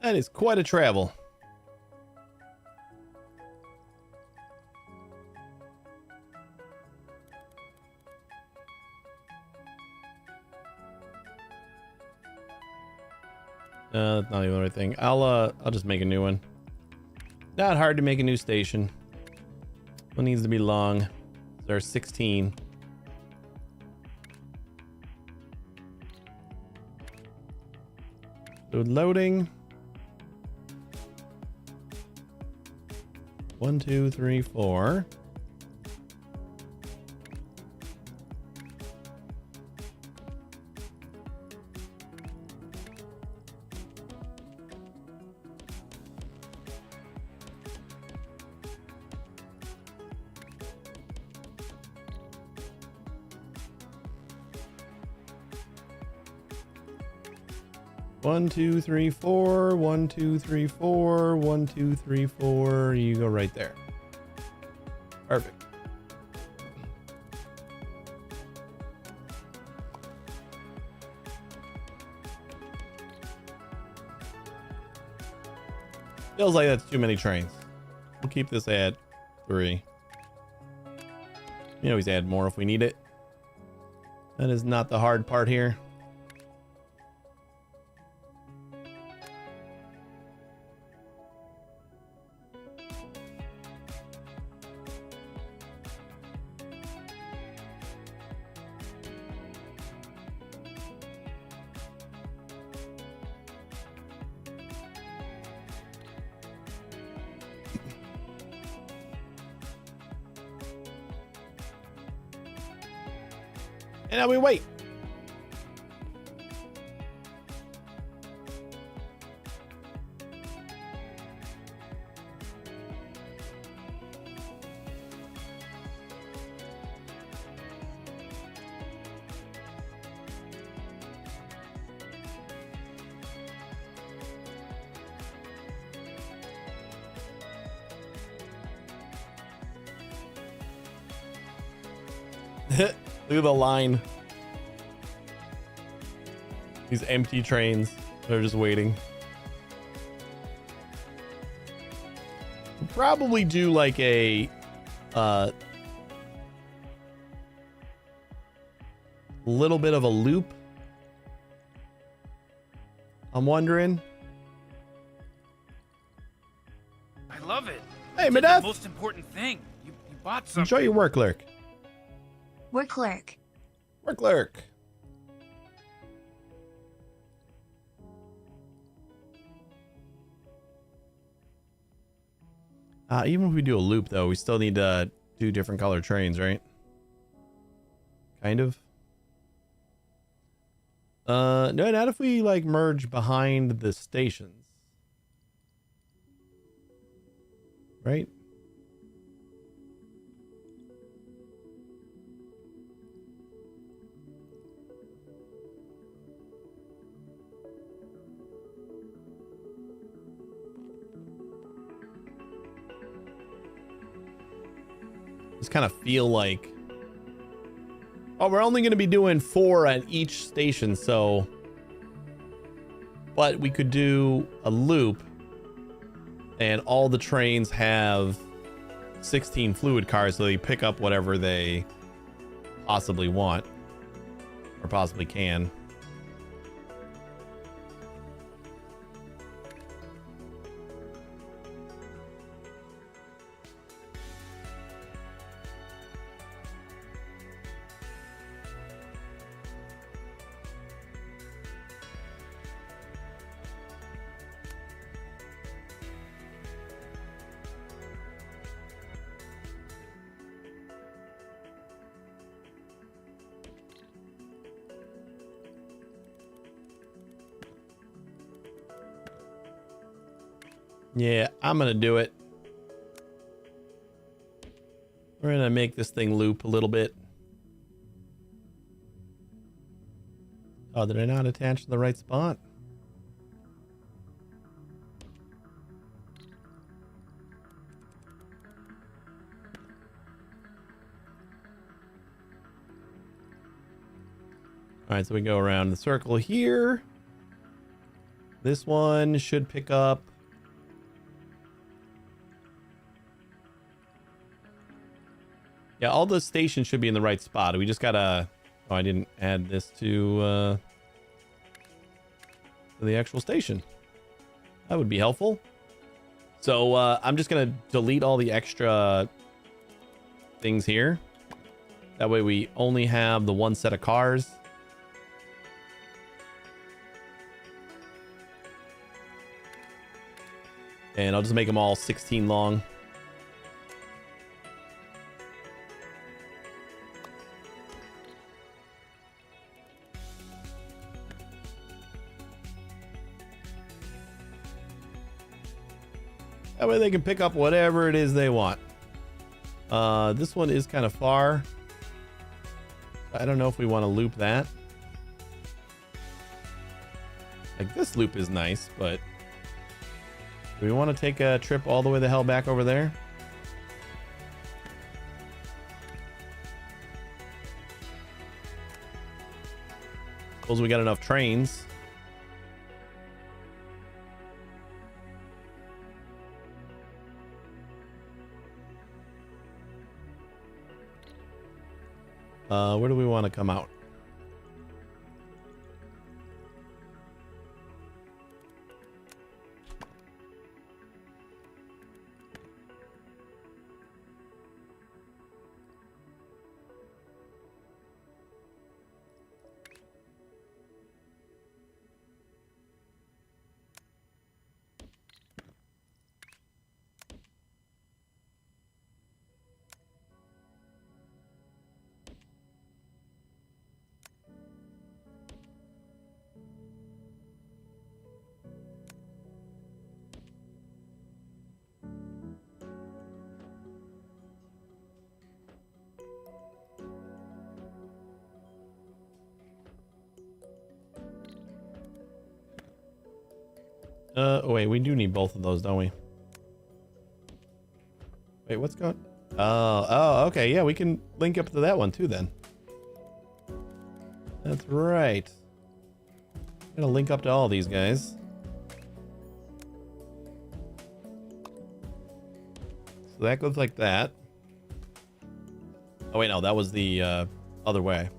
That is quite a travel. That's not even the right thing. I'll just make a new one. Not hard to make a new station. One needs to be long. There's 16. Loading. 1, 2, 3, 4. One, two, three, four. 1, 2, 3, 4. 1, 2, 3, 4. You go right there. Perfect. Feels like that's too many trains. We'll keep this at 3. You always add more if we need it. That is not the hard part here. And now we wait. Look at the line. These empty trains. They're just waiting. We'll probably do like a little bit of a loop. I'm wondering. I love it. Hey, You did Medef. the most important thing. You bought something. Enjoy your work, Lurk. We're clerk. Work, Lurk. Even if we do a loop, though, we still need to do different color trains, right? Kind of. No, not if we like merge behind the stations. Right? Just kind of feel like, oh, we're only going to be doing 4 at each station, so, but we could do a loop and all the trains have 16 fluid cars, so they pick up whatever they possibly want or possibly can. Yeah, I'm gonna do it. We're gonna make this thing loop a little bit. Oh, did I not attach to the right spot? All right, so we go around the circle here. This one should pick up. Yeah, all the stations should be in the right spot. We just gotta... Oh, I didn't add this to the actual station. That would be helpful. So I'm just gonna delete all the extra things here. That way we only have the one set of cars. And I'll just make them all 16 long. That way they can pick up whatever it is they want. This one is kind of far. I don't know if we want to loop that. Like, this loop is nice, but do we want to take a trip all the way the hell back over there? Suppose we got enough trains. Where do we want to come out? Oh wait, we do need both of those, don't we? Wait, what's going? Oh, okay, yeah, we can link up to that one too then. That's right. I'm gonna link up to all these guys. So that goes like that. Oh wait, no, that was the other way.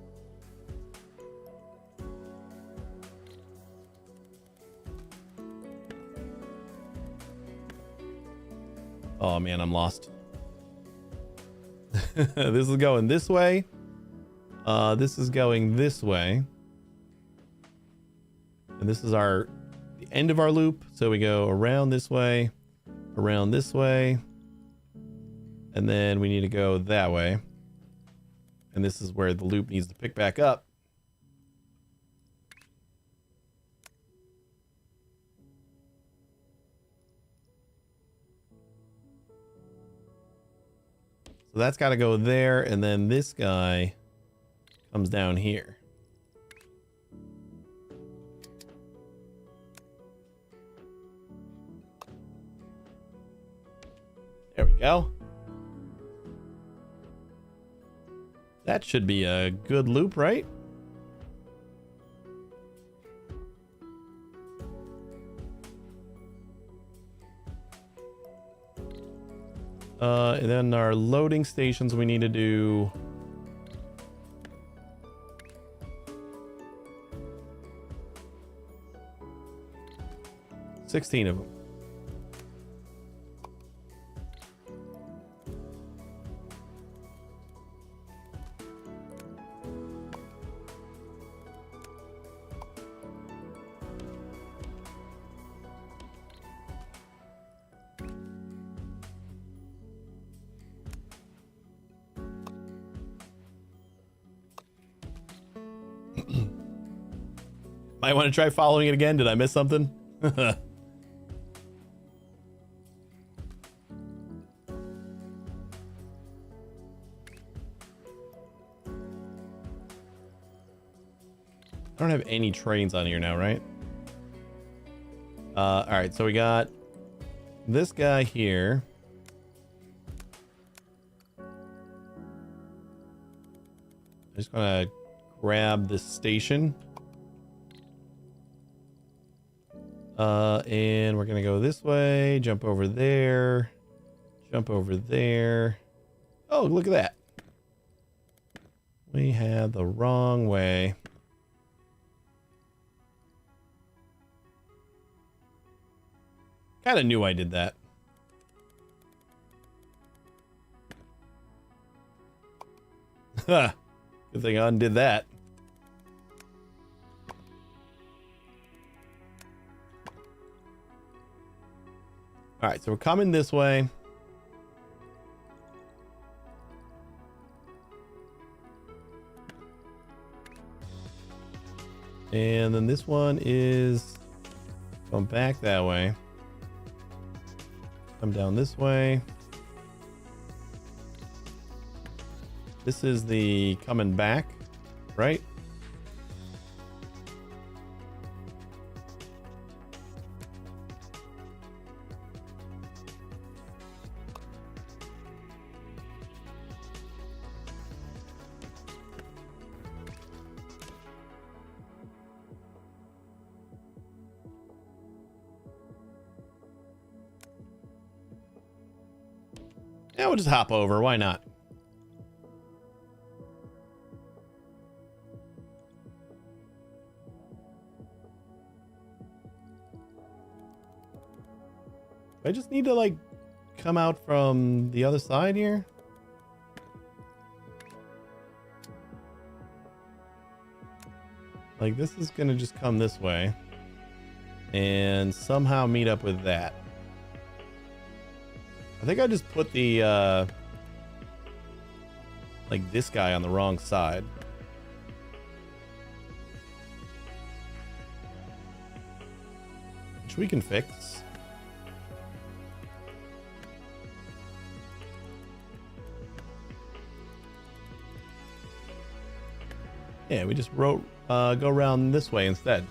Oh man, I'm lost. This is going this way. This is going this way. And this is the end of our loop. So we go around this way, and then we need to go that way. And this is where the loop needs to pick back up. So that's got to go there, and then this guy comes down here. There we go. That should be a good loop, right? And then our loading stations, we need to do... $16 of them. Might want to try following it again. Did I miss something? I don't have any trains on here now, right? All right, so we got this guy here. I'm just gonna grab this station. And we're gonna go this way, jump over there, jump over there. Oh, look at that. We had the wrong way. Kind of knew I did that. Good thing I undid that. All right, so we're coming this way. And then this one is going back that way. Come down this way. This is the coming back, right? Yeah, we'll just hop over. Why not? I just need to like come out from the other side here. Like this is gonna just come this way and somehow meet up with that. I think I just put the like this guy on the wrong side. Which we can fix. Yeah, we just go around this way instead.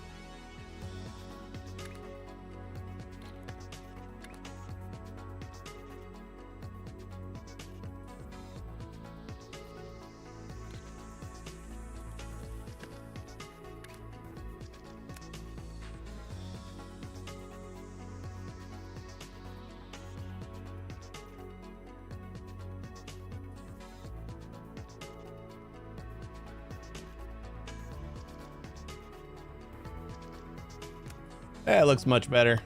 That looks much better.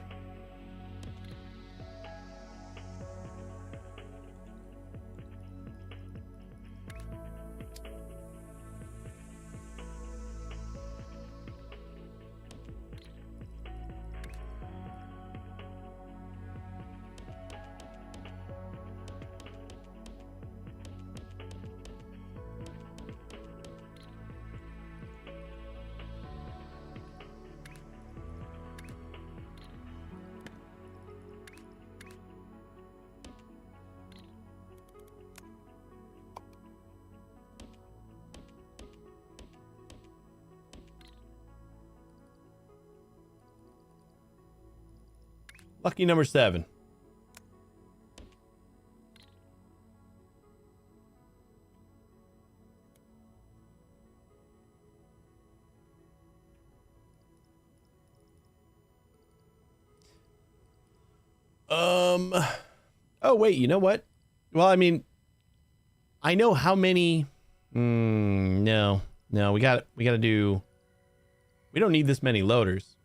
Lucky number 7. Oh wait, you know what? Well, I mean, I know how many. No, we got to do. We don't need this many loaders.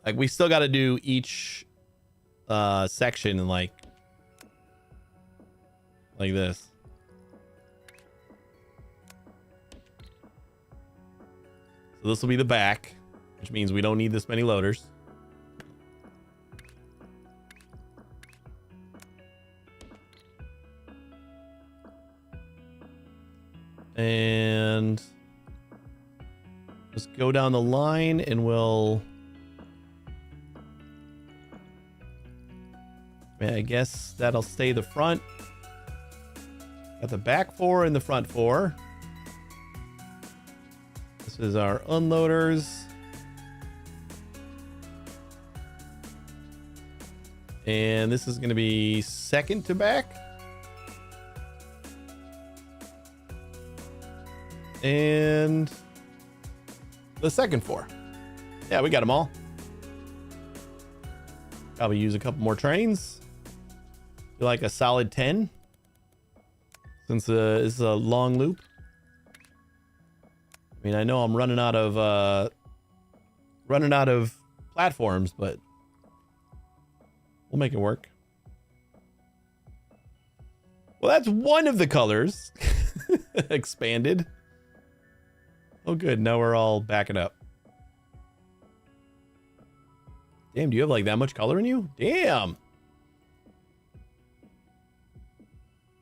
Like we still got to do each section in like this. So this will be the back, which means we don't need this many loaders. And just go down the line and we'll... I guess that'll stay the front. Got the back 4 and the front 4. This is our unloaders. And this is going to be second to back. And the second 4. Yeah, we got them all. Probably use a couple more trains. Feel like a solid 10. Since this is a long loop. I mean, I know I'm running out of platforms, but we'll make it work. Well, that's one of the colors expanded. Oh, good. Now we're all backing up. Damn, do you have like that much color in you? Damn.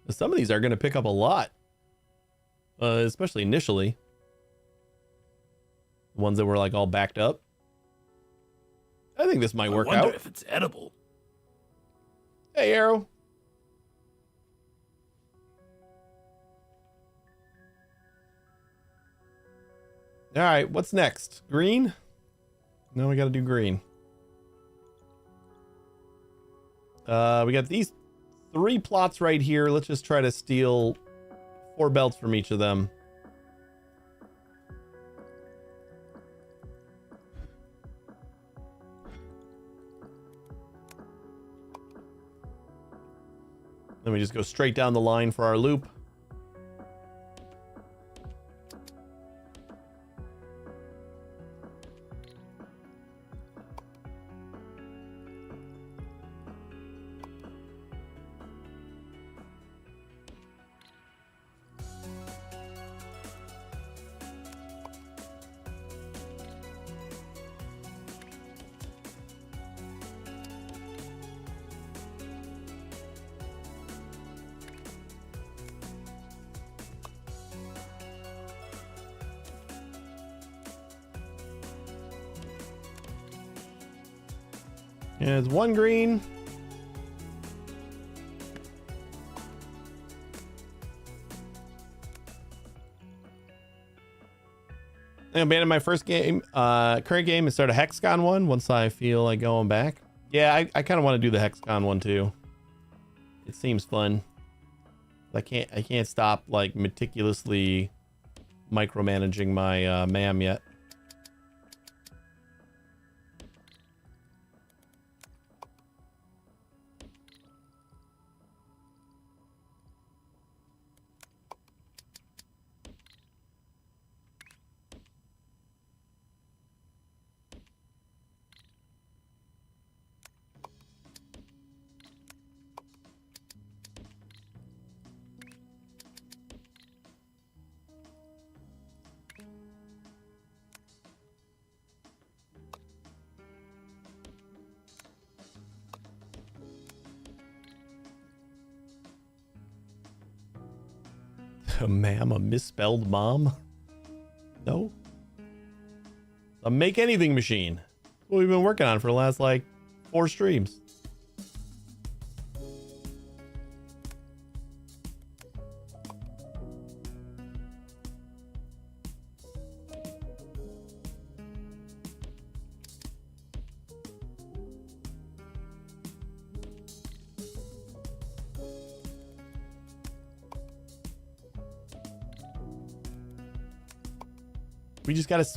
Some of these are going to pick up a lot, especially initially. The ones that were like all backed up. I think this might work out. I wonder if it's edible. Hey, Arrow. All right, what's next? Green? No, we got to do green. We got these 3 plots right here. Let's just try to steal 4 belts from each of them. Then we just go straight down the line for our loop. Yeah, it's 1 green. I abandoned my first game, current game, and start a Hexagon one once I feel like going back. Yeah, I kind of want to do the Hexagon one too. It seems fun. I can't stop like meticulously micromanaging my MAM yet. Ma'am, a misspelled mom? No. A make anything machine. That's what we've been working on for the last like 4 streams.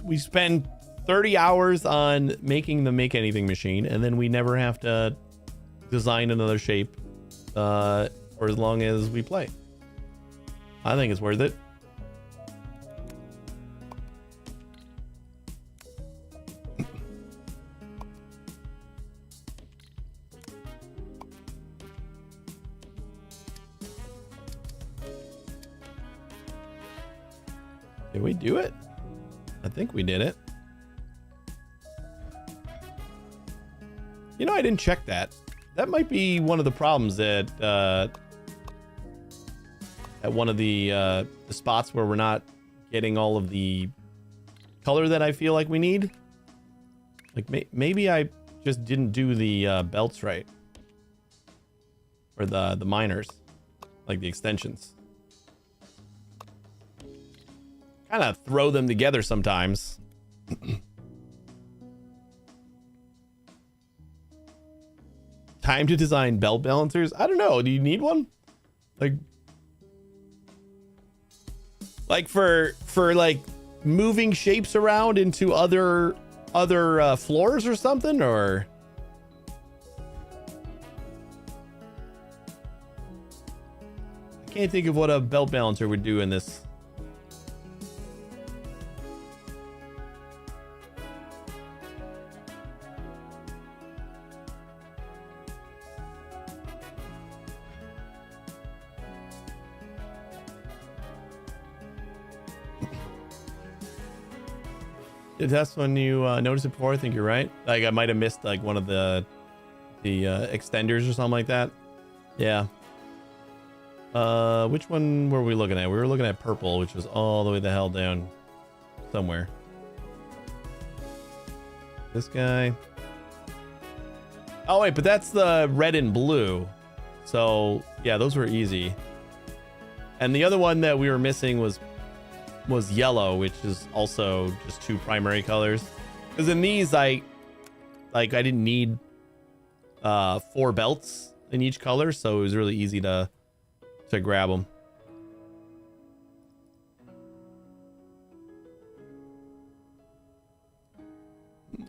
We spend 30 hours on making the make anything machine, and then we never have to design another shape for as long as we play. I think it's worth it. Did we do it? I think we did it. You know, I didn't check that. That might be one of the problems at one of the spots where we're not getting all of the color that I feel like we need. Like maybe I just didn't do the belts right, or the miners, like the extensions. kind of throw them together sometimes. Time to design belt balancers. I don't know. Do you need one? Like for like moving shapes around into other floors or something, or I can't think of what a belt balancer would do in this. That's when you notice it before. I think you're right. Like I might have missed like one of the extenders or something like that. Yeah. Which one were we looking at? We were looking at purple, which was all the way the hell down somewhere. This guy. Oh wait, but that's the red and blue. So yeah, those were easy. And the other one that we were missing was yellow, which is also just 2 primary colors. Because in these, I didn't need 4 belts in each color, so it was really easy to grab them.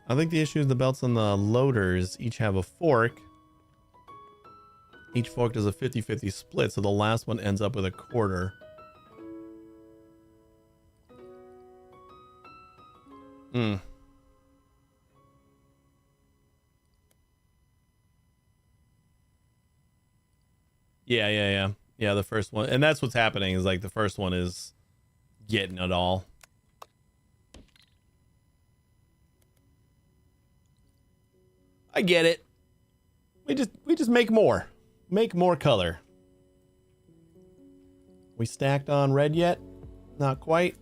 I think the issue is the belts on the loaders each have a fork. Each fork does a 50-50 split, so the last one ends up with a quarter. Hmm. Yeah, the first one. And that's what's happening is like the first one is getting it all. I get it. We just make more. Make more color. We stacked on red yet? Not quite.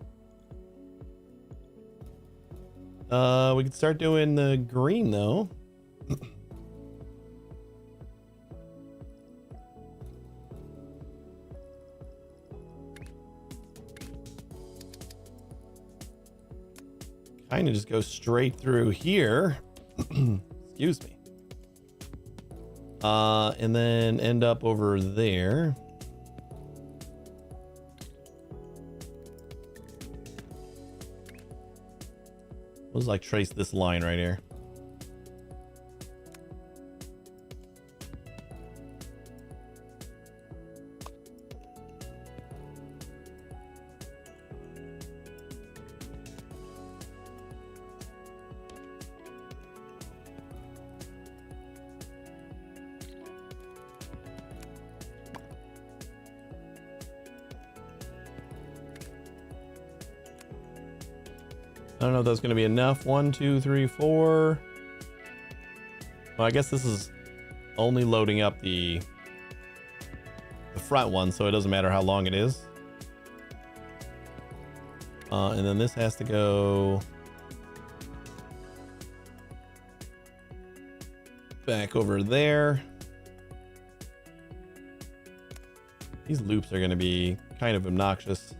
We could start doing the green though. Kind of just go straight through here. Excuse me. And then end up over there. Let's like trace this line right here. I don't know if that's going to be enough. 1, 2, 3, 4. Well, I guess this is only loading up the front one, so it doesn't matter how long it is. And then this has to go back over there. These loops are going to be kind of obnoxious.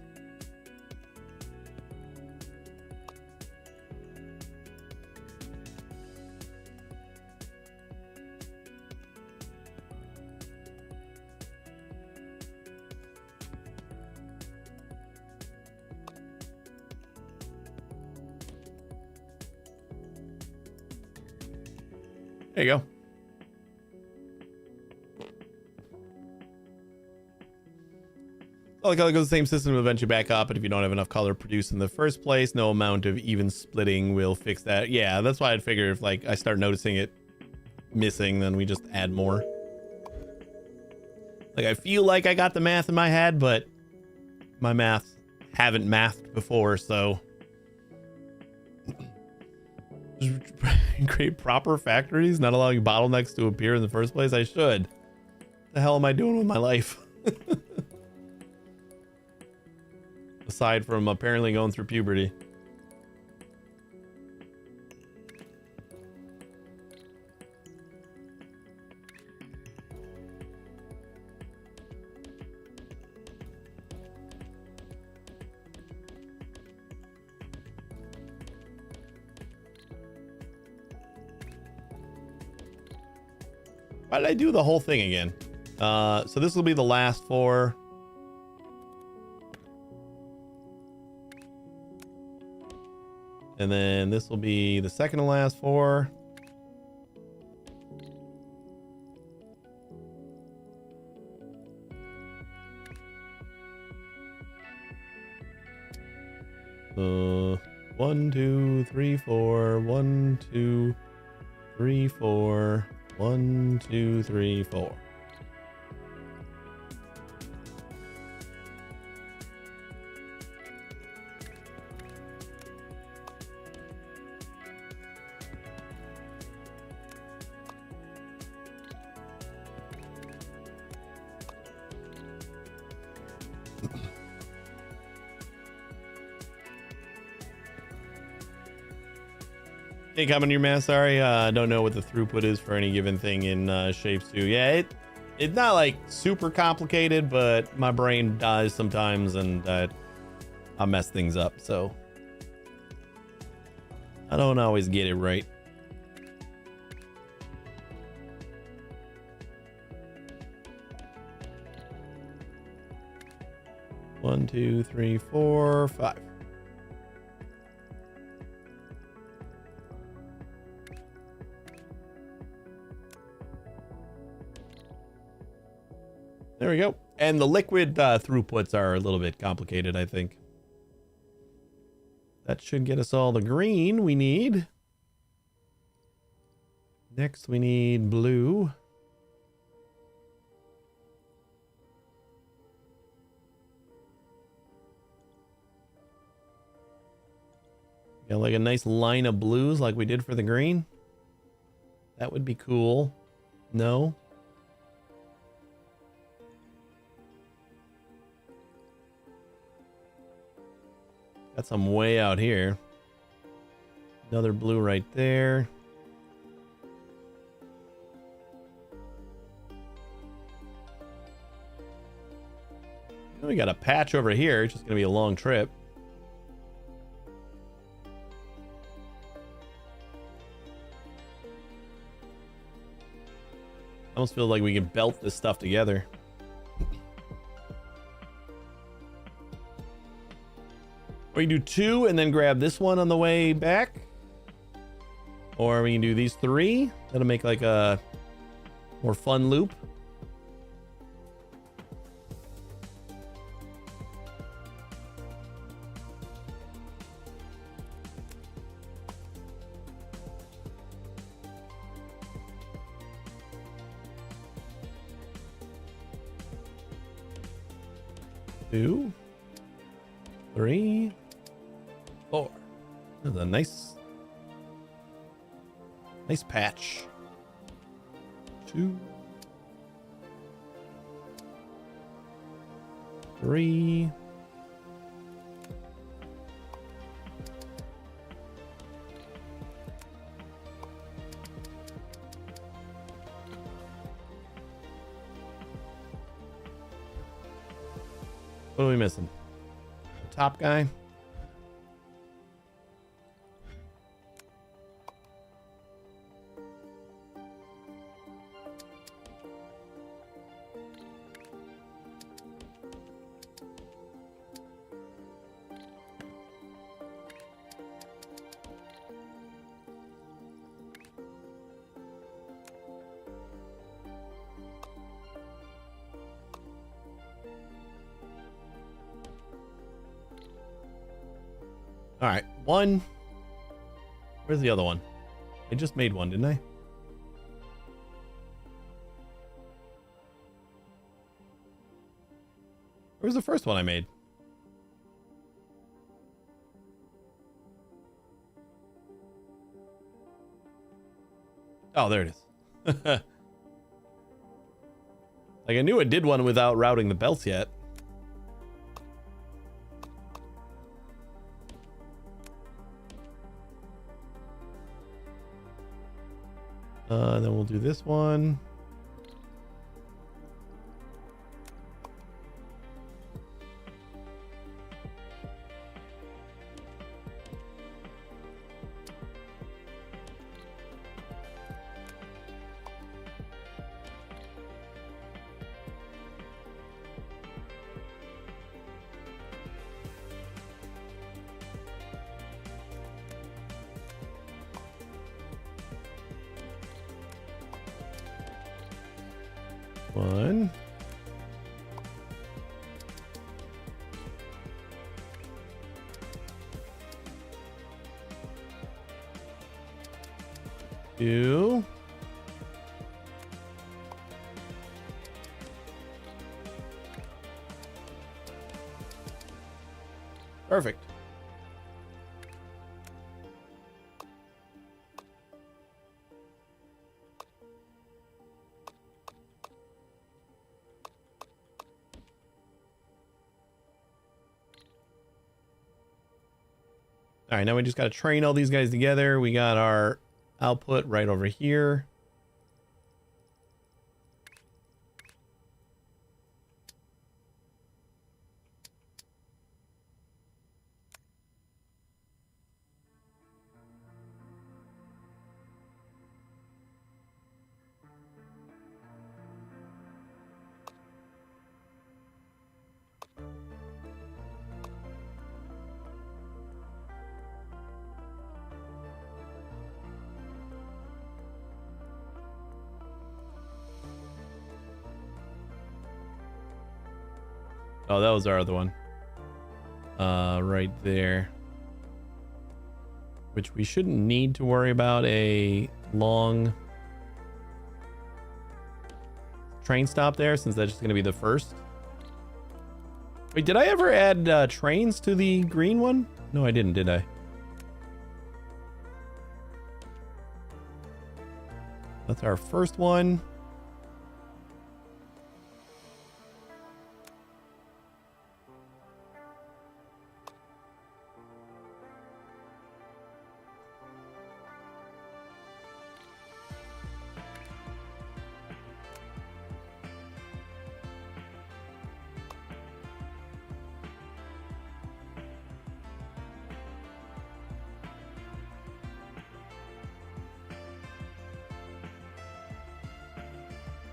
There you go. All the color goes the same system will eventually back up, but if you don't have enough color produced in the first place, no amount of even splitting will fix that. Yeah, that's why I'd figure if like I start noticing it missing, then we just add more. Like I feel like I got the math in my head, but my math haven't mathed before, so just create proper factories, not allowing bottlenecks to appear in the first place. I should. What the hell am I doing with my life? Aside from apparently going through puberty. Why did I do the whole thing again? So this will be the last 4. And then this will be the second to last 4. Uh, 1, 2, 3, 4. 1, 2, 3, 4. 1, 2, 3, 4. Hey, coming to your man. Sorry, I don't know what the throughput is for any given thing in Shapes 2. Yeah, it's not like super complicated, but my brain dies sometimes and I mess things up, so I don't always get it right. One, 2, 3, 4, 5. There we go. And the liquid throughputs are a little bit complicated, I think. That should get us all the green we need. Next, we need blue. Got like a nice line of blues like we did for the green. That would be cool. No. Got some way out here. Another blue right there. We got a patch over here. It's just going to be a long trip. I almost feel like we can belt this stuff together. We can do 2 and then grab this one on the way back. Or we can do these 3. That'll make like a more fun loop. Two, 3, 4. That's a nice patch. 2, 3. What are we missing? The top guy. All right, 1. Where's the other one? I just made one, didn't I? Where's the first one I made? Oh, there it is. Like I knew it did one without routing the belts yet. Then we'll do this one. 1. Two. Perfect. All right, now we just got to train all these guys together. We got our output right over here. Oh, that was our other one. Right there. Which we shouldn't need to worry about a long train stop there, since that's just going to be the first. Wait, did I ever add trains to the green one? No, I didn't, did I? That's our first one.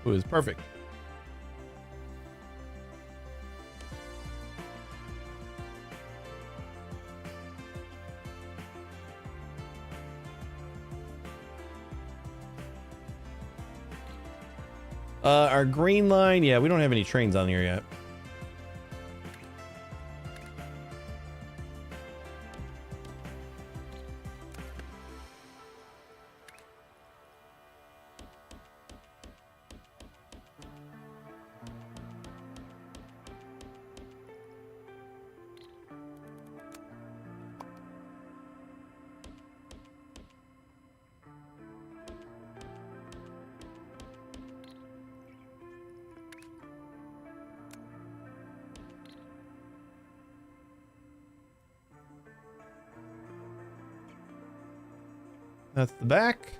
It was perfect. Our green line, yeah, we don't have any trains on here yet. That's the back.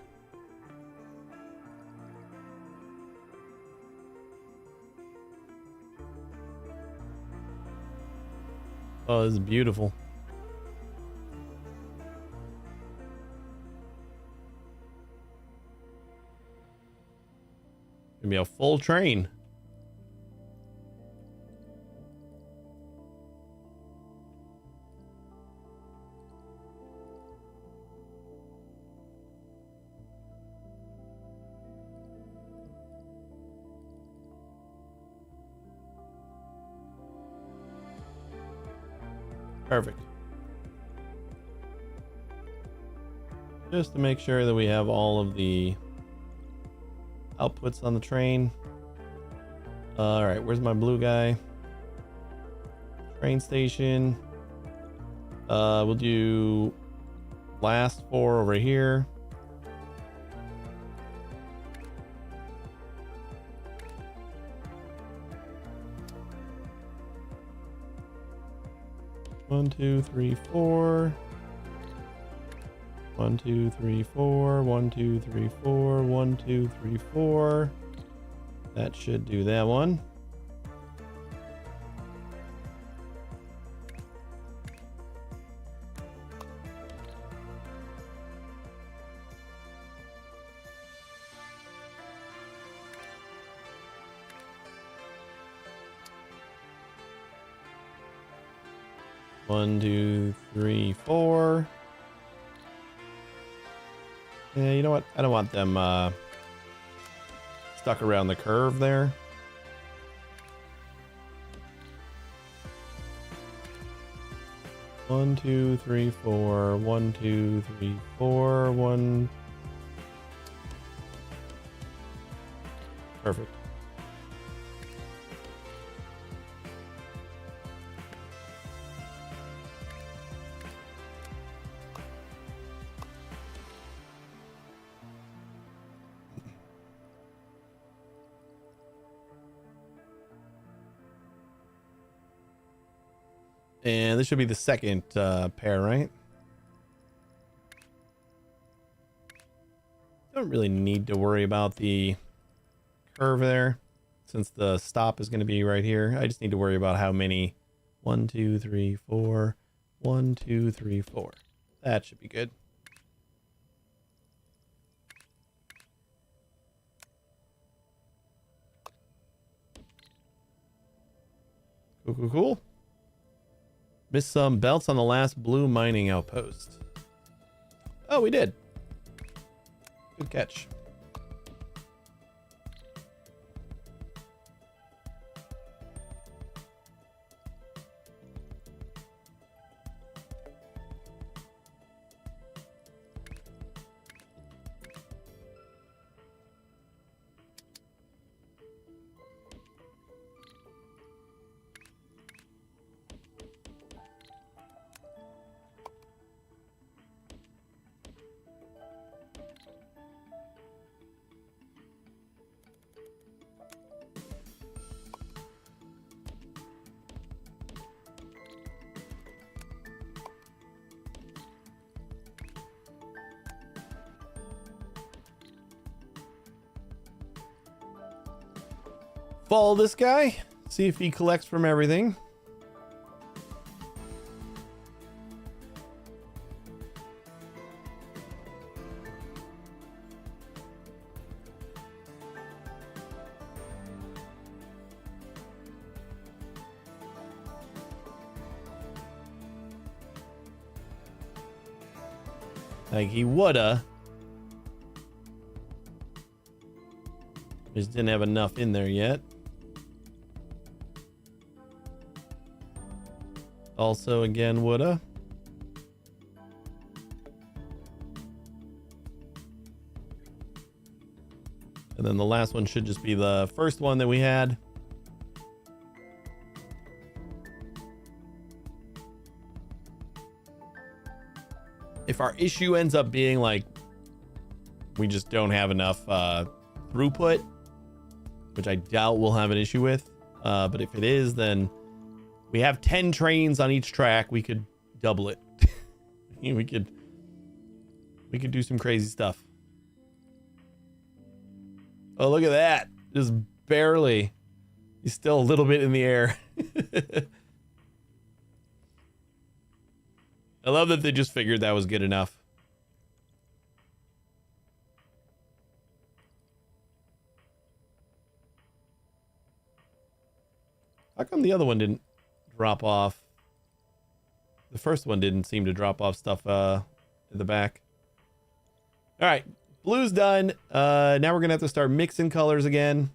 Oh, this is beautiful. Gonna be a full train. Perfect. Just to make sure that we have all of the outputs on the train. All right, where's my blue guy? Train station. We'll do last 4 over here. One, 2, 3, 4. 1, 2, 3, 4. 1, 2, 3, 4. 1, 2, 3, 4. That should do that one. One, 2, 3, 4. Yeah, you know what? I don't want them stuck around the curve there. 1, 2, 3, 4. 1, 2, 3, 4. 1. Perfect. And this should be the second pair, right? Don't really need to worry about the curve there since the stop is going to be right here. I just need to worry about how many. 1, 2, 3, 4. 1, 2, 3, 4. That should be good. Cool, cool, cool. Missed some belts on the last blue mining outpost. Oh, we did. Good catch. Follow this guy. See if he collects from everything. Like he woulda. Just didn't have enough in there yet. Also, again, woulda. And then the last one should just be the first one that we had. If our issue ends up being like we just don't have enough throughput, which I doubt we'll have an issue with, but if it is, then we have 10 trains on each track. We could double it. we could do some crazy stuff. Oh, look at that. Just barely. He's still a little bit in the air. I love that they just figured that was good enough. How come the other one didn't drop off? The first one didn't seem to drop off stuff in the back. All right, blue's done. Now we're gonna have to start mixing colors again.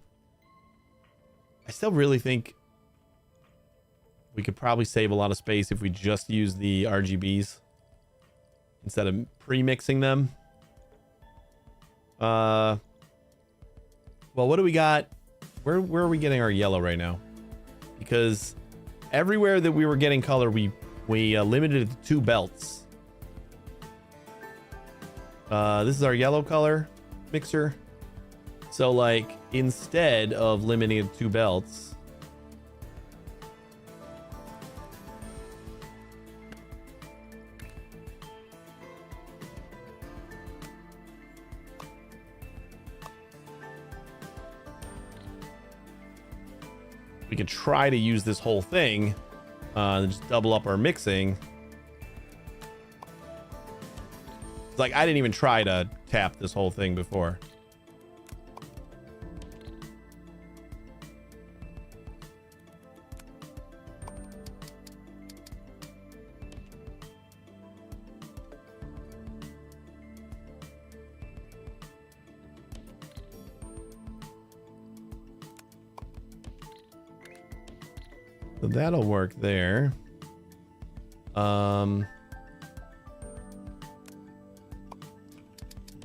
I still really think we could probably save a lot of space if we just use the RGBs instead of pre-mixing them. Well, what do we got? Where are we getting our yellow right now? Because everywhere that we were getting color, we limited it to 2 belts. This is our yellow color mixer. So like instead of limiting it to 2 belts, we could try to use this whole thing and just double up our mixing. It's like I didn't even try to tap this whole thing before. So that'll work there.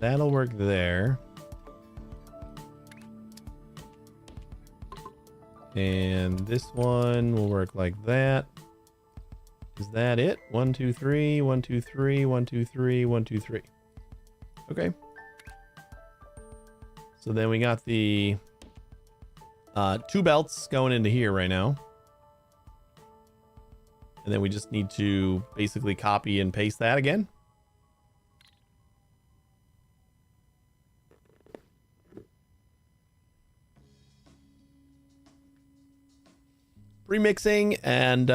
That'll work there. And this one will work like that. Is that it? 1, 2, 3, 1, 2, 3, 1, 2, 3, 1, 2, 3. Okay. So then we got the 2 belts going into here right now. And then we just need to basically copy and paste that again. Remixing and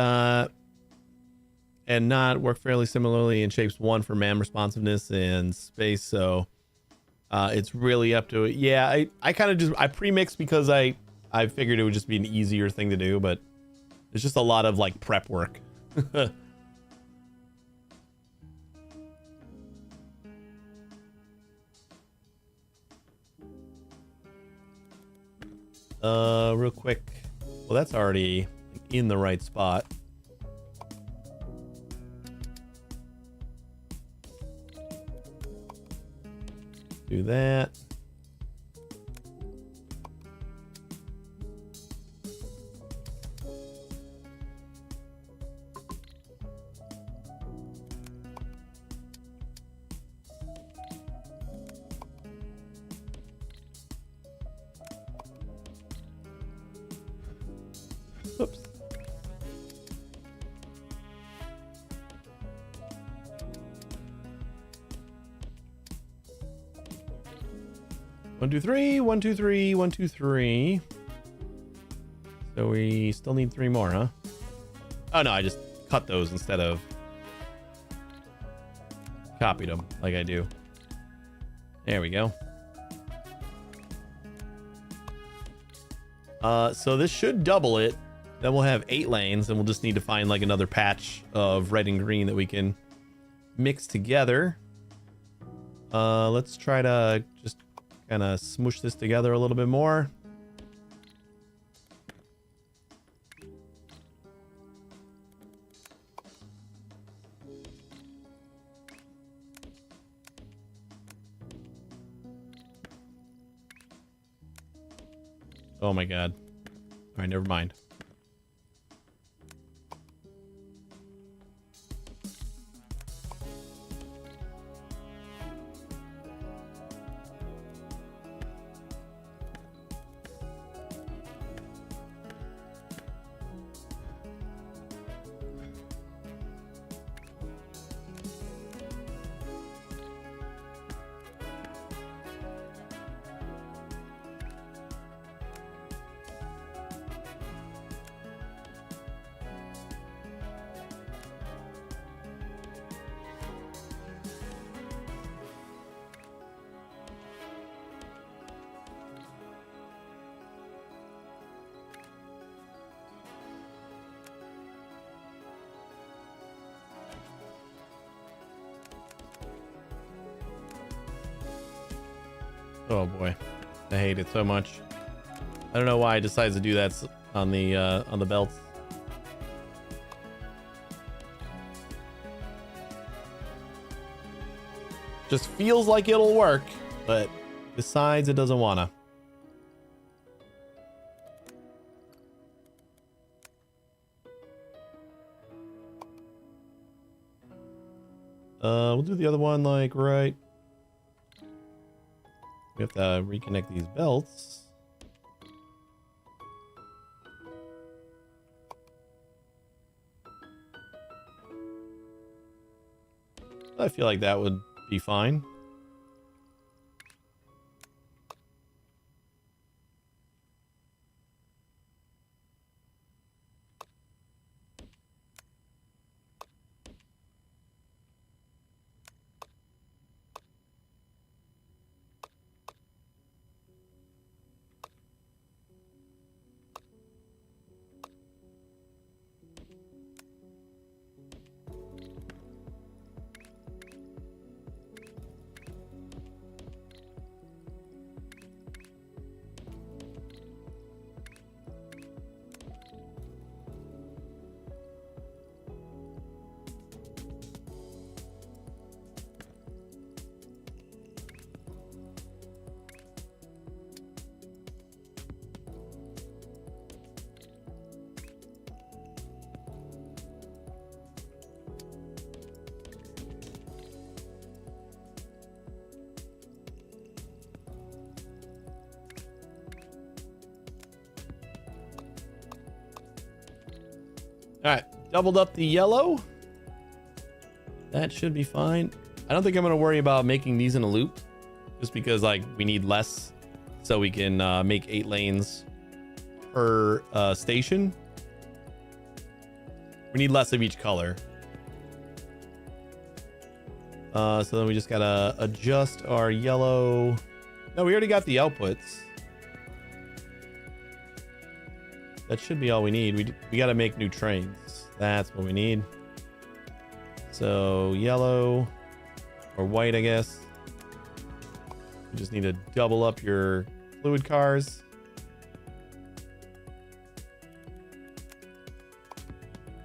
not work fairly similarly in shapes 1 for MAM responsiveness and space. So it's really up to it. Yeah, I kind of just I pre-mixed because I figured it would just be an easier thing to do, but it's just a lot of like prep work. Real quick. Well, that's already in the right spot. Do that. Oops. One, two, three, 1, 2, 3, 1, 2, 3. So we still need 3 more, huh? Oh no, I just cut those instead of copied them like I do. There we go. So this should double it. Then we'll have 8 lanes, and we'll just need to find like another patch of red and green that we can mix together. Let's try to just kind of smoosh this together a little bit more. Oh my god. All right, never mind. Oh boy, I hate it so much. I don't know why I decided to do that on the belts. Just feels like it'll work, but decides it doesn't wanna. We'll do the other one like right. We have to reconnect these belts. I feel like that would be fine. All right, doubled up the yellow. That should be fine. I don't think I'm gonna worry about making these in a loop, just because like we need less, so we can make 8 lanes per station. We need less of each color. So then we just gotta adjust our yellow. No, we already got the outputs. That should be all we need. We got to make new trains. That's what we need. So yellow or white, I guess. You just need to double up your fluid cars.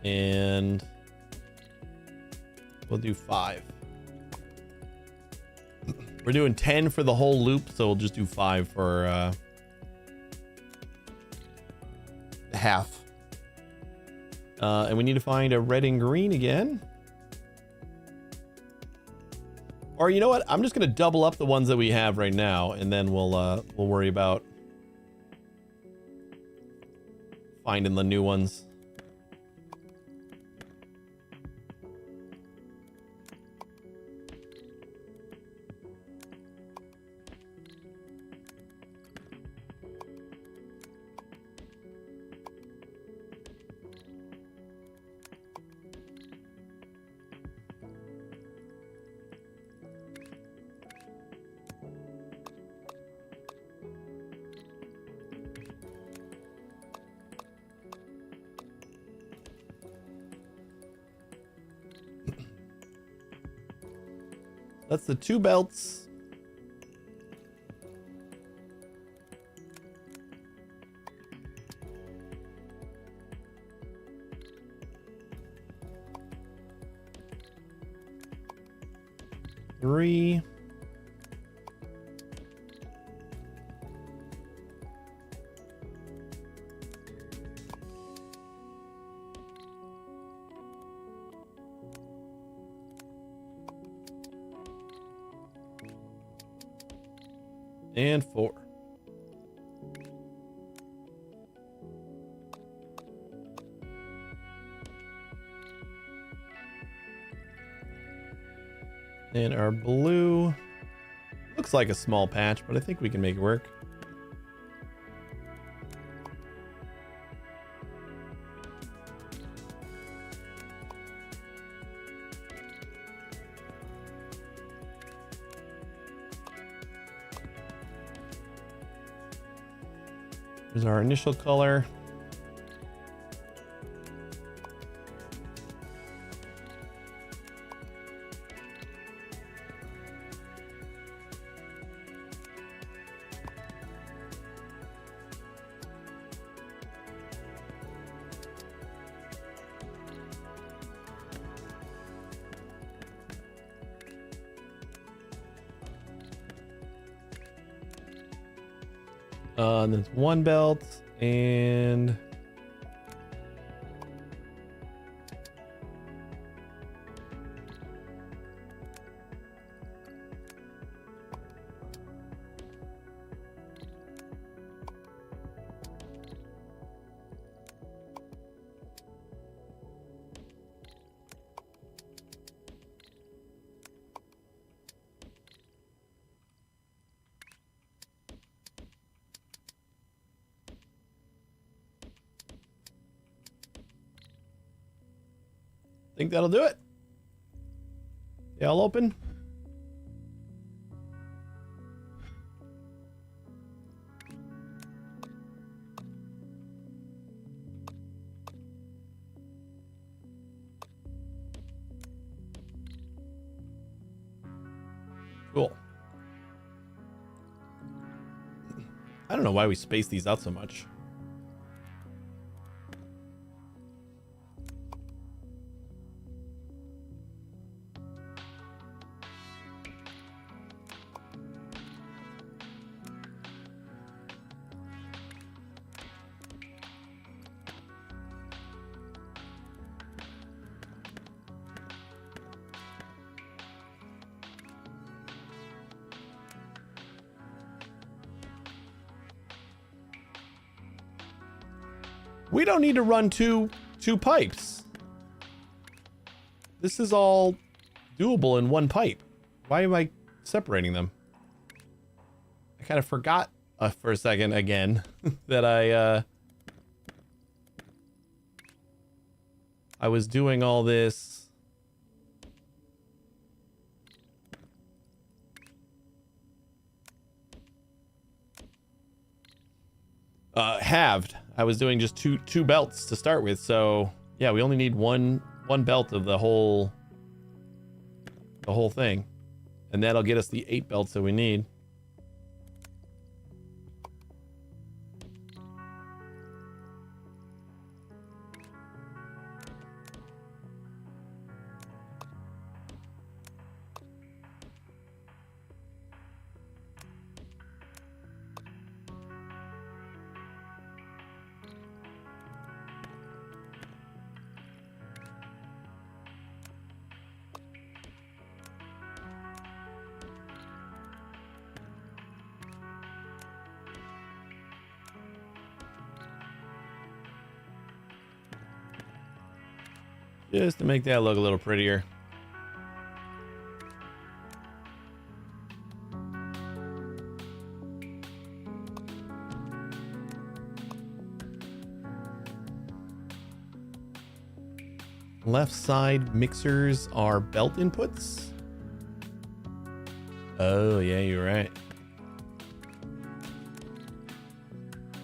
And we'll do 5. We're doing 10 for the whole loop, so we'll just do 5 for half. And we need to find a red and green again. Or you know what? I'm just gonna double up the ones that we have right now, and then we'll worry about finding the new ones. That's the 2 belts. Three. And 4. And our blue looks like a small patch, but I think we can make it work. There's our initial color. And then it's 1 belt and think that'll do it. Yeah, I'll open. Cool. I don't know why we space these out so much. We don't need to run two pipes. this is all doable in one pipe. Why am I separating them? I kind of forgot for a second again that I was doing all this. Halved. I was doing just two belts to start with, so yeah, we only need one belt of the whole thing, and that'll get us the 8 belts that we need. Just to make that look a little prettier. Left side mixers are belt inputs. Oh, yeah, you're right.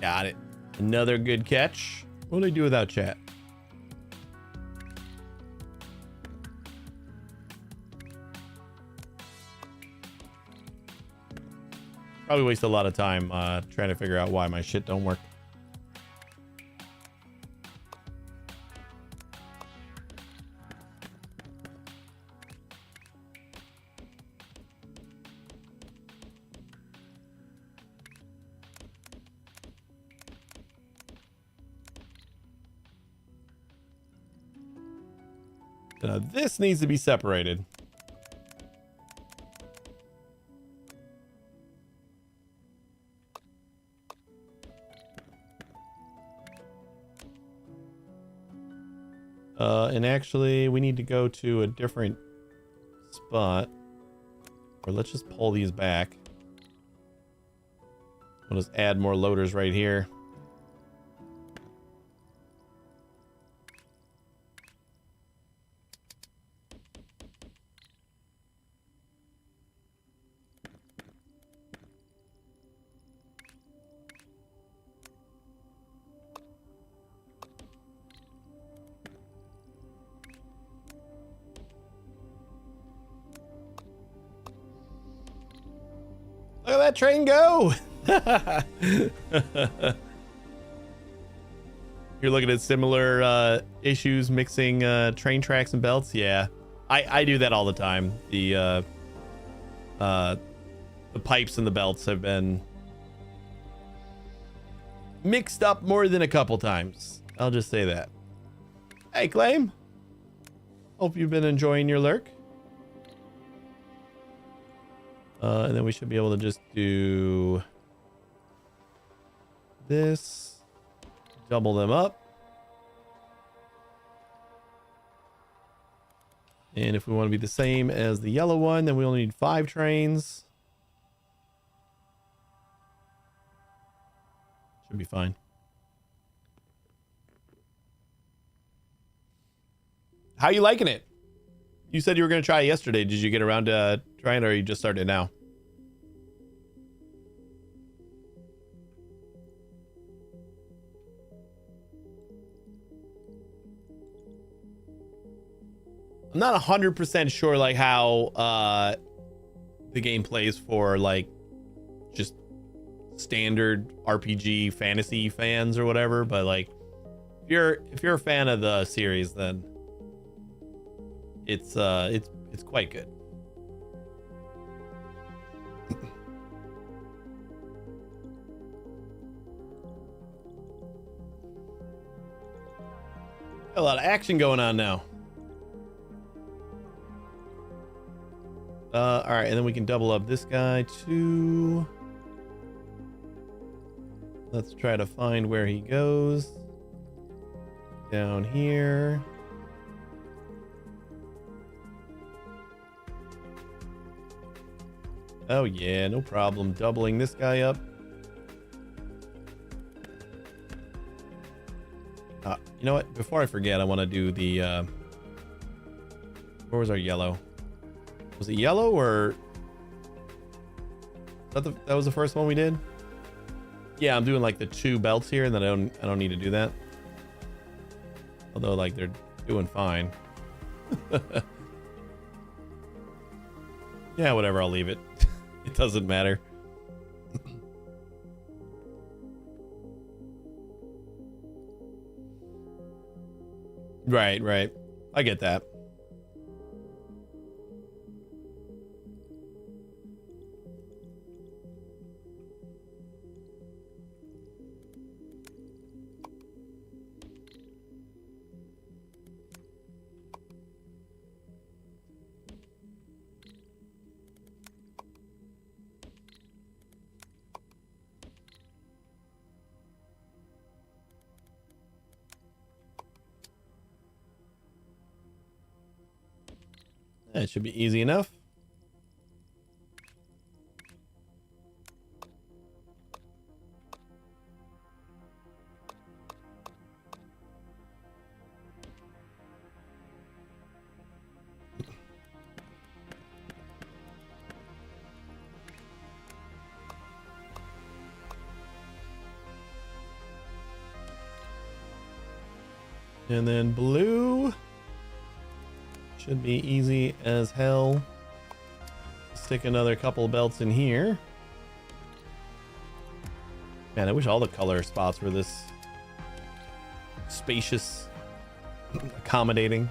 Got it. Another good catch. What do I do without chat? Probably waste a lot of time trying to figure out why my shit don't work. This needs to be separated. And actually, we need to go to a different spot. Or let's just pull these back. We'll just add more loaders right here. Look at that train go! You're looking at similar issues mixing train tracks and belts? Yeah. I do that all the time. The pipes and the belts have been mixed up more than a couple times. I'll just say that. Hey, Claim. Hope you've been enjoying your lurk. And then we should be able to just do this, double them up. And if we want to be the same as the yellow one, then we only need 5 trains. Should be fine. How you liking it? You said you were going to try it yesterday. Did you get around to trying it, or you just started now? I'm not 100% sure like how the game plays for like just standard RPG fantasy fans or whatever, but like if you're a fan of the series, then it's quite good. A lot of action going on now. All right, and then we can double up this guy too. Let's try to find where he goes. Down here. Oh yeah, no problem. Doubling this guy up. You know what? Before I forget, I want to do the, where was our yellow? Was it yellow or that was the first one we did? Yeah, I'm doing like the 2 belts here, and then I don't need to do that. Although like they're doing fine. Yeah, whatever, I'll leave it. It doesn't matter. Right. I get that. That should be easy enough. And then blue should be easy as hell. Stick another couple belts in here. Man, I wish all the color spots were this spacious, accommodating.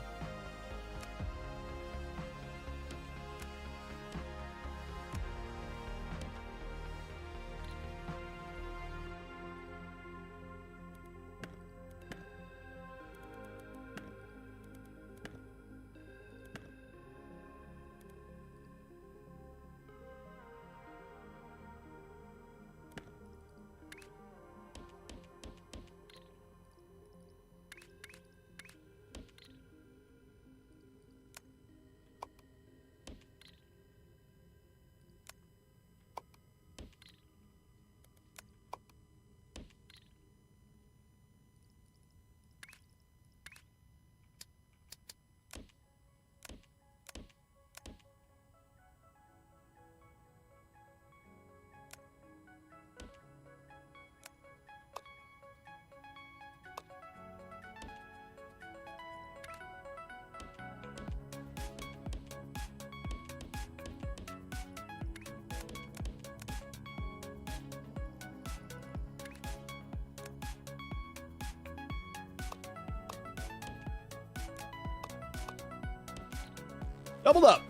Doubled up.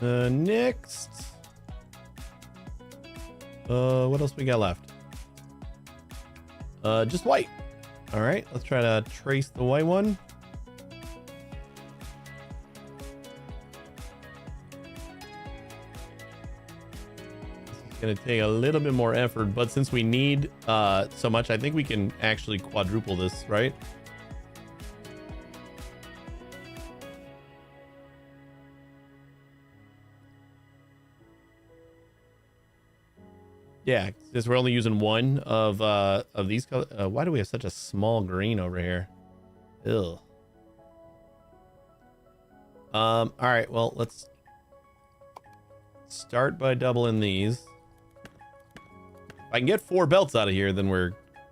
Next. What else we got left? Just white. All right, let's try to trace the white one. Gonna take a little bit more effort, but since we need so much, I think we can actually quadruple this, right? Yeah, since we're only using one of these colors. Why do we have such a small green over here? Ugh. All right, well, let's start by doubling these. If I can get 4 belts out of here, then we're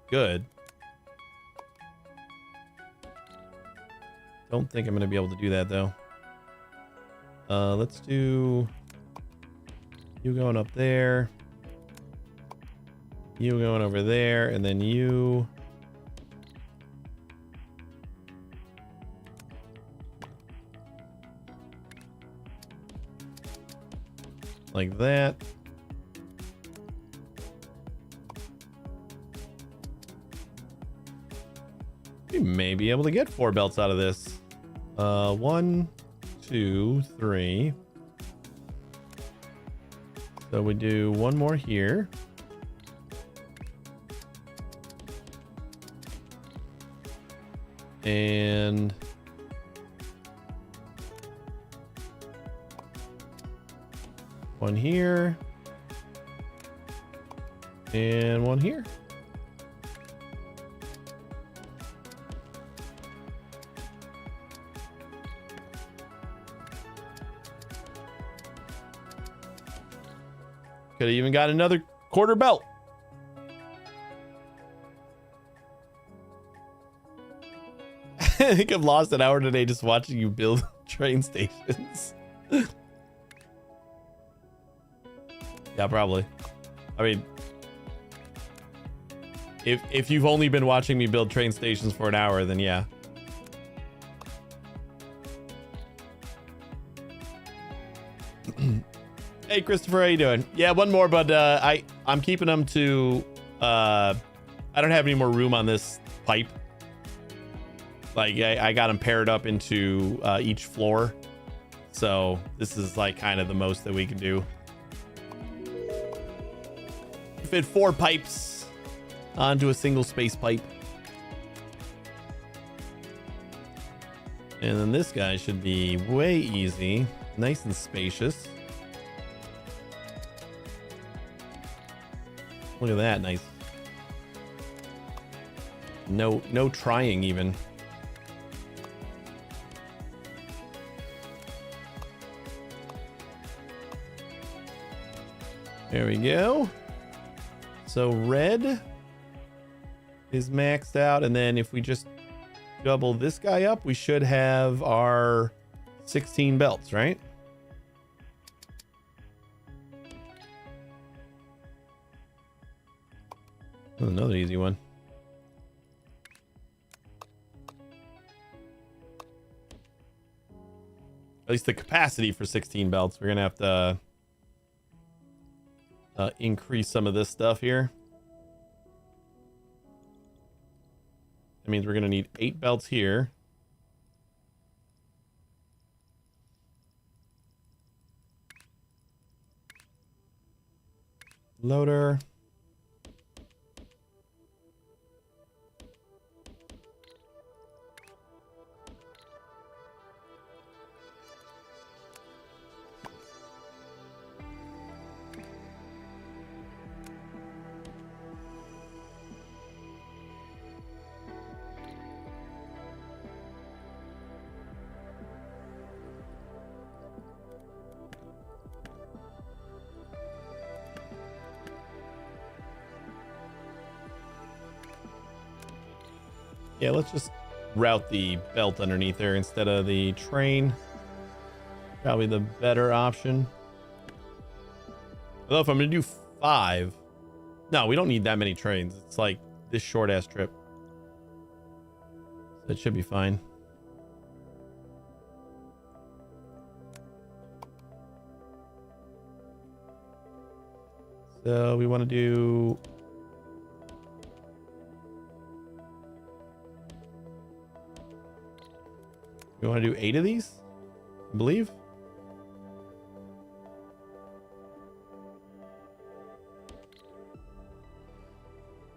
good. Don't think I'm going to be able to do that, though. Let's do you going up there. You going over there, and then you. Like that. We may be able to get 4 belts out of this. 1, 2, 3. So we do one more here. And one here. And one here. Could have even got another quarter belt. I think I've lost an hour today just watching you build train stations. Yeah, probably. I mean, if you've only been watching me build train stations for an hour, then yeah. Hey Christopher, how you doing? Yeah, one more, but I'm keeping them to I don't have any more room on this pipe. Like I got them paired up into each floor, so this is like kind of the most that we can do. Fit 4 pipes onto a single space pipe, and then this guy should be way easy, nice and spacious. Look at that, nice. No trying even. There we go. So red is maxed out, and then if we just double this guy up, we should have our 16 belts, right? Another easy one. At least the capacity for 16 belts. We're gonna have to increase some of this stuff here. That means we're gonna need 8 belts here. Loader. Yeah, let's just route the belt underneath there instead of the train. Probably the better option. Although if I'm gonna do 5, no, we don't need that many trains. It's like this short ass trip. That should be fine. So we want to do we want to do 8 of these, I believe.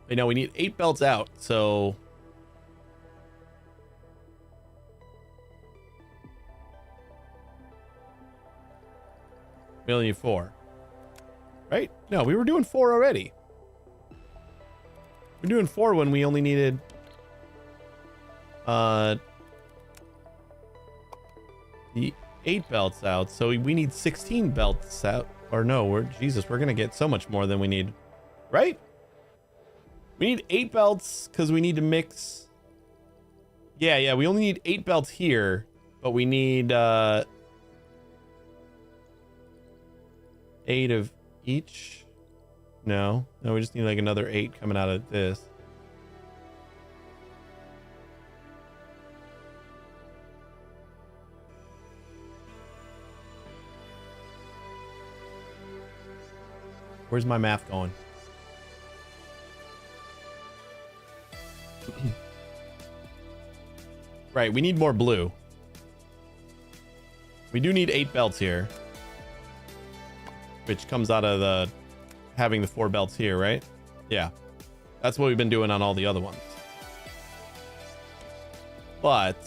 Wait, no, we need 8 belts out, so we only need 4. Right? No, we were doing 4 already. We're doing 4 when we only needed the 8 belts out, so we need 16 belts out. Or no, we're gonna get so much more than we need, right? We need 8 belts because we need to mix. Yeah, we only need 8 belts here, but we need 8 of each. No, we just need like another 8 coming out of this. Where's my math going? Right, we need more blue. We do need 8 belts here, which comes out of the having the 4 belts here, right? Yeah, that's what we've been doing on all the other ones. But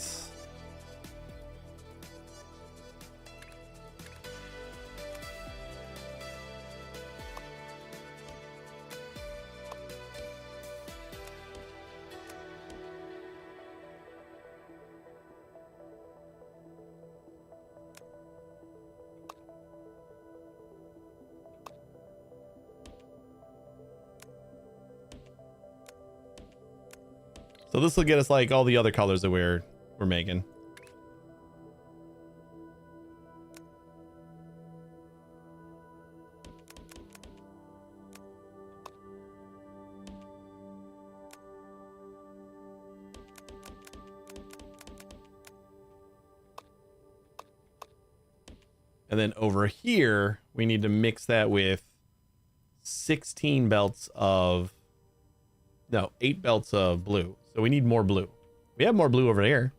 so this will get us like all the other colors that we're making. And then over here, we need to mix that with 16 belts of, no, 8 belts of blue. So we need more blue. We have more blue over here.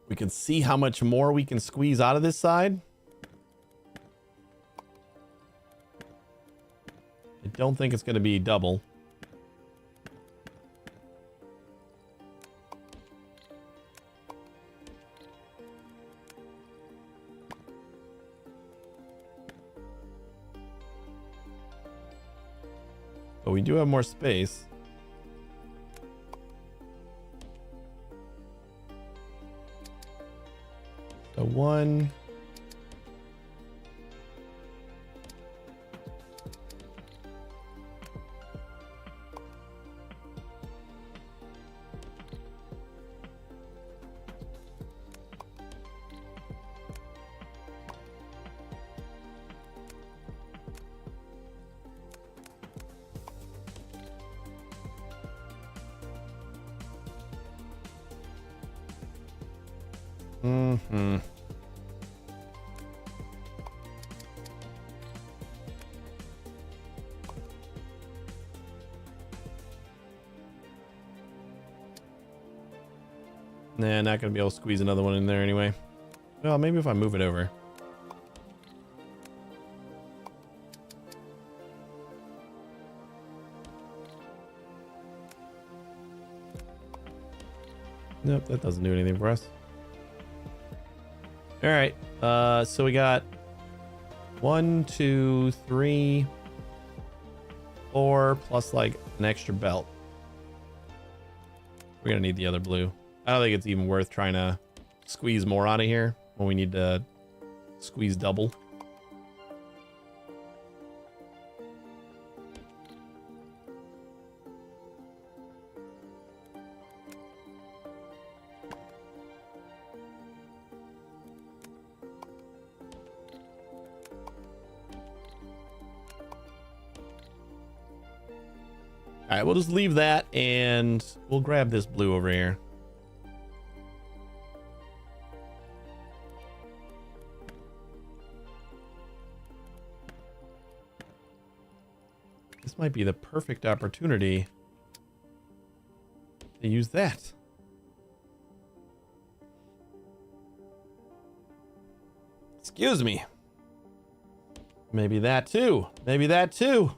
We can see how much more we can squeeze out of this side. I don't think it's going to be double. But we do have more space. So 1. Mm-hmm. Nah, not gonna be able to squeeze another one in there anyway. Well, maybe if I move it over. Nope, that doesn't do anything for us. All right, so we got 1, 2, 3, 4 plus like an extra belt. We're gonna need the other blue. I don't think it's even worth trying to squeeze more out of here when we need to squeeze double. All right, we'll just leave that and we'll grab this blue over here. This might be the perfect opportunity to use that. Excuse me. Maybe that too. Maybe that too.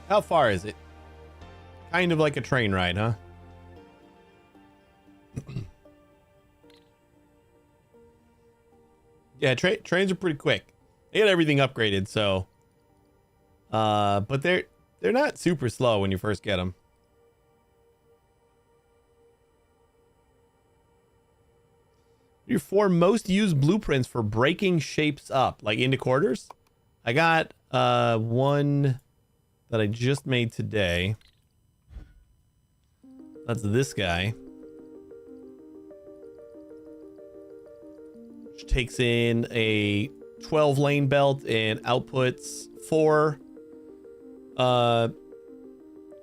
How far is it? Kind of like a train ride, huh? Yeah, trains are pretty quick. They got everything upgraded, so but they're not super slow when you first get them. Your 4 most used blueprints for breaking shapes up, like into quarters. I got one that I just made today. That's this guy. Which takes in a 12 lane belt and outputs 4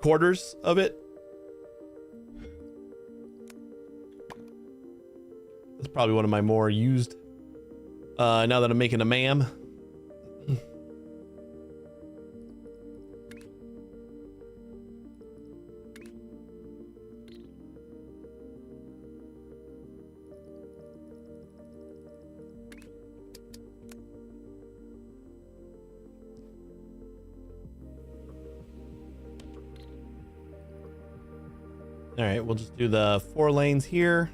quarters of it. That's probably one of my more used now that I'm making a MAM. All right, we'll just do the 4 lanes here.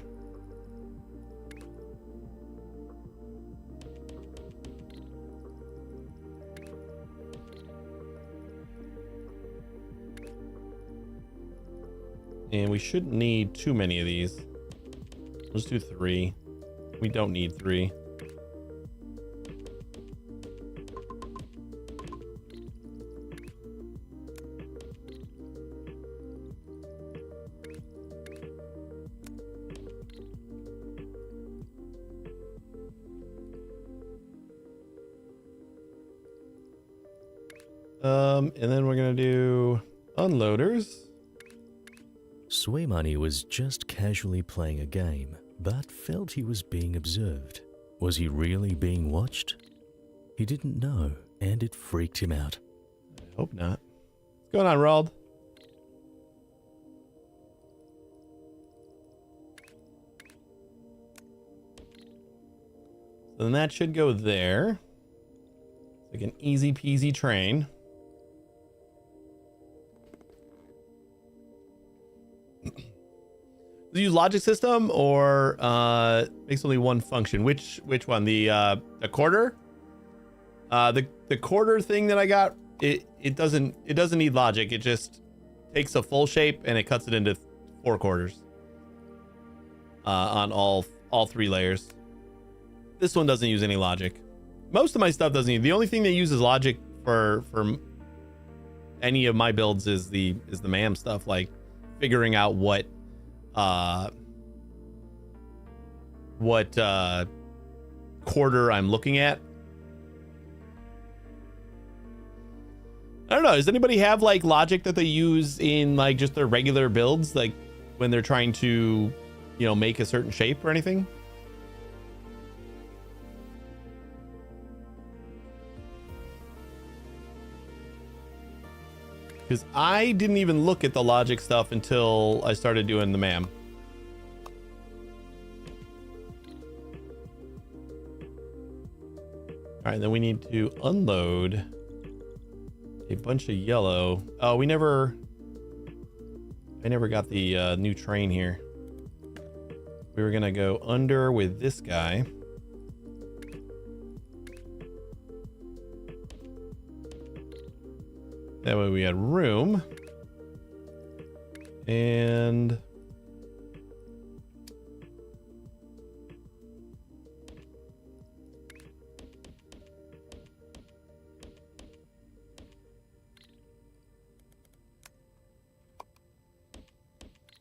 And we shouldn't need too many of these. Let's do 3. We don't need 3. And then we're gonna do unloaders. Swaimani was just casually playing a game, but felt he was being observed. Was he really being watched? He didn't know, and it freaked him out. I hope not. What's going on, Rald? So then that should go there. It's like an easy peasy train. Do you use logic system or makes only one function? Which one? The quarter? The quarter thing that I got, it doesn't need logic. It just takes a full shape and it cuts it into 4 quarters. On all 3 layers. This one doesn't use any logic. Most of my stuff doesn't use. The only thing that uses logic for any of my builds is the MAM stuff, like figuring out what quarter I'm looking at. I don't know. Does anybody have like logic that they use in like just their regular builds, like when they're trying to, you know, make a certain shape or anything? Because I didn't even look at the logic stuff until I started doing the MAM. All right, then we need to unload a bunch of yellow. Oh, I never got the new train here. We were gonna go under with this guy. That way we had room. And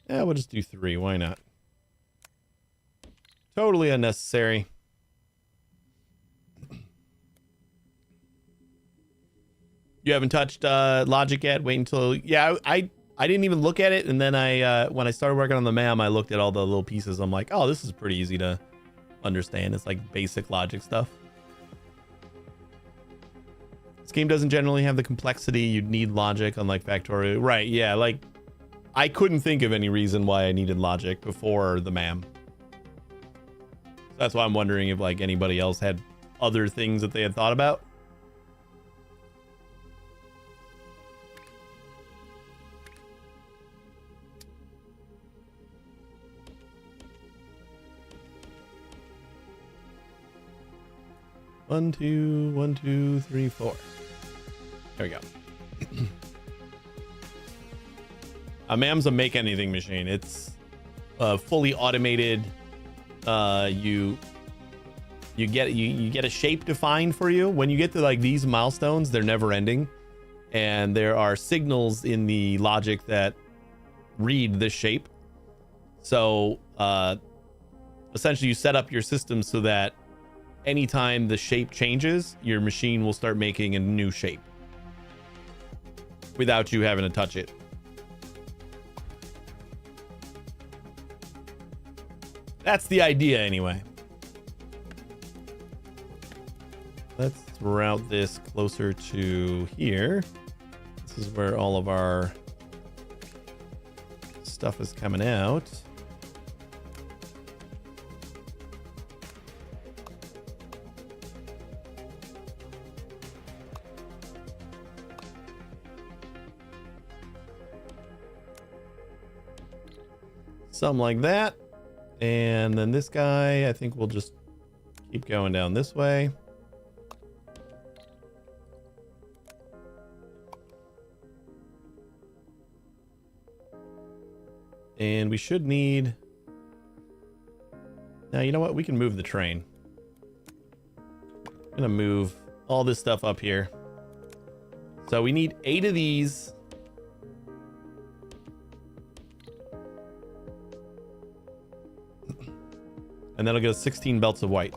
yeah, we'll just do 3. Why not? Totally unnecessary. You haven't touched logic yet? Wait until... Yeah, I didn't even look at it, and then when I started working on the MAM, I looked at all the little pieces. I'm like, oh, this is pretty easy to understand. It's like basic logic stuff. This game doesn't generally have the complexity you'd need logic, unlike Factorio. Right, yeah, like, I couldn't think of any reason why I needed logic before the MAM. That's why I'm wondering if, like, anybody else had other things that they had thought about. 1, 2, 1, 2, 3, 4. There we go. MAM's a make anything machine. It's fully automated. You get a shape defined for you. When you get to like these milestones, they're never ending, and there are signals in the logic that read this shape. So essentially you set up your system so that anytime the shape changes, your machine will start making a new shape without you having to touch it. That's the idea anyway. Let's route this closer to here. This is where all of our stuff is coming out. Something like that. And then this guy, I think we'll just keep going down this way. And we should need... Now, you know what? We can move the train. I'm going to move all this stuff up here. So we need 8 of these. And that'll get us 16 belts of white.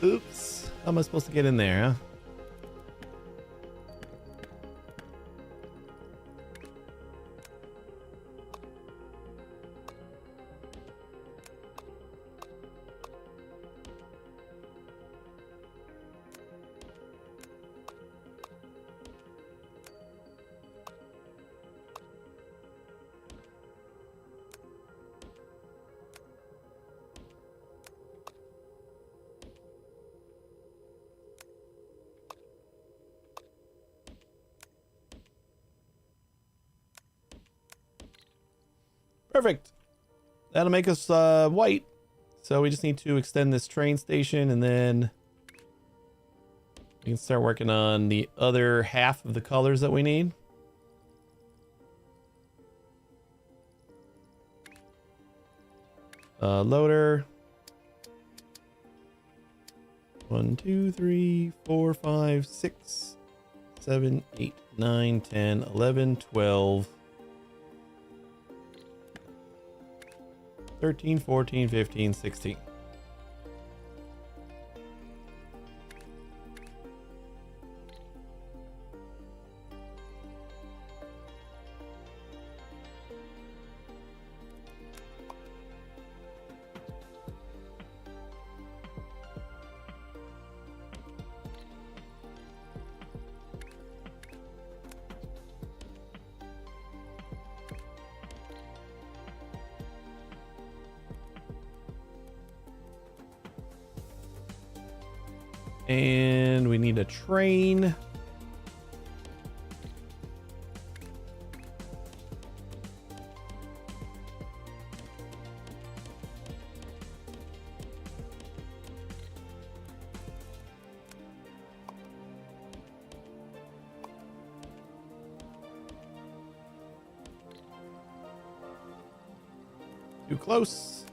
Oops. How am I supposed to get in there, huh? Perfect. That'll make us white. So we just need to extend this train station, and then we can start working on the other half of the colors that we need. Loader. 1, 2, 3, 4, 5, 6, 7, 8, 9, 10, 11, 12. 13, 14, 15, 16. And we need a train. Too close.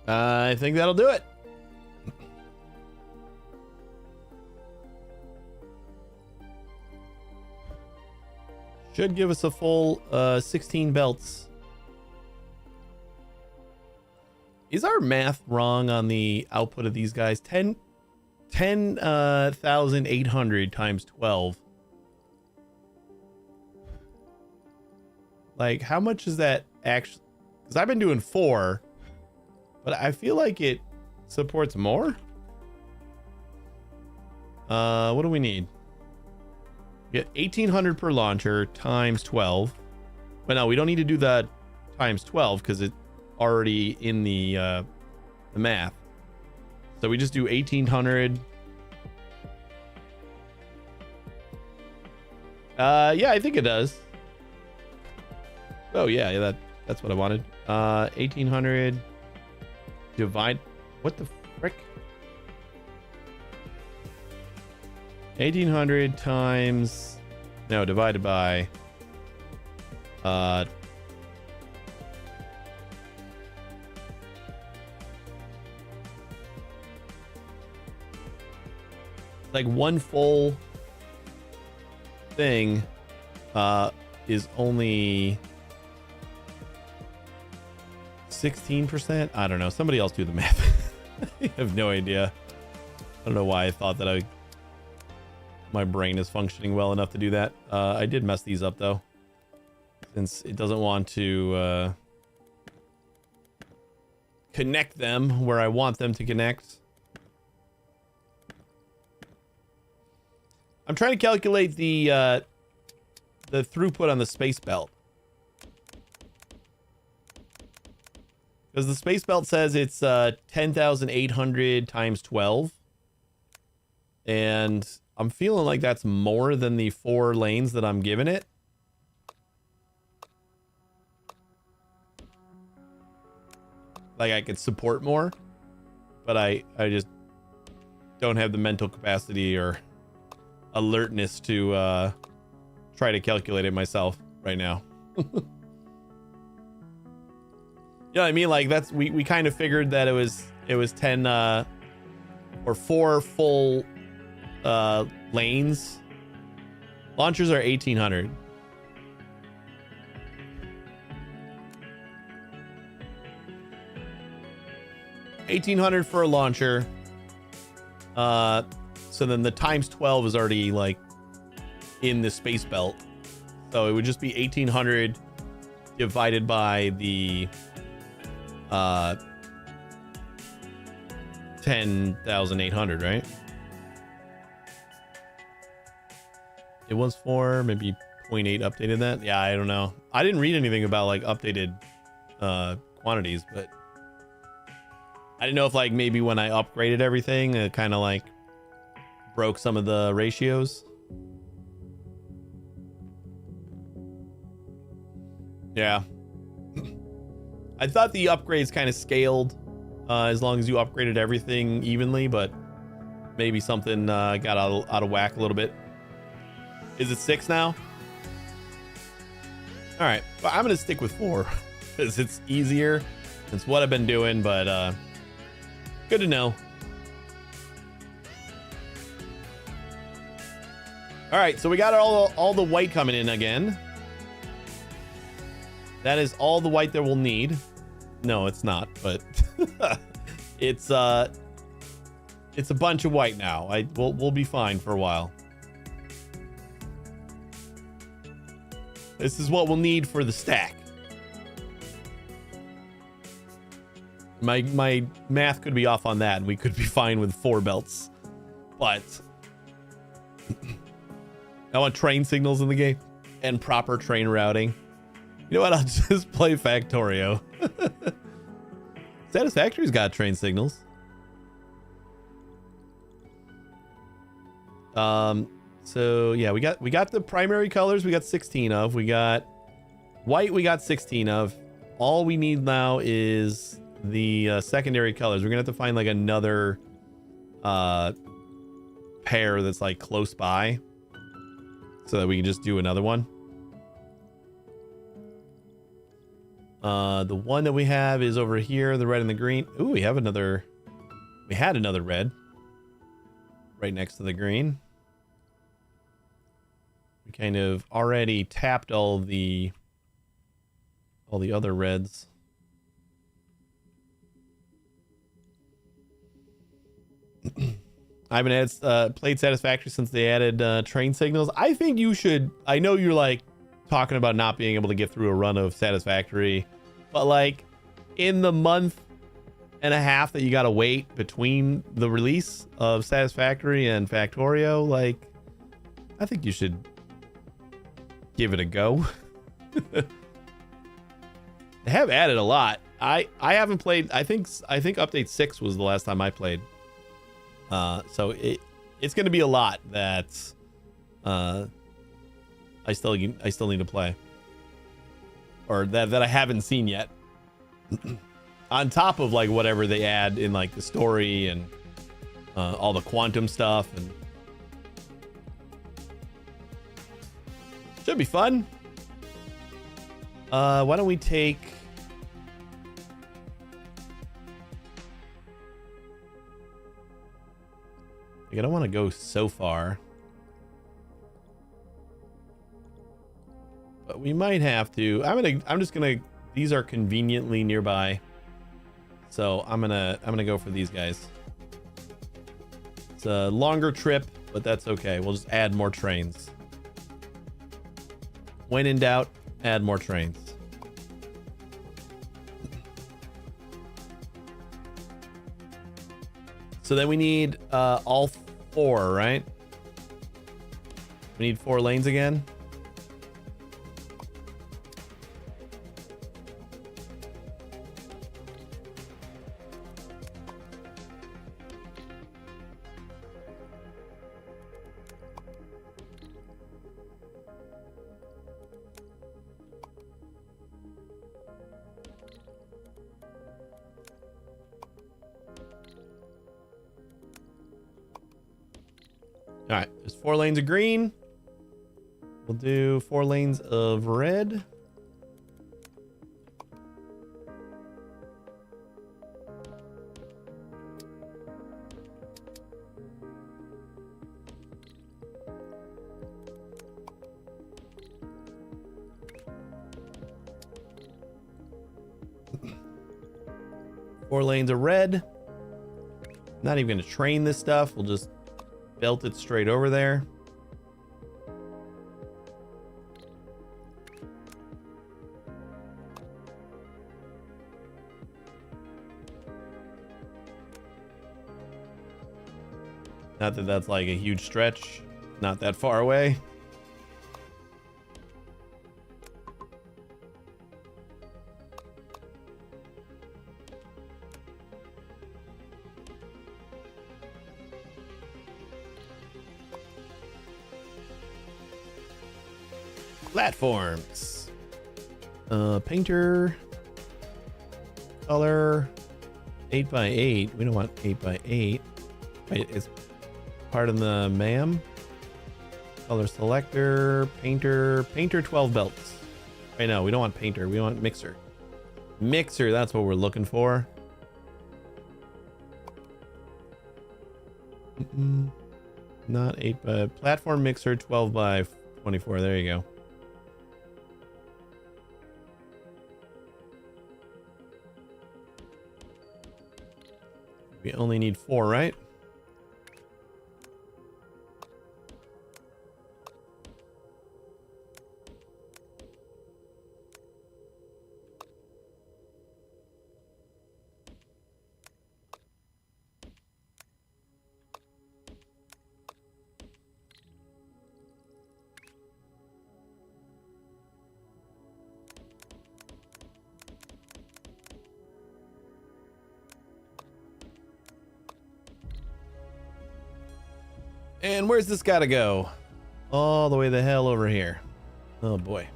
I think that'll do it. Should give us a full 16 belts. Is our math wrong on the output of these guys? 10,800 times 12. Like, how much is that actually? Because I've been doing 4, but I feel like it supports more. What do we need? We get 1,800 per launcher times 12. But no, we don't need to do that times 12 because it's already in the math. So we just do 1,800. Yeah, I think it does. Oh yeah, that's what I wanted. 1,800 divide. What the frick? 1,800 times, no, divided by like one full thing is only 16%. I don't know. Somebody else do the math. I have no idea. I don't know why I thought that my brain is functioning well enough to do that. I did mess these up though, since it doesn't want to connect them where I want them to connect. I'm trying to calculate the throughput on the space belt, because the space belt says it's 10,800 times 12, and I'm feeling like that's more than the 4 lanes that I'm giving it. Like I could support more, but I just don't have the mental capacity or alertness to try to calculate it myself right now. You know what I mean? Like that's we kind of figured that it was 10 or 4 full lanes. Launchers are 1,800. $1,800 for a launcher. So then the times 12 is already like in the space belt. So it would just be 1,800 divided by the 10,800, right? It was 4, maybe 0.8 updated that. Yeah, I don't know. I didn't read anything about like updated quantities, but I didn't know if like maybe when I upgraded everything, it kind of like broke some of the ratios. Yeah. I thought the upgrades kind of scaled as long as you upgraded everything evenly, but maybe something got out of whack a little bit. Is it 6 now? All right, well, I'm gonna stick with 4 because it's easier. It's what I've been doing, but good to know. All right, so we got all the white coming in again. That is all the white that we'll need. No, it's not, but it's a bunch of white now. We'll be fine for a while. This is what we'll need for the stack. My math could be off on that, and we could be fine with 4 belts. But I want train signals in the game and proper train routing. You know what? I'll just play Factorio. Satisfactory's got train signals. So yeah, we got the primary colors. We got 16 of. We got white. We got 16 of. All we need now is the secondary colors. We're gonna have to find like another pair that's like close by, so that we can just do another one. The one that we have is over here, the red and the green. Ooh, we had another red right next to the green. We kind of already tapped all the other reds. I haven't played Satisfactory since they added train signals. I think you should. I know you're like talking about not being able to get through a run of Satisfactory, but like in the month and a half that you gotta wait between the release of Satisfactory and Factorio, like I think you should give it a go. They have added a lot. I haven't played. I think update 6 was the last time I played. So it's going to be a lot that I still need to play, or that I haven't seen yet. On top of like whatever they add in like the story and all the quantum stuff, and should be fun. Why don't we take? I don't want to go so far, but we might have to. I'm just gonna. These are conveniently nearby, so I'm gonna go for these guys. It's a longer trip, but that's okay. We'll just add more trains. When in doubt, add more trains. So then we need all 4, right? We need 4 lanes again. All right, there's 4 lanes of green. We'll do 4 lanes of red. Four lanes of red. Not even going to train this stuff. We'll just belt it straight over there. Not that that's like a huge stretch. Not that far away. Platforms. Painter. Color. 8x8. We don't want 8x8. Wait, it's part of the MAM. Color selector. Painter. Painter 12 belts. Right, no, we don't want painter. We want mixer. Mixer, that's what we're looking for. Not 8 by platform mixer 12 by 24. There you go. We only need 4, right? And where's this gotta go? All the way the hell over here. Oh boy.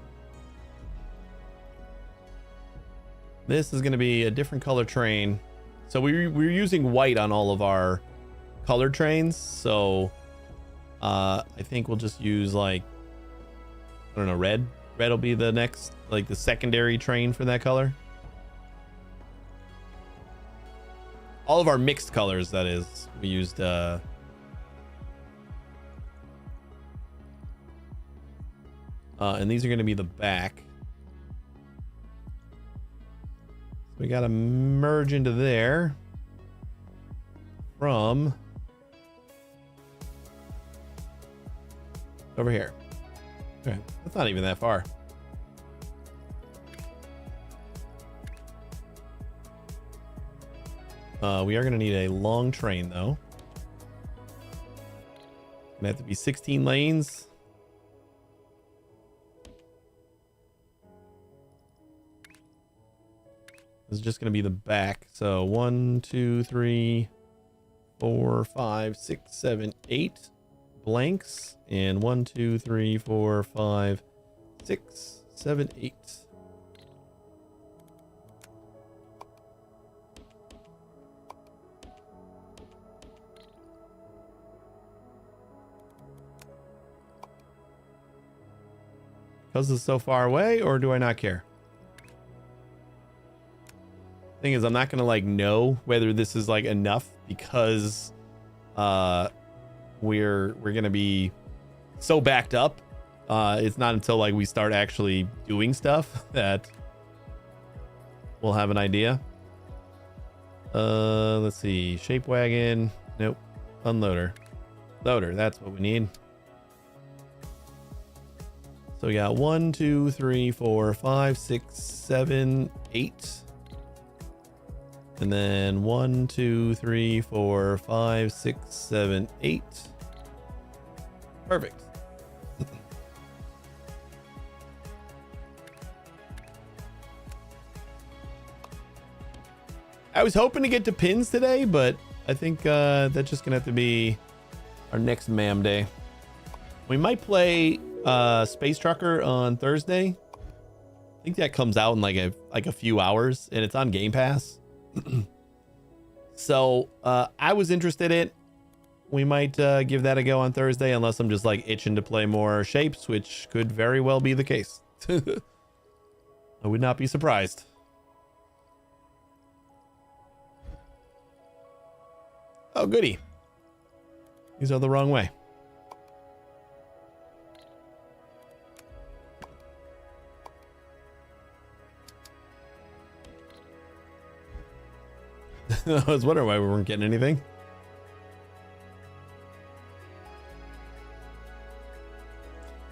This is gonna be a different color train. So we're using white on all of our color trains. So I think we'll just use like, I don't know, red Red will be the next, like the secondary train for that color. All of our mixed colors, that is. We used and these are going to be the back. So we got to merge into there from over here. Okay, that's not even that far. We are going to need a long train, though. Gonna have to be 16 lanes. This is just going to be the back. So 1, 2, 3, 4, 5, 6, 7, 8 blanks. And 1, 2, 3, 4, 5, 6, 7, 8. Because it's so far away, or do I not care? Thing is, I'm not gonna like know whether this is like enough because we're gonna be so backed up. It's not until like we start actually doing stuff that we'll have an idea. Let's see, shape wagon. Nope. Unloader. Loader, that's what we need. So we got 1, 2, 3, 4, 5, 6, 7, 8. And then 1, 2, 3, 4, 5, 6, 7, 8. Perfect. I was hoping to get to pins today, but I think that's just gonna have to be our next MAM day. We might play Space Trucker on Thursday. I think that comes out in like a few hours, and it's on Game Pass. So I was interested in it. We might give that a go on Thursday, unless I'm just like itching to play more Shapes, which could very well be the case. I would not be surprised. Oh, goody. These are the wrong way. I was wondering why we weren't getting anything.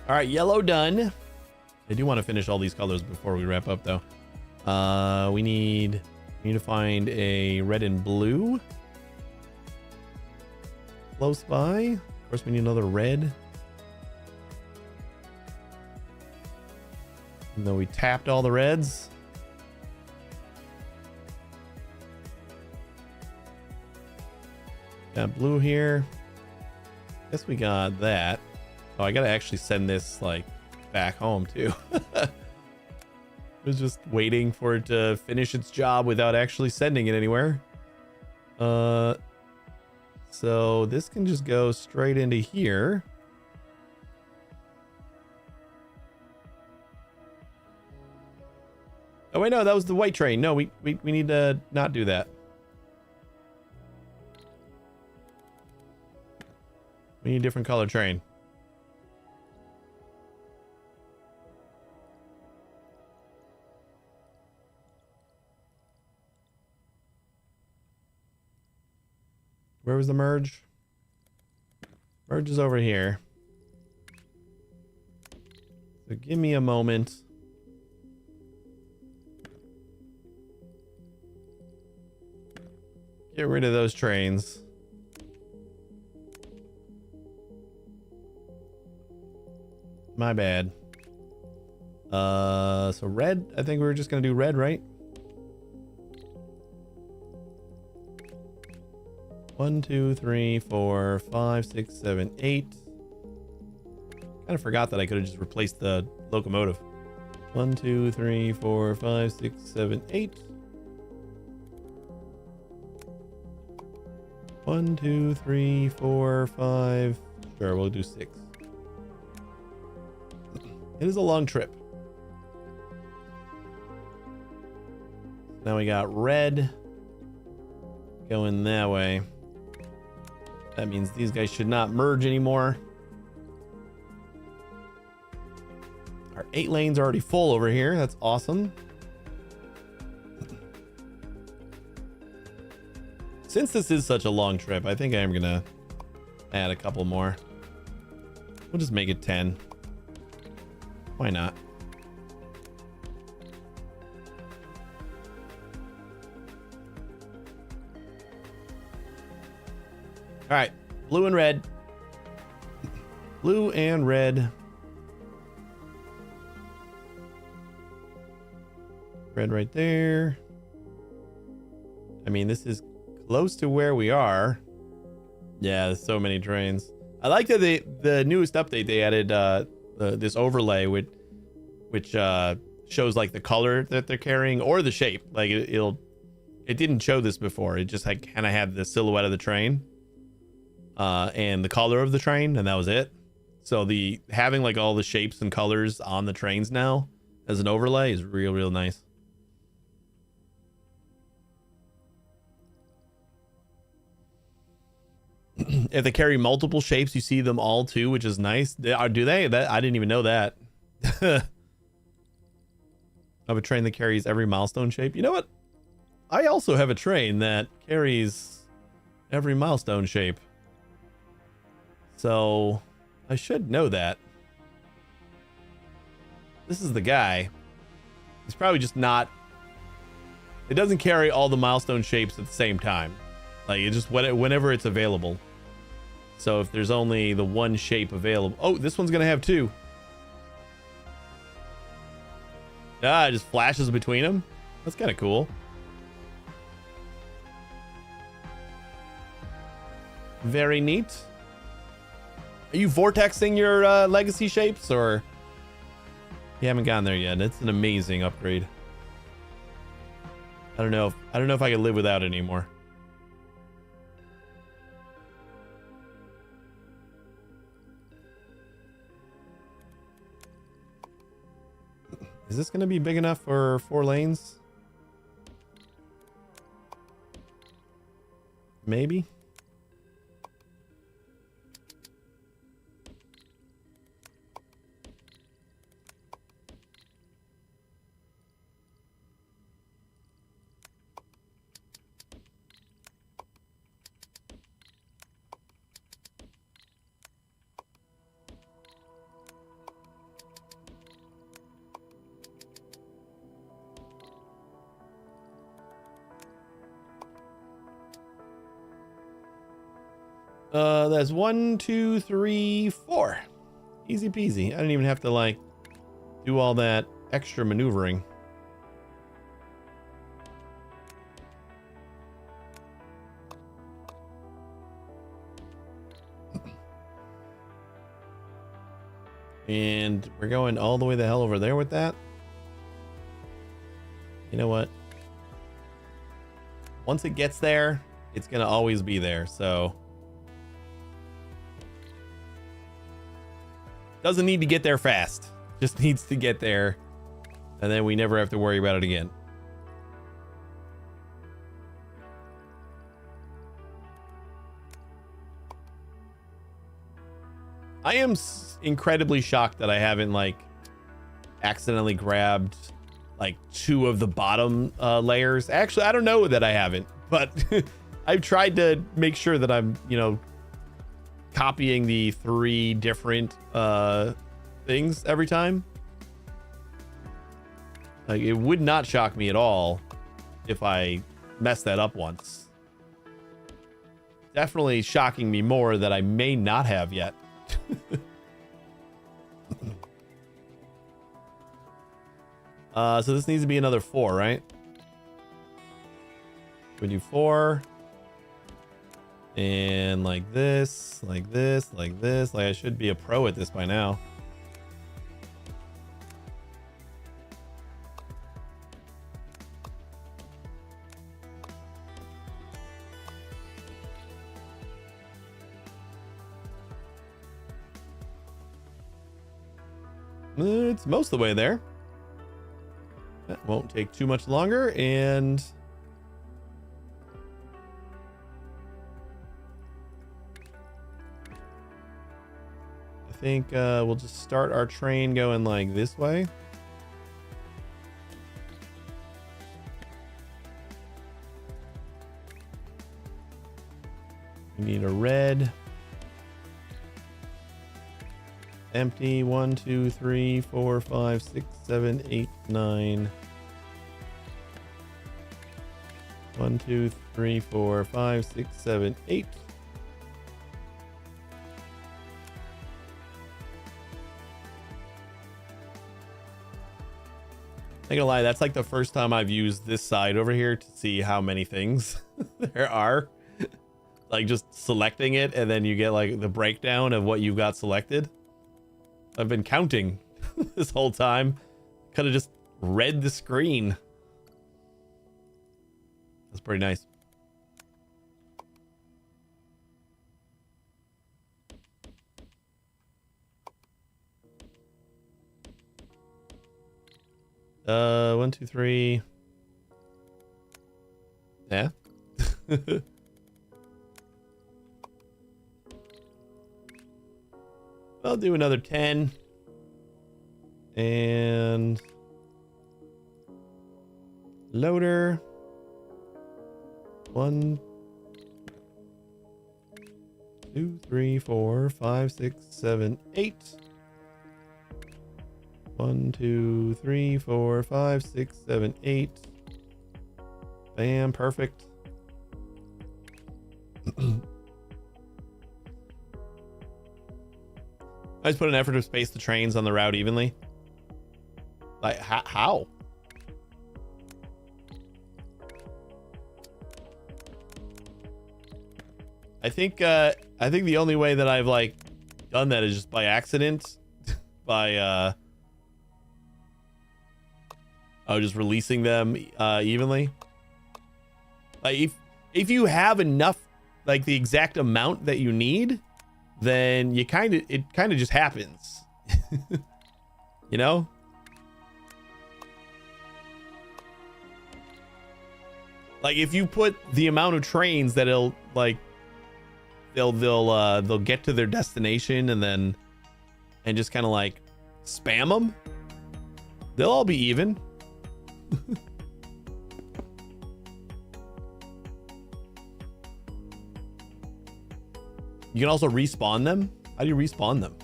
All right, yellow done. I do want to finish all these colors before we wrap up, though. We need to find a red and blue close by. Of course, we need another red. Even though we tapped all the reds. Got blue here. Guess we got that. Oh, I gotta actually send this like back home too. I was just waiting for it to finish its job without actually sending it anywhere. So this can just go straight into here. Oh wait, no, that was the white train. No, we need to not do that. We need a different color train. Where was the merge? Merge is over here. So give me a moment. Get rid of those trains. My bad. So red, I think we were just gonna do red, right? 1, 2, 3, 4, 5, 6, 7, 8. Kind of forgot that I could have just replaced the locomotive. 1, 2, 3, 4, 5, 6, 7, 8. 1, 2, 3, 4, 5. Sure, we'll do 6. It is a long trip. Now we got red going that way. That means these guys should not merge anymore. Our 8 lanes are already full over here. That's awesome. Since this is such a long trip, I think I am gonna add a couple more. We'll just make it 10. Why not? All right, blue and red. Blue and red. Red right there. I mean, this is close to where we are. Yeah, there's so many trains. I like that the newest update they added this overlay which shows like the color that they're carrying or the shape. Like it didn't show this before. It just like kind of had the silhouette of the train and the color of the train, and that was it. So the having like all the shapes and colors on the trains now as an overlay is real nice. If they carry multiple shapes, you see them all too, which is nice. Do they? That I didn't even know that. I have a train that carries every milestone shape. You know what? I also have a train that carries every milestone shape. So I should know that. This is the guy. He's probably just not. It doesn't carry all the milestone shapes at the same time. Like it just whenever it's available. So if there's only the one shape available. Oh, this one's gonna have 2. Ah, it just flashes between them. That's kind of cool. Very neat. Are you vortexing your legacy shapes, or you haven't gotten there yet? It's an amazing upgrade. I don't know if I can live without it anymore. Is this going to be big enough for 4 lanes? Maybe. That's 1, 2, 3, 4. Easy peasy. I didn't even have to like do all that extra maneuvering. And we're going all the way the hell over there with that. You know what? Once it gets there, it's gonna always be there, so doesn't need to get there fast, just needs to get there, and then we never have to worry about it again. I am incredibly shocked that I haven't like accidentally grabbed like 2 of the bottom layers. Actually, I don't know that I haven't, but I've tried to make sure that I'm, you know, copying the 3 different things every time. Like it would not shock me at all if I messed that up once. Definitely shocking me more that I may not have yet. So this needs to be another 4, right? We do 4. And like this, like this, like this. Like I should be a pro at this by now. It's most of the way there. That won't take too much longer, and I think we'll just start our train going like this way. We need a red. Empty. 1, 2, 3, 4, 5, 6, 7, 8, 9. 1, 2, 3, 4, 5, 6, 7, 8. Not gonna lie, that's like the first time I've used this side over here to see how many things there are. Like just selecting it and then you get like the breakdown of what you've got selected. I've been counting this whole time. Could have just read the screen. That's pretty nice. One, two, three. Yeah. I'll do another 10. And loader. 1, 2, 3, 4, 5, 6, 7, 8. 1, 2, 3, 4, 5, 6, 7, 8. Bam, perfect. I just put an effort to space the trains on the route evenly. Like, how? I think the only way that I've like done that is just by accident, by just releasing them evenly. Like if you have enough, like the exact amount that you need, then it kind of just happens. You know? Like if you put the amount of trains that they'll get to their destination and just kind of like spam them, they'll all be even. You can also respawn them. How do you respawn them?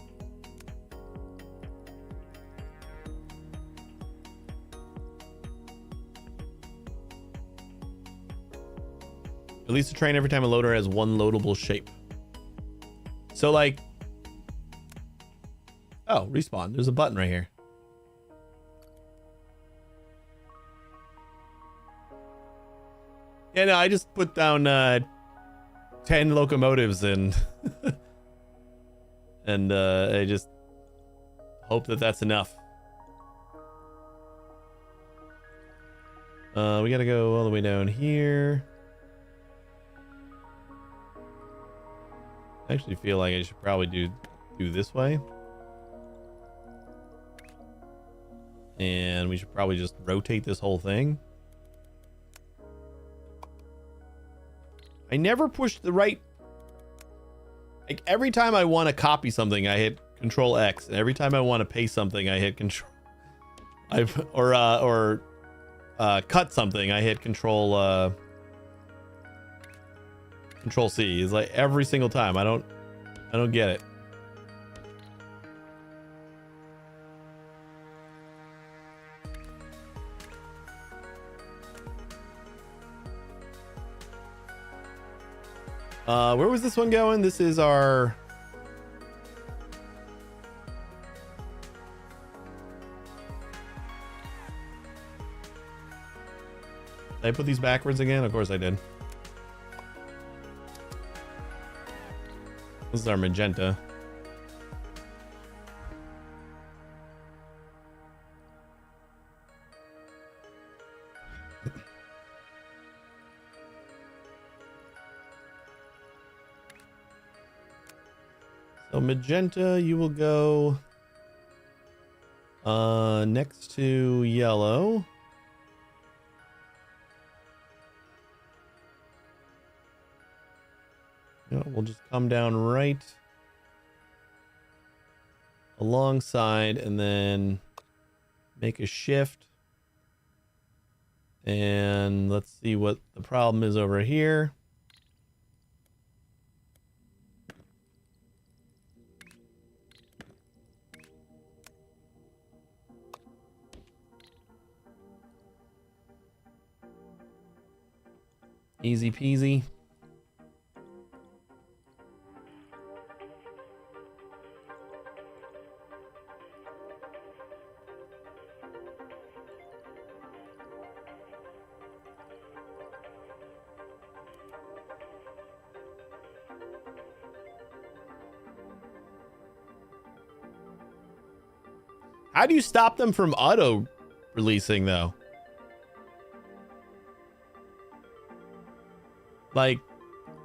Release the train every time a loader has one loadable shape. So like, oh, respawn. There's a button right here. Yeah, no, I just put down 10 locomotives and and I just hope that that's enough. We gotta go all the way down here. I actually feel like I should probably do this way. And we should probably just rotate this whole thing. I never push the right. Like every time I want to copy something, I hit Control X, and every time I want to paste something, I hit Control. Or cut something, I hit Control C. It's like every single time. I don't get it. Where was this one going? This is our... Did I put these backwards again? Of course I did. This is our magenta. So magenta, you will go next to yellow. we'll just come down right alongside and then make a shift. And let's see what the problem is over here. Easy peasy. How do you stop them from auto releasing though? Like,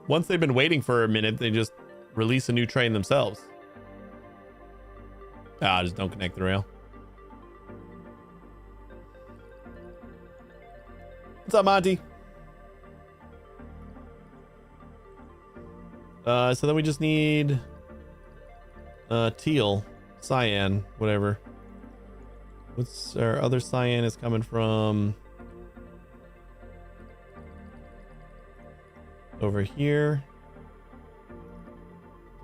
once they've been waiting for a minute, they just release a new train themselves. Ah, just don't connect the rail. What's up, Monty? So then we just need teal, cyan, whatever. What's our other cyan is coming from? Over here.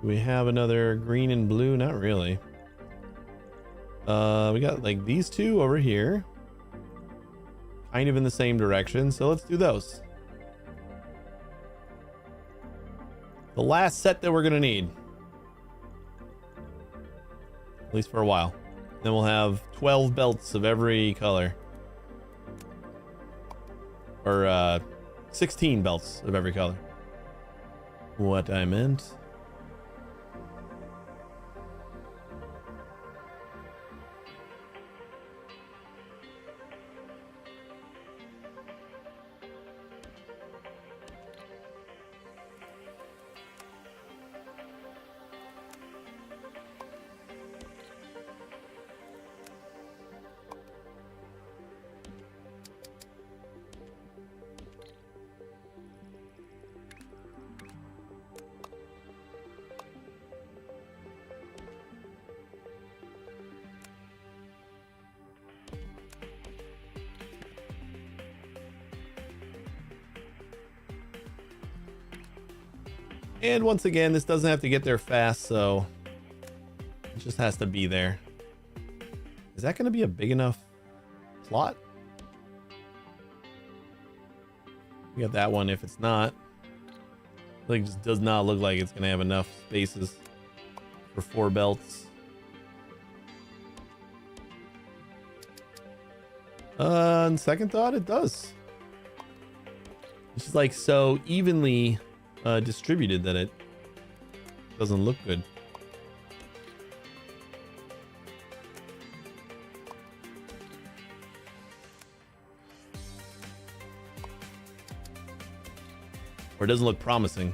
Do we have another green and blue? Not really. We got like these two over here. Kind of in the same direction, so let's do those. The last set that we're gonna need. At least for a while. Then we'll have 12 belts of every color. Or 16 belts of every color. What I meant. And once again, this doesn't have to get there fast, so it just has to be there. Is that going to be a big enough plot? We got that one. If it's not, like, just does not look like it's going to have enough spaces for 4 belts. On second thought, it does. It's just like so evenly distributed that it doesn't look good. Or it doesn't look promising.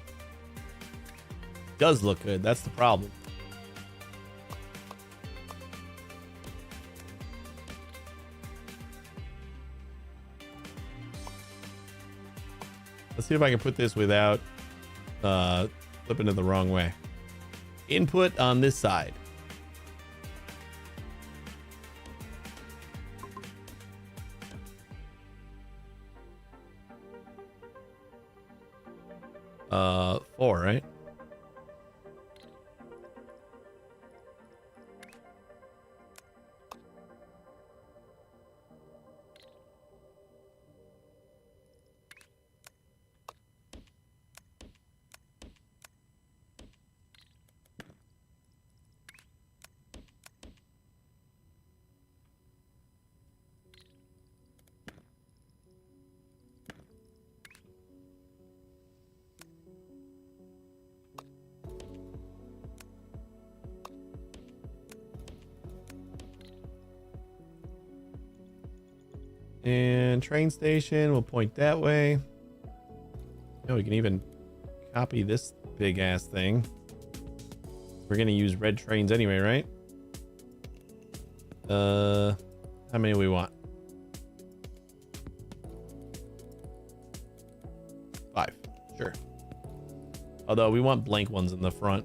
Does look good, that's the problem. Let's see if I can put this without flipping it the wrong way. Input on this side. Four, right? And train station will point that way. Oh, we can even copy this big ass thing. We're gonna use red trains anyway, right? How many we want? 5. Sure. Although we want blank ones in the front.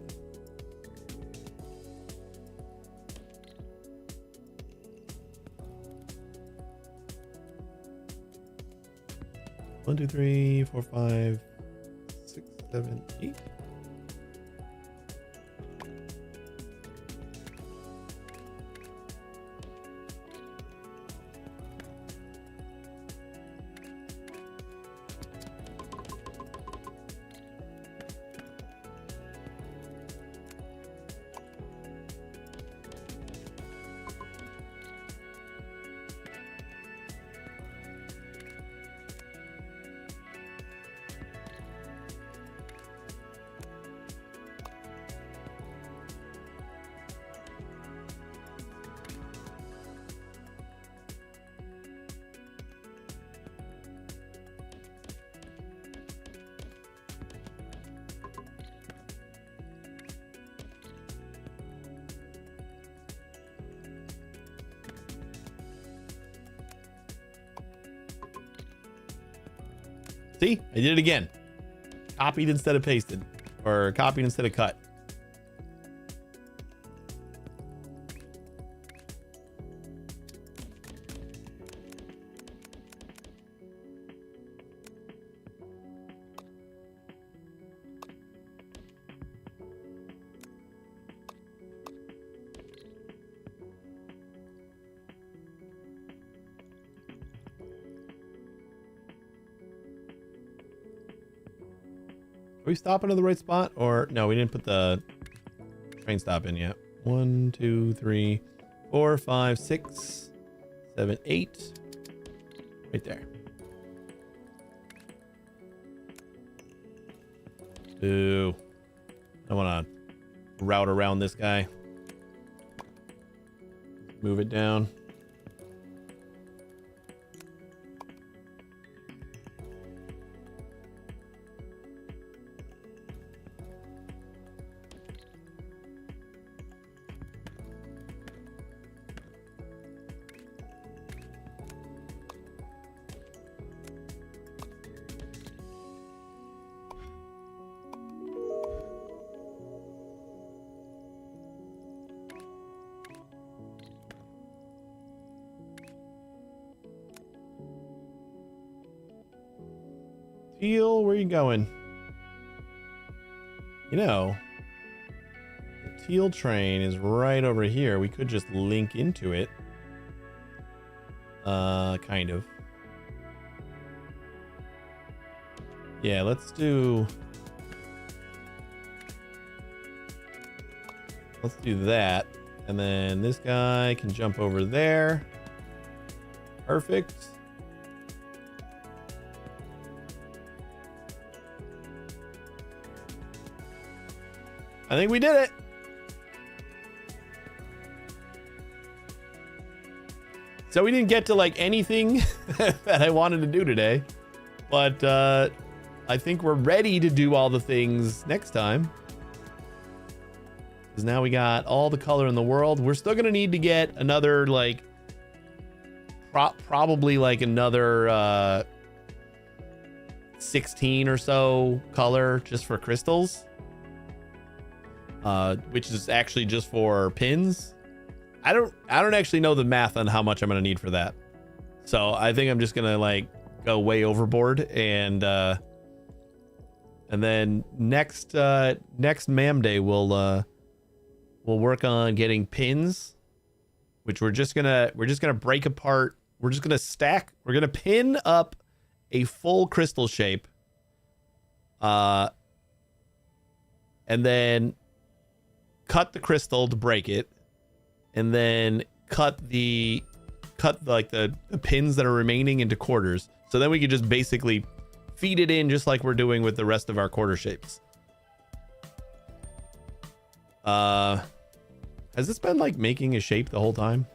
One, two, three, four, 5, 6, 7, 8. See, I did it again. Copied instead of pasted, or copied instead of cut. Are we stopping at the right spot? Or no, we didn't put the train stop in yet. 1, 2, 3, 4, 5, 6, 7, 8. Right there. Ooh. I want to route around this guy. Move it down. Teal, where are you going? You know, the teal train is right over here. We could just link into it. Kind of. Yeah, let's do that. And then this guy can jump over there. Perfect. I think we did it. So we didn't get to like anything that I wanted to do today, but I think we're ready to do all the things next time. Because now we got all the color in the world. We're still gonna need to get another like probably like another 16 or so color just for crystals. Which is actually just for pins. I don't actually know the math on how much I'm gonna need for that. So I think I'm just gonna like go way overboard and then next MAM day we'll work on getting pins, which we're just gonna break apart. We're just gonna stack. We're gonna pin up a full crystal shape, and then cut the crystal to break it, and then cut the pins that are remaining into quarters. So then we can just basically feed it in just like we're doing with the rest of our quarter shapes. Has this been like making a shape the whole time?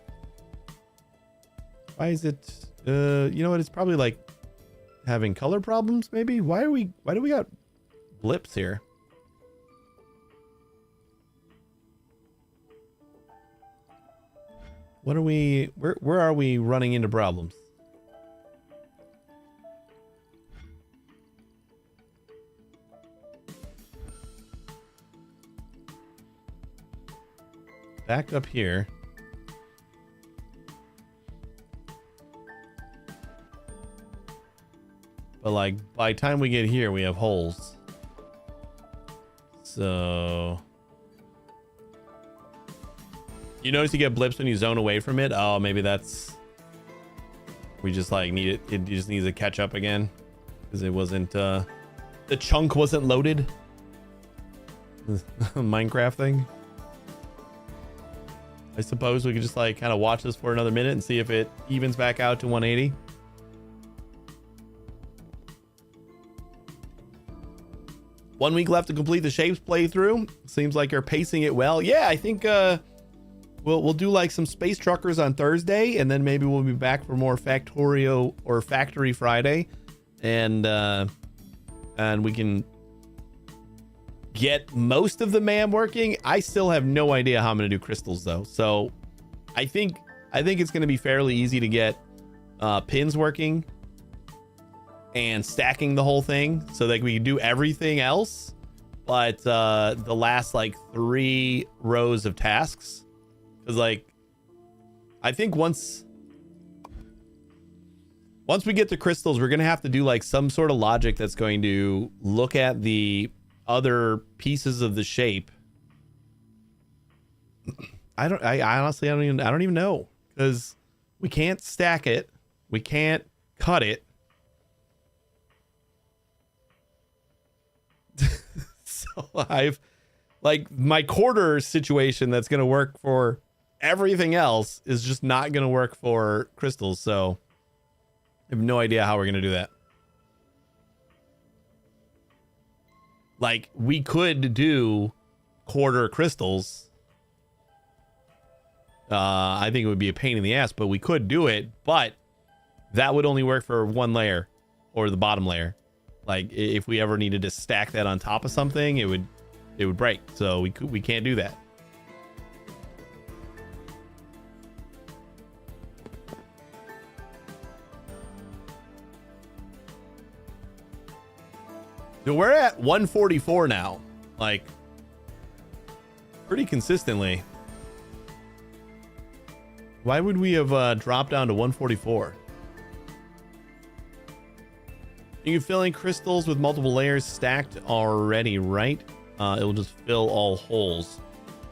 Why is it you know what, it's probably like having color problems maybe. Why do we got blips here? What are we, where are we running into problems? back up here. But like by the time we get here, we have holes. So you notice you get blips when you zone away from it. Oh, maybe that's, we just like need it. It just needs to catch up again because it wasn't, the chunk wasn't loaded. Minecraft thing. I suppose we could just like kind of watch this for another minute and see if it evens back out to 180. One week left to complete the Shapes playthrough. Seems like you're pacing it well. Yeah, I think we'll do like some space truckers on Thursday, and then maybe we'll be back for more Factorio or Factory Friday, and we can get most of the MAM working. I still have no idea how I'm gonna do crystals though, so I think it's gonna be fairly easy to get pins working and stacking the whole thing so that we can do everything else, but the last like 3 rows of tasks, because like I think once we get to crystals, we're gonna have to do like some sort of logic that's going to look at the other pieces of the shape. I honestly don't even know, because we can't stack it, we can't cut it. So I've like my quarter situation that's going to work for everything else is just not going to work for crystals. So I have no idea how we're going to do that. Like we could do quarter crystals. I think it would be a pain in the ass, but we could do it, but that would only work for one layer or the bottom layer. Like if we ever needed to stack that on top of something, it would break. So we can't do that. So we're at 144 now, like pretty consistently. Why would we have dropped down to 144? You can fill in crystals with multiple layers stacked already, right? It'll just fill all holes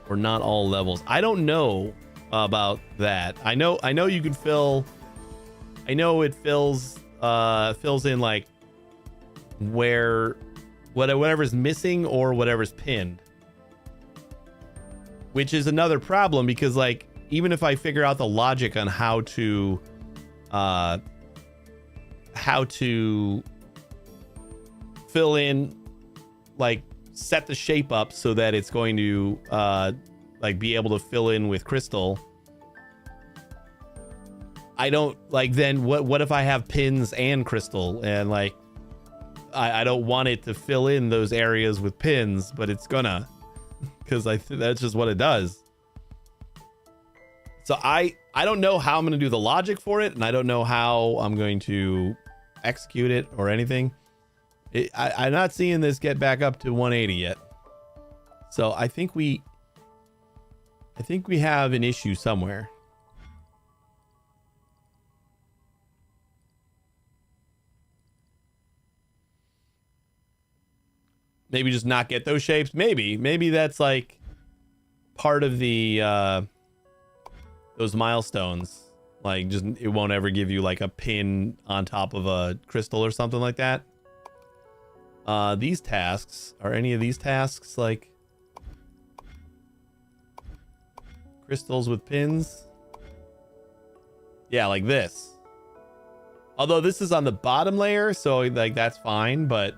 or not all levels. I don't know about that. I know you can fill. I know it fills in like where whatever's missing or whatever's pinned, which is another problem because like even if I figure out the logic on how to fill in, like set the shape up so that it's going to like be able to fill in with crystal, I don't like, then what if I have pins and crystal, and like I don't want it to fill in those areas with pins, but it's gonna, because that's just what it does. So I don't know how I'm going to do the logic for it, and I don't know how I'm going to execute it or anything. I'm not seeing this get back up to 180 yet. So I think we have an issue somewhere. Maybe just not get those shapes. Maybe that's like part of the those milestones. Like just it won't ever give you like a pin on top of a crystal or something like that. These tasks, are any of these tasks like crystals with pins? Yeah, like this. Although this is on the bottom layer, so like that's fine, but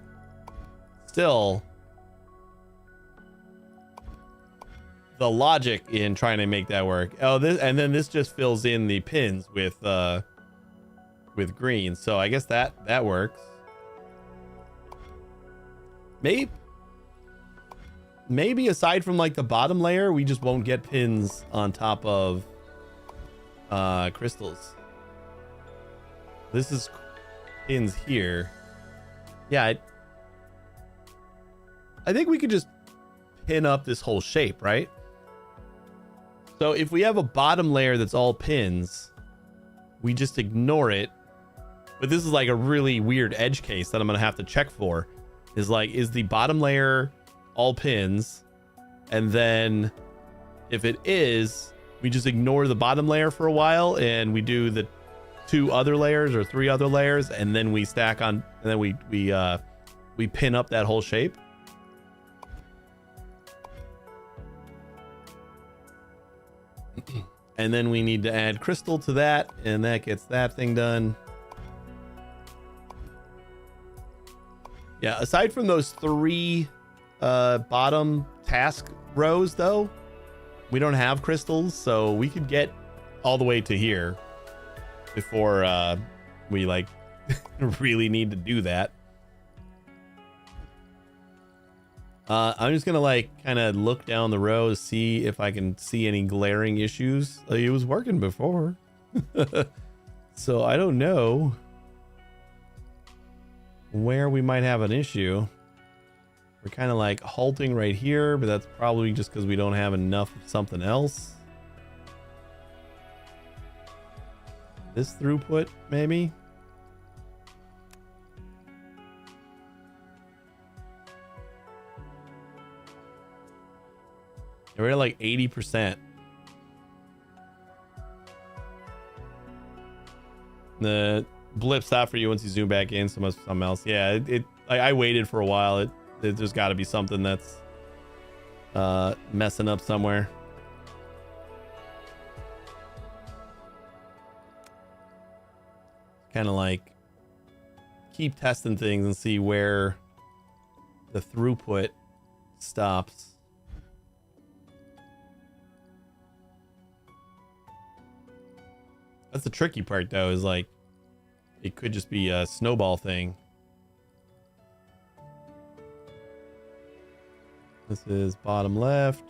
still the logic in trying to make that work. Oh, this, and then this just fills in the pins with green. So I guess that works. Maybe aside from like the bottom layer, we just won't get pins on top of crystals. This is pins here. Yeah, I think we could just pin up this whole shape, right? So if we have a bottom layer that's all pins, we just ignore it. But this is like a really weird edge case that I'm going to have to check for. Is like, is the bottom layer all pins? And then if it is, we just ignore the bottom layer for a while and we do the 2 other layers or 3 other layers, and then we stack on, and then we pin up that whole shape. And then we need to add crystal to that, and that gets that thing done. Yeah, aside from those 3 bottom task rows though, we don't have crystals, so we could get all the way to here before we like really need to do that. I'm just gonna like kind of look down the row, see if I can see any glaring issues. It was working before. So I don't know where we might have an issue. We're kind of like halting right here, but that's probably just because we don't have enough of something else. This throughput, maybe? We're at like 80%. The blip stopped for you once you zoom back in, so must be something else. Yeah, I waited for a while. There's got to be something that's messing up somewhere. Kind of like keep testing things and see where the throughput stops. That's the tricky part though, is like it could just be a snowball thing. This is bottom left.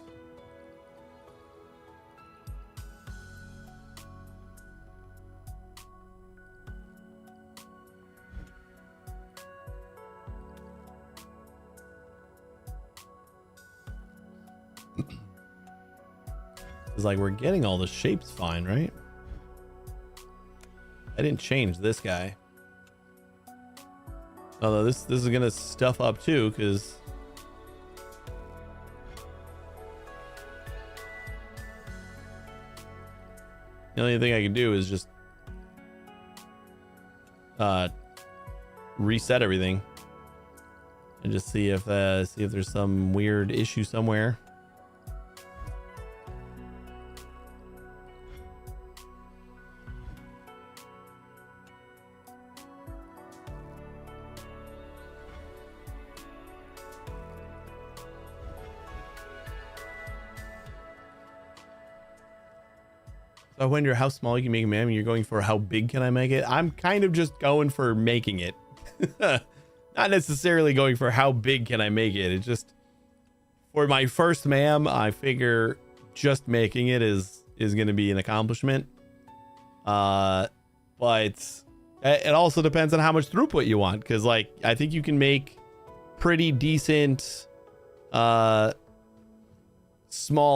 It's like we're getting all the shapes fine, right? I didn't change this guy. Although this is gonna stuff up too, because the only thing I can do is just reset everything and just see if there's some weird issue somewhere. I wonder how small you can make a MAM. You're going for how big can I make it? I'm kind of just going for making it. Not necessarily going for how big can I make it. It's just for my first MAM, I figure just making it is going to be an accomplishment. But it also depends on how much throughput you want, because like I think you can make pretty decent small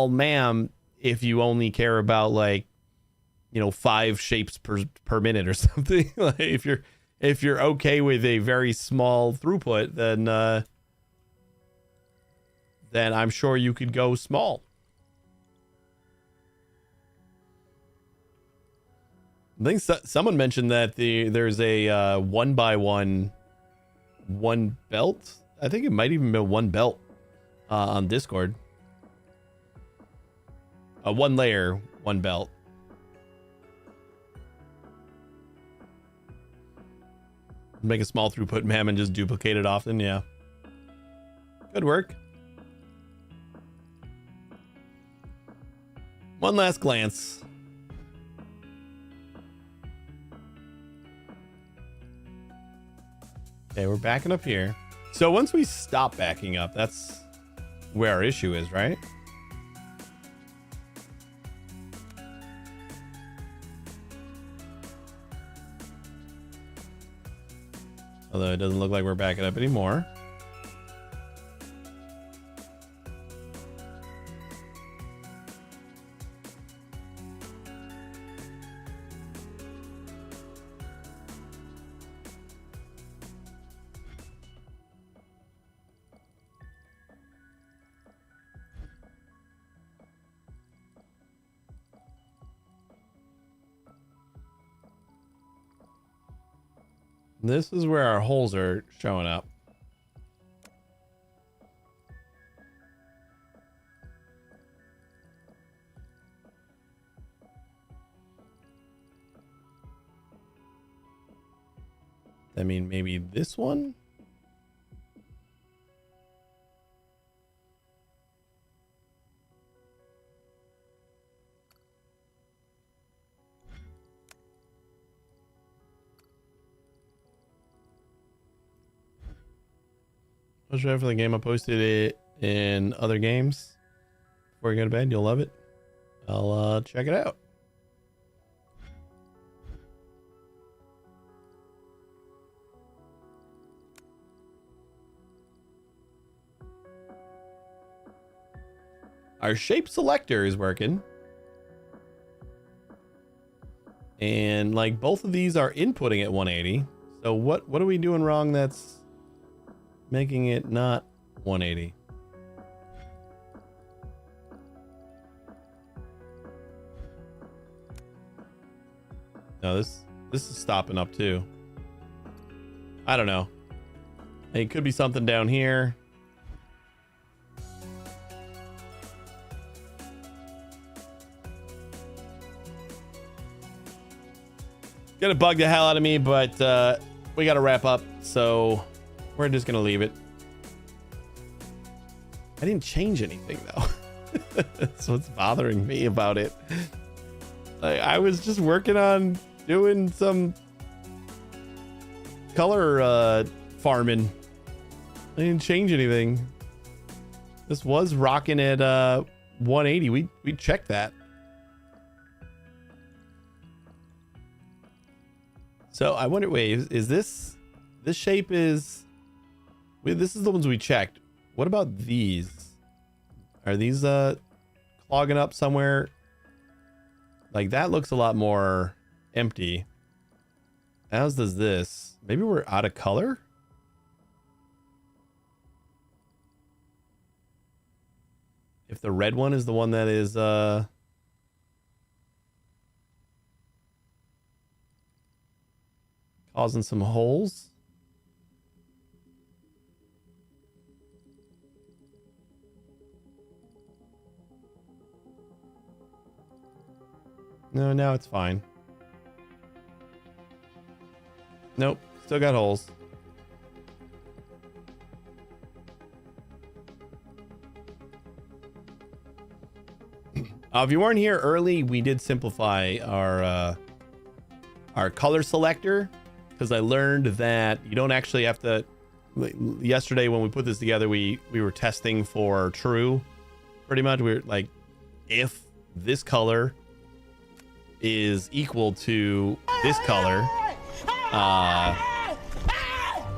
MAM if you only care about like, you know, 5 shapes per minute or something. Like if you're okay with a very small throughput, then I'm sure you could go small. I think someone mentioned that there's a 1x1 one belt. I think it might even be 1 belt on Discord. A 1 layer, 1 belt. Make a small throughput MAM and just duplicate it often. Yeah, good work. One last glance. Okay, we're backing up here. So once we stop backing up, that's where our issue is, right? Although it doesn't look like we're backing up anymore. This is where our holes are showing up. I mean, maybe this one? I was ready for the game. I posted it in other games. Before you go to bed, you'll love it. I'll check it out. Our shape selector is working. And like both of these are inputting at 180. So what are we doing wrong that's making it not 180? No, this is stopping up too. I don't know. It could be something down here. Gonna bug the hell out of me, but we gotta wrap up, so we're just gonna leave it. I didn't change anything though. That's what's bothering me about it. Like, I was just working on doing some color farming. I didn't change anything. This was rocking at 180. We checked that. So I wonder, wait, is this shape is, wait, this is the ones we checked. What about these? Are these clogging up somewhere? Like that looks a lot more empty. As does this. Maybe we're out of color? If the red one is the one that is causing some holes. No, now it's fine. Nope, still got holes. If you weren't here early, we did simplify our color selector, because I learned that you don't actually have to. Yesterday when we put this together, we were testing for true. Pretty much, we were like, if this color is equal to this color.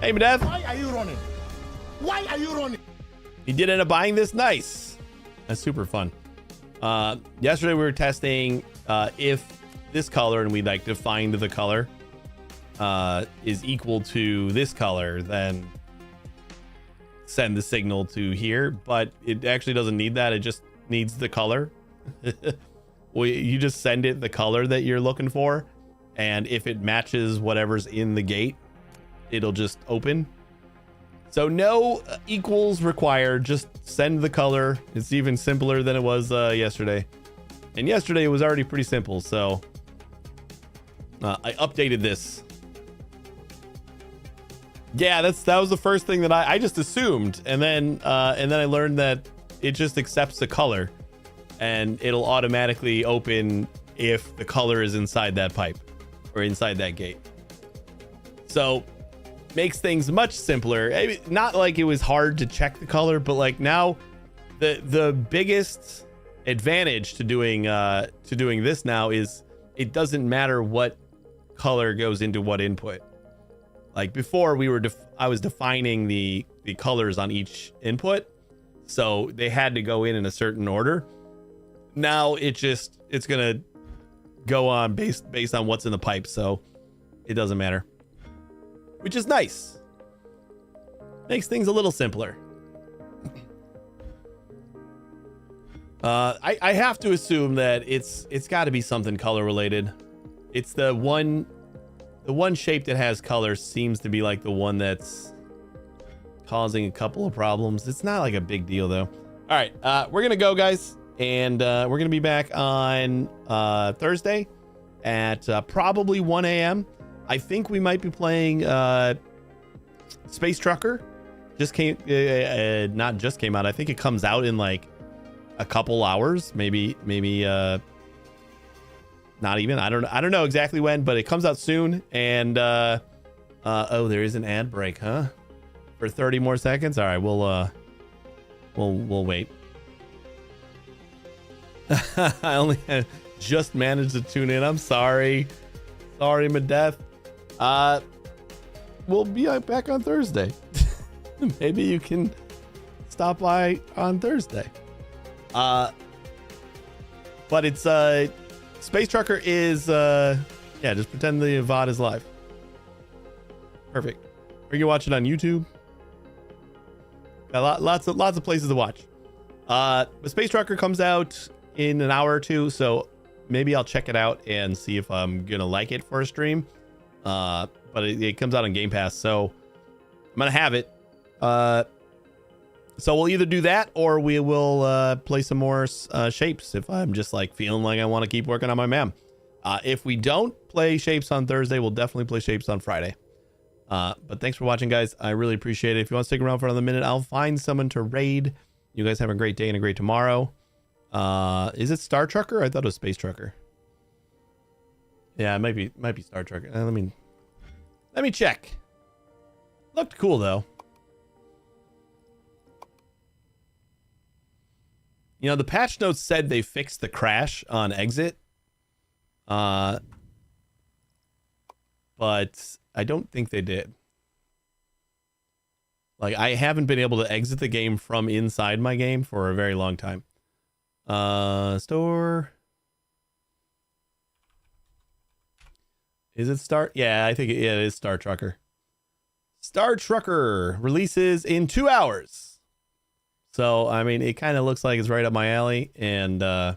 Hey, Madev. Why are you running? Why are you running? He did end up buying this. Nice. That's super fun. Yesterday we were testing if this color, and we like defined the color, is equal to this color, then send the signal to here. But it actually doesn't need that. It just needs the color. Well, you just send it the color that you're looking for, and if it matches whatever's in the gate, it'll just open. So no equals required, just send the color. It's even simpler than it was yesterday, and yesterday it was already pretty simple, so I updated this. Yeah, that was the first thing that I just assumed, and then I learned that it just accepts the color, and it'll automatically open if the color is inside that pipe or inside that gate. So makes things much simpler. I mean, not like it was hard to check the color, but like now the biggest advantage to doing this now is it doesn't matter what color goes into what input. Like before, I was defining the colors on each input, so they had to go in a certain order. Now it's gonna go on based on what's in the pipe, so it doesn't matter, which is nice. Makes things a little simpler. I have to assume that it's got to be something color related. It's the one the one shape that has colors seems to be like the one that's causing a couple of problems. It's not like a big deal though. All right, we're gonna go, guys, and we're gonna be back on Thursday at probably 1 a.m. I think we might be playing Space Trucker. Just came, not just came out. I think it comes out in like a couple hours, maybe not even. I don't know exactly when, but it comes out soon. And oh, there is an ad break, huh? For 30 more seconds. All right, we'll wait. I only just managed to tune in. I'm sorry, Medeth. We'll be back on Thursday. Maybe you can stop by on Thursday. But it's Space Trucker is yeah, just pretend the VOD is live. Perfect. Or you can watch it on YouTube. Got lots of places to watch. But Space Trucker comes out in an hour or two, so maybe I'll check it out and see if I'm gonna like it for a stream. But it comes out on Game Pass, so I'm gonna have it. So we'll either do that or we will play some more shapes if I'm just like feeling like I want to keep working on my MAM. If we don't play shapes on Thursday, we'll definitely play shapes on Friday. But thanks for watching, guys. I really appreciate it. If you want to stick around for another minute, I'll find someone to raid. You guys have a great day and a great tomorrow. Is it Star Trucker? I thought it was Space Trucker. Yeah, it might be Star Trucker. Let me check. Looked cool though. You know, the patch notes said they fixed the crash on exit. But I don't think they did. Like, I haven't been able to exit the game from inside my game for a very long time. Store. Is it Star? Yeah, I think it is Star Trucker. Star Trucker releases in 2 hours. So, I mean, it kind of looks like it's right up my alley, and it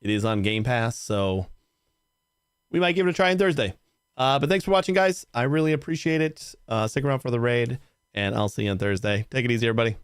is on Game Pass, so we might give it a try on Thursday. But thanks for watching, guys. I really appreciate it. Stick around for the raid, and I'll see you on Thursday. Take it easy, everybody.